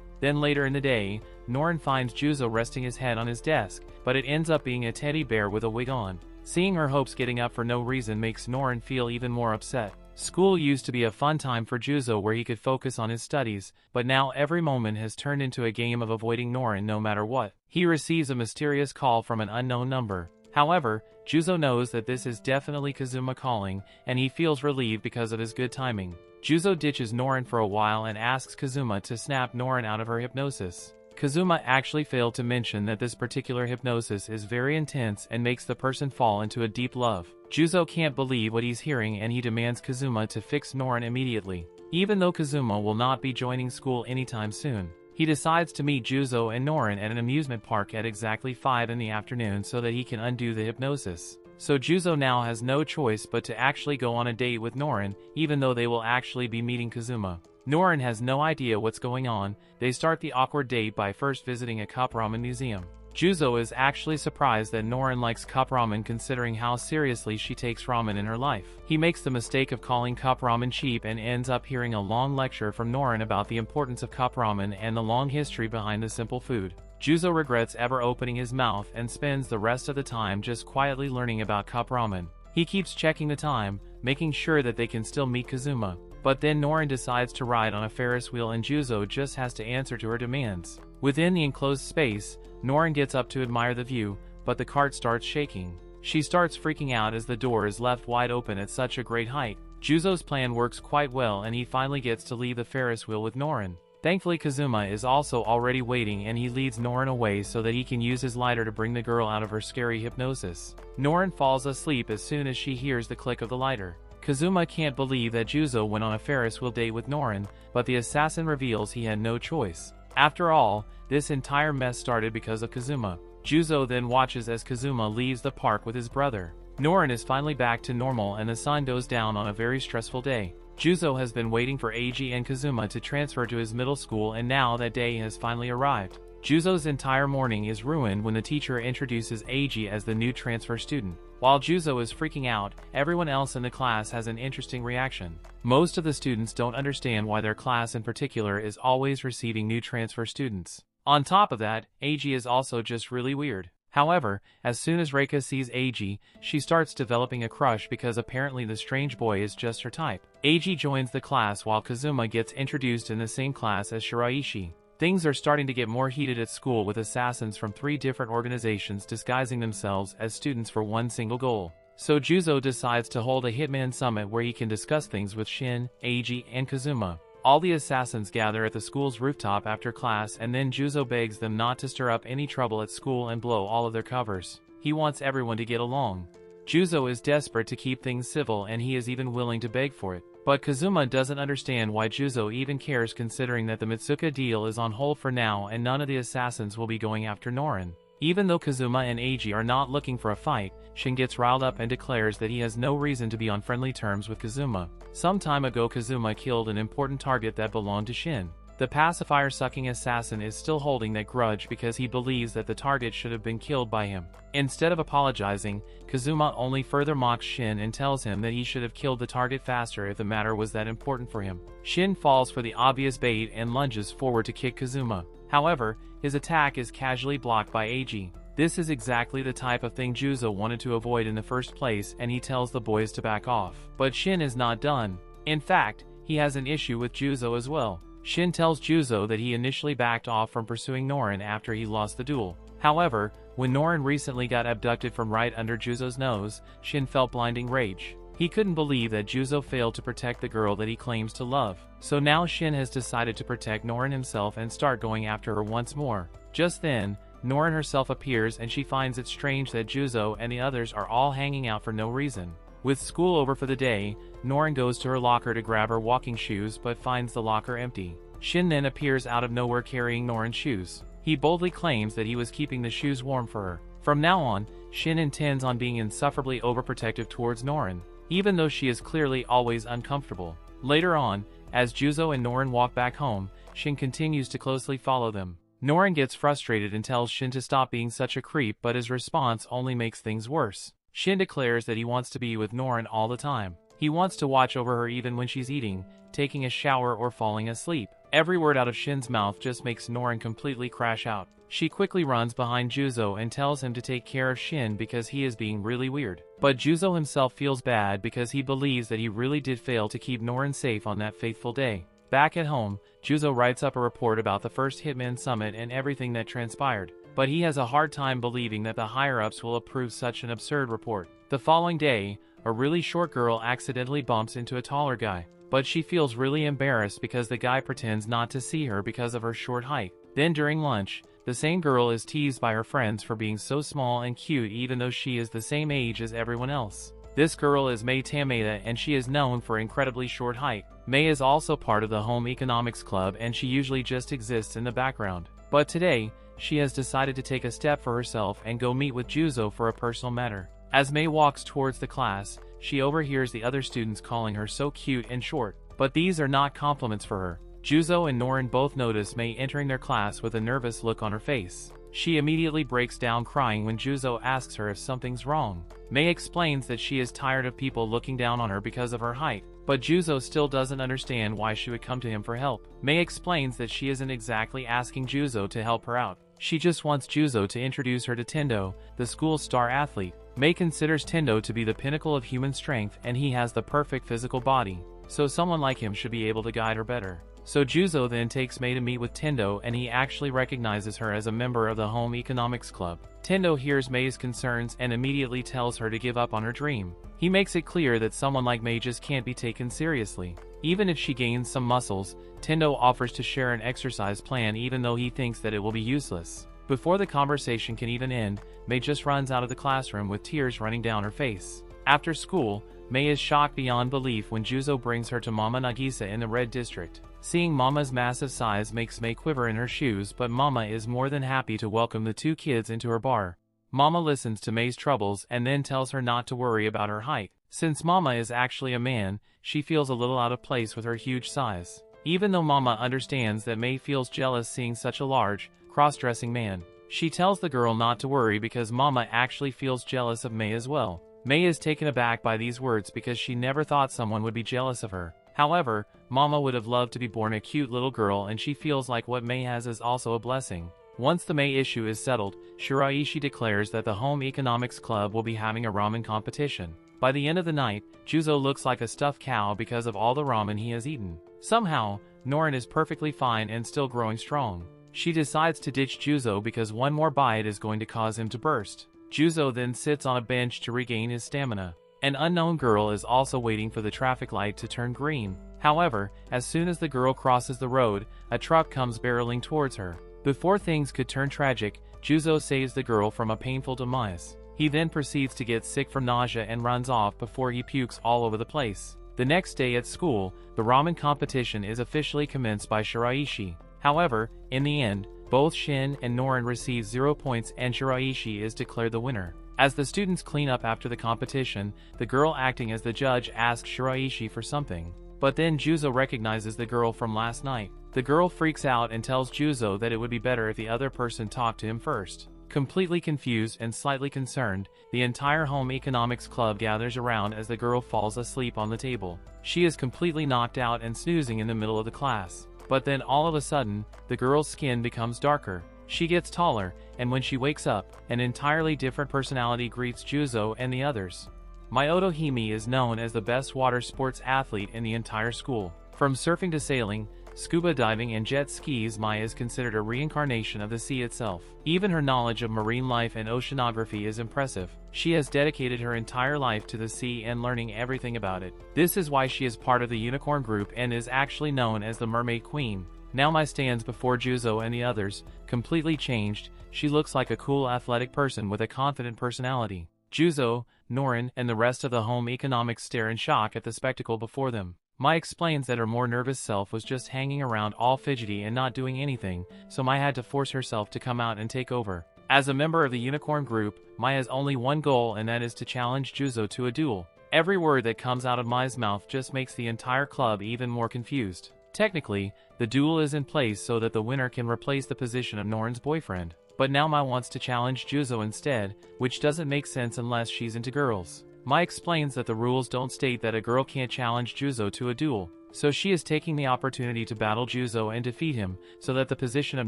Then later in the day, Norin finds Juzo resting his head on his desk, but it ends up being a teddy bear with a wig on. Seeing her hopes getting up for no reason makes Norin feel even more upset. School used to be a fun time for Juzo where he could focus on his studies, but now every moment has turned into a game of avoiding Norin no matter what. He receives a mysterious call from an unknown number. However, Juzo knows that this is definitely Kazuma calling, and he feels relieved because of his good timing. Juzo ditches Norin for a while and asks Kazuma to snap Norin out of her hypnosis. Kazuma actually failed to mention that this particular hypnosis is very intense and makes the person fall into a deep love. Juzo can't believe what he's hearing, and he demands Kazuma to fix Norin immediately. Even though Kazuma will not be joining school anytime soon, he decides to meet Juzo and Norin at an amusement park at exactly 5 in the afternoon so that he can undo the hypnosis. So Juzo now has no choice but to actually go on a date with Norin, even though they will actually be meeting Kazuma. Norin has no idea what's going on. They start the awkward date by first visiting a cup ramen museum. Juzo is actually surprised that Norin likes cup ramen considering how seriously she takes ramen in her life. He makes the mistake of calling cup ramen cheap and ends up hearing a long lecture from Norin about the importance of cup ramen and the long history behind the simple food. Juzo regrets ever opening his mouth and spends the rest of the time just quietly learning about cup ramen. He keeps checking the time, making sure that they can still meet Kazuma. But then Norin decides to ride on a Ferris wheel and Juzo just has to answer to her demands. Within the enclosed space, Norin gets up to admire the view, but the cart starts shaking. She starts freaking out as the door is left wide open at such a great height. Juzo's plan works quite well, and he finally gets to leave the Ferris wheel with Norin. Thankfully, Kazuma is also already waiting, and he leads Norin away so that he can use his lighter to bring the girl out of her scary hypnosis. Norin falls asleep as soon as she hears the click of the lighter. Kazuma can't believe that Juzo went on a Ferris wheel date with Norin, but the assassin reveals he had no choice. After all, this entire mess started because of Kazuma. Juzo then watches as Kazuma leaves the park with his brother. Norin is finally back to normal, and the sun goes down on a very stressful day. Juzo has been waiting for Eiji and Kazuma to transfer to his middle school, and now that day has finally arrived. Juzo's entire morning is ruined when the teacher introduces Eiji as the new transfer student. While Juzo is freaking out, everyone else in the class has an interesting reaction. Most of the students don't understand why their class in particular is always receiving new transfer students. On top of that, Eiji is also just really weird. However, as soon as Reika sees Eiji, she starts developing a crush because apparently the strange boy is just her type. Eiji joins the class while Kazuma gets introduced in the same class as Shiraishi. Things are starting to get more heated at school, with assassins from 3 different organizations disguising themselves as students for one single goal. So Juzo decides to hold a Hitman summit where he can discuss things with Shin, Eiji, and Kazuma. All the assassins gather at the school's rooftop after class, and then Juzo begs them not to stir up any trouble at school and blow all of their covers. He wants everyone to get along. Juzo is desperate to keep things civil, and he is even willing to beg for it. But Kazuma doesn't understand why Juzo even cares, considering that the Mitsuka deal is on hold for now and none of the assassins will be going after Norin. Even though Kazuma and Eiji are not looking for a fight, Shin gets riled up and declares that he has no reason to be on friendly terms with Kazuma. Some time ago, Kazuma killed an important target that belonged to Shin. The pacifier-sucking assassin is still holding that grudge because he believes that the target should have been killed by him. Instead of apologizing, Kazuma only further mocks Shin and tells him that he should have killed the target faster if the matter was that important for him. Shin falls for the obvious bait and lunges forward to kick Kazuma. However, his attack is casually blocked by Eiji. This is exactly the type of thing Juzo wanted to avoid in the first place, and he tells the boys to back off. But Shin is not done. In fact, he has an issue with Juzo as well. Shin tells Juzo that he initially backed off from pursuing Norin after he lost the duel. However, when Norin recently got abducted from right under Juzo's nose, Shin felt blinding rage. He couldn't believe that Juzo failed to protect the girl that he claims to love. So now Shin has decided to protect Norin himself and start going after her once more. Just then, Norin herself appears and she finds it strange that Juzo and the others are all hanging out for no reason. With school over for the day, Norin goes to her locker to grab her walking shoes but finds the locker empty. Shin then appears out of nowhere carrying Norin's shoes. He boldly claims that he was keeping the shoes warm for her. From now on, Shin intends on being insufferably overprotective towards Norin, even though she is clearly always uncomfortable. Later on, as Juzo and Norin walk back home, Shin continues to closely follow them. Norin gets frustrated and tells Shin to stop being such a creep, but his response only makes things worse. Shin declares that he wants to be with Norin all the time. He wants to watch over her even when she's eating, taking a shower, or falling asleep. Every word out of Shin's mouth just makes Norin completely crash out. She quickly runs behind Juzo and tells him to take care of Shin because he is being really weird. But Juzo himself feels bad because he believes that he really did fail to keep Norin safe on that fateful day. Back at home, Juzo writes up a report about the first Hitman summit and everything that transpired. But he has a hard time believing that the higher-ups will approve such an absurd report. The following day, a really short girl accidentally bumps into a taller guy. But she feels really embarrassed because the guy pretends not to see her because of her short height. Then during lunch, the same girl is teased by her friends for being so small and cute even though she is the same age as everyone else. This girl is Mei Tameda and she is known for incredibly short height. Mei is also part of the Home Economics Club and she usually just exists in the background. But today, she has decided to take a step for herself and go meet with Juzo for a personal matter. As Mei walks towards the class, she overhears the other students calling her so cute and short. But these are not compliments for her. Juzo and Norin both notice Mei entering their class with a nervous look on her face. She immediately breaks down crying when Juzo asks her if something's wrong. Mei explains that she is tired of people looking down on her because of her height, but Juzo still doesn't understand why she would come to him for help. Mei explains that she isn't exactly asking Juzo to help her out. She just wants Juzo to introduce her to Tendo, the school's star athlete. Mei considers Tendo to be the pinnacle of human strength and he has the perfect physical body, so someone like him should be able to guide her better. So Juzo then takes Mei to meet with Tendo and he actually recognizes her as a member of the Home Economics Club. Tendo hears Mei's concerns and immediately tells her to give up on her dream. He makes it clear that someone like Mei just can't be taken seriously. Even if she gains some muscles, Tendo offers to share an exercise plan even though he thinks that it will be useless. Before the conversation can even end, Mei just runs out of the classroom with tears running down her face. After school, Mei is shocked beyond belief when Juzo brings her to Mama Nagisa in the Red District. Seeing Mama's massive size makes Mei quiver in her shoes, but Mama is more than happy to welcome the two kids into her bar. Mama listens to Mei's troubles and then tells her not to worry about her height. Since Mama is actually a man, she feels a little out of place with her huge size. Even though Mama understands that Mei feels jealous seeing such a large, cross-dressing man, she tells the girl not to worry because Mama actually feels jealous of Mei as well. Mei is taken aback by these words because she never thought someone would be jealous of her. However, Mama would have loved to be born a cute little girl and she feels like what Mei has is also a blessing. Once the Mei issue is settled, Shiraishi declares that the Home Economics Club will be having a ramen competition. By the end of the night, Juzo looks like a stuffed cow because of all the ramen he has eaten. Somehow, Norin is perfectly fine and still growing strong. She decides to ditch Juzo because one more bite is going to cause him to burst. Juzo then sits on a bench to regain his stamina. An unknown girl is also waiting for the traffic light to turn green. However, as soon as the girl crosses the road, a truck comes barreling towards her. Before things could turn tragic, Juzo saves the girl from a painful demise. He then proceeds to get sick from nausea and runs off before he pukes all over the place. The next day at school, the ramen competition is officially commenced by Shiraishi. However, in the end, both Shin and Norin receive 0 points and Shiraishi is declared the winner. As the students clean up after the competition, the girl acting as the judge asks Shiraishi for something. But then Juzo recognizes the girl from last night. The girl freaks out and tells Juzo that it would be better if the other person talked to him first. Completely confused and slightly concerned, the entire Home Economics Club gathers around as the girl falls asleep on the table. She is completely knocked out and snoozing in the middle of the class. But then all of a sudden, the girl's skin becomes darker. She gets taller, and when she wakes up, an entirely different personality greets Juzo and the others. Myoto Hime is known as the best water sports athlete in the entire school. From surfing to sailing, scuba diving and jet skis. Maya is considered a reincarnation of the sea itself. Even her knowledge of marine life and oceanography is impressive. She has dedicated her entire life to the sea and learning everything about it. This is why she is part of the unicorn group and is actually known as the Mermaid Queen. Now Maya stands before Juzo and the others, completely changed. She looks like a cool athletic person with a confident personality. Juzo, Norin, and the rest of the home economics stare in shock at the spectacle before them. Maya explains that her more nervous self was just hanging around all fidgety and not doing anything, so Maya had to force herself to come out and take over. As a member of the unicorn group, Maya has only one goal, and that is to challenge Juzo to a duel. Every word that comes out of Maya's mouth just makes the entire club even more confused. Technically, the duel is in place so that the winner can replace the position of Norin's boyfriend. But now Maya wants to challenge Juzo instead, which doesn't make sense unless she's into girls. Maya explains that the rules don't state that a girl can't challenge Juzo to a duel, so she is taking the opportunity to battle Juzo and defeat him, so that the position of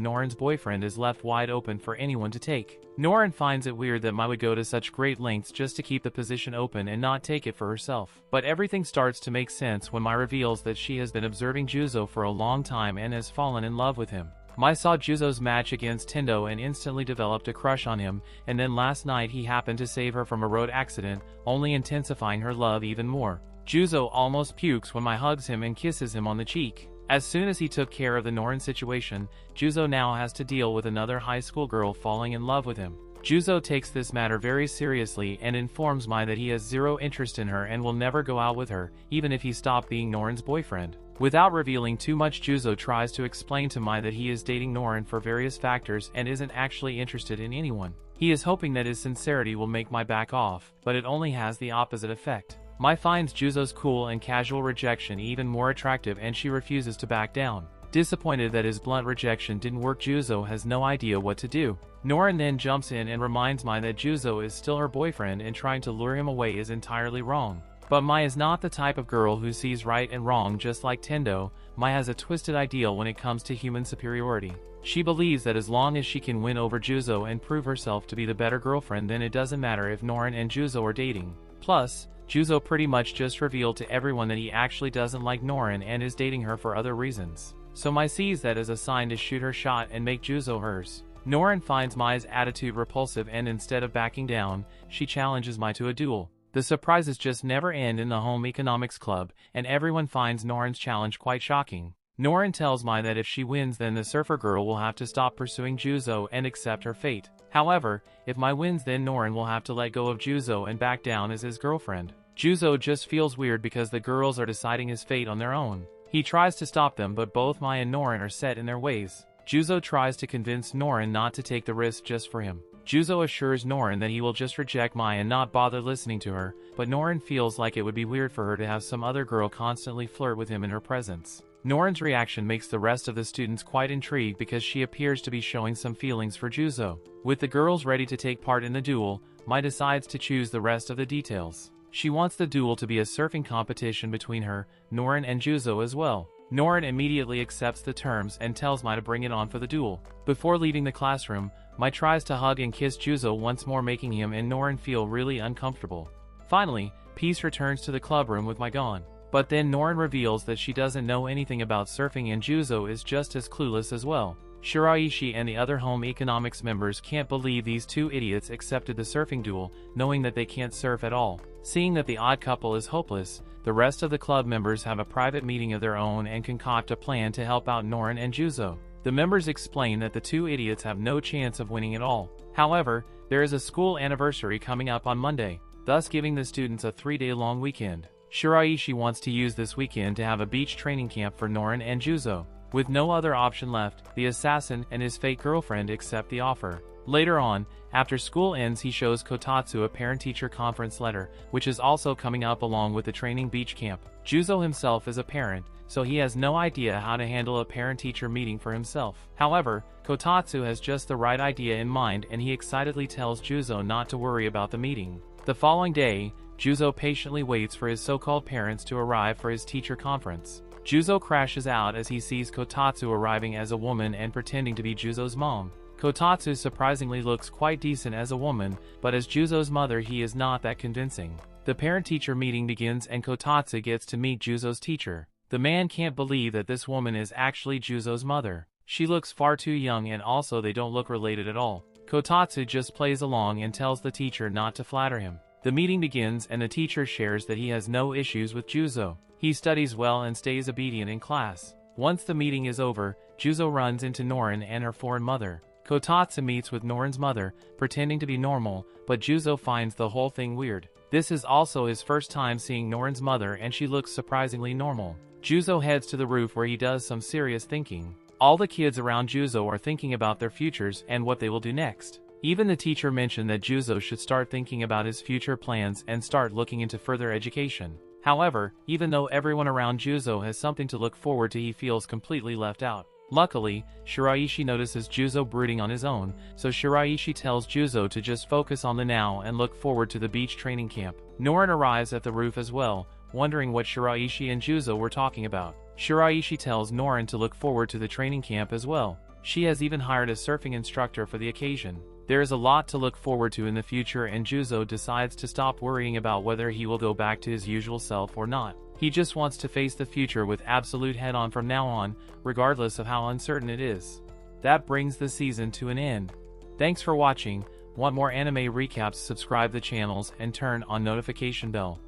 Norin's boyfriend is left wide open for anyone to take. Norin finds it weird that Maya would go to such great lengths just to keep the position open and not take it for herself. But everything starts to make sense when Maya reveals that she has been observing Juzo for a long time and has fallen in love with him. Maya saw Juzo's match against Tendo and instantly developed a crush on him, and then last night he happened to save her from a road accident, only intensifying her love even more. Juzo almost pukes when Maya hugs him and kisses him on the cheek. As soon as he took care of the Norin situation, Juzo now has to deal with another high school girl falling in love with him. Juzo takes this matter very seriously and informs Maya that he has zero interest in her and will never go out with her, even if he stopped being Norin's boyfriend. Without revealing too much, Juzo tries to explain to Maya that he is dating Norin for various factors and isn't actually interested in anyone. He is hoping that his sincerity will make Maya back off, but it only has the opposite effect. Maya finds Juzo's cool and casual rejection even more attractive and she refuses to back down. Disappointed that his blunt rejection didn't work, Juzo has no idea what to do. Norin then jumps in and reminds Maya that Juzo is still her boyfriend and trying to lure him away is entirely wrong. But Maya is not the type of girl who sees right and wrong. Just like Tendo, Maya has a twisted ideal when it comes to human superiority. She believes that as long as she can win over Juzo and prove herself to be the better girlfriend, then it doesn't matter if Norin and Juzo are dating. Plus, Juzo pretty much just revealed to everyone that he actually doesn't like Norin and is dating her for other reasons. So Maya sees that as a sign to shoot her shot and make Juzo hers. Norin finds Maya's attitude repulsive and instead of backing down, she challenges Maya to a duel. The surprises just never end in the home economics club, and everyone finds Norin's challenge quite shocking. Norin tells Maya that if she wins, then the surfer girl will have to stop pursuing Juzo and accept her fate. However, if Maya wins, then Norin will have to let go of Juzo and back down as his girlfriend. Juzo just feels weird because the girls are deciding his fate on their own. He tries to stop them, but both Maya and Norin are set in their ways. Juzo tries to convince Norin not to take the risk just for him. Juzo assures Norin that he will just reject Maya and not bother listening to her, but Norin feels like it would be weird for her to have some other girl constantly flirt with him in her presence. Norin's reaction makes the rest of the students quite intrigued because she appears to be showing some feelings for Juzo. With the girls ready to take part in the duel, Maya decides to choose the rest of the details. She wants the duel to be a surfing competition between her, Norin, and Juzo as well. Norin immediately accepts the terms and tells Maya to bring it on for the duel. Before leaving the classroom, Maya tries to hug and kiss Juzo once more, making him and Norin feel really uncomfortable. Finally, peace returns to the clubroom with Maya gone. But then Norin reveals that she doesn't know anything about surfing and Juzo is just as clueless as well. Shiraishi and the other home economics members can't believe these two idiots accepted the surfing duel, knowing that they can't surf at all. Seeing that the odd couple is hopeless, the rest of the club members have a private meeting of their own and concoct a plan to help out Norin and Juzo. The members explain that the two idiots have no chance of winning at all. However, there is a school anniversary coming up on Monday, thus giving the students a 3-day-long weekend. Shiraishi wants to use this weekend to have a beach training camp for Norin and Juzo. With no other option left, the assassin and his fake girlfriend accept the offer. Later on, after school ends, he shows Kotatsu a parent-teacher conference letter, which is also coming up along with the training beach camp. Juzo himself is a parent, so he has no idea how to handle a parent-teacher meeting for himself. However, Kotatsu has just the right idea in mind and he excitedly tells Juzo not to worry about the meeting. The following day, Juzo patiently waits for his so-called parents to arrive for his teacher conference. Juzo crashes out as he sees Kotatsu arriving as a woman and pretending to be Juzo's mom. Kotatsu surprisingly looks quite decent as a woman, but as Juzo's mother he is not that convincing. The parent-teacher meeting begins and Kotatsu gets to meet Juzo's teacher. The man can't believe that this woman is actually Juzo's mother. She looks far too young, and also they don't look related at all. Kotatsu just plays along and tells the teacher not to flatter him. The meeting begins and the teacher shares that he has no issues with Juzo. He studies well and stays obedient in class. Once the meeting is over, Juzo runs into Norin and her foreign mother. Kotatsu meets with Norin's mother, pretending to be normal, but Juzo finds the whole thing weird. This is also his first time seeing Norin's mother, and she looks surprisingly normal. Juzo heads to the roof where he does some serious thinking. All the kids around Juzo are thinking about their futures and what they will do next. Even the teacher mentioned that Juzo should start thinking about his future plans and start looking into further education. However, even though everyone around Juzo has something to look forward to, he feels completely left out. Luckily, Shiraishi notices Juzo brooding on his own, so Shiraishi tells Juzo to just focus on the now and look forward to the beach training camp. Norin arrives at the roof as well, wondering what Shiraishi and Juzo were talking about. Shiraishi tells Norin to look forward to the training camp as well. She has even hired a surfing instructor for the occasion. There is a lot to look forward to in the future, and Juzo decides to stop worrying about whether he will go back to his usual self or not. He just wants to face the future with absolute head-on from now on, regardless of how uncertain it is. That brings the season to an end. Thanks for watching. Want more anime recaps? Subscribe the channels and turn on notification bell.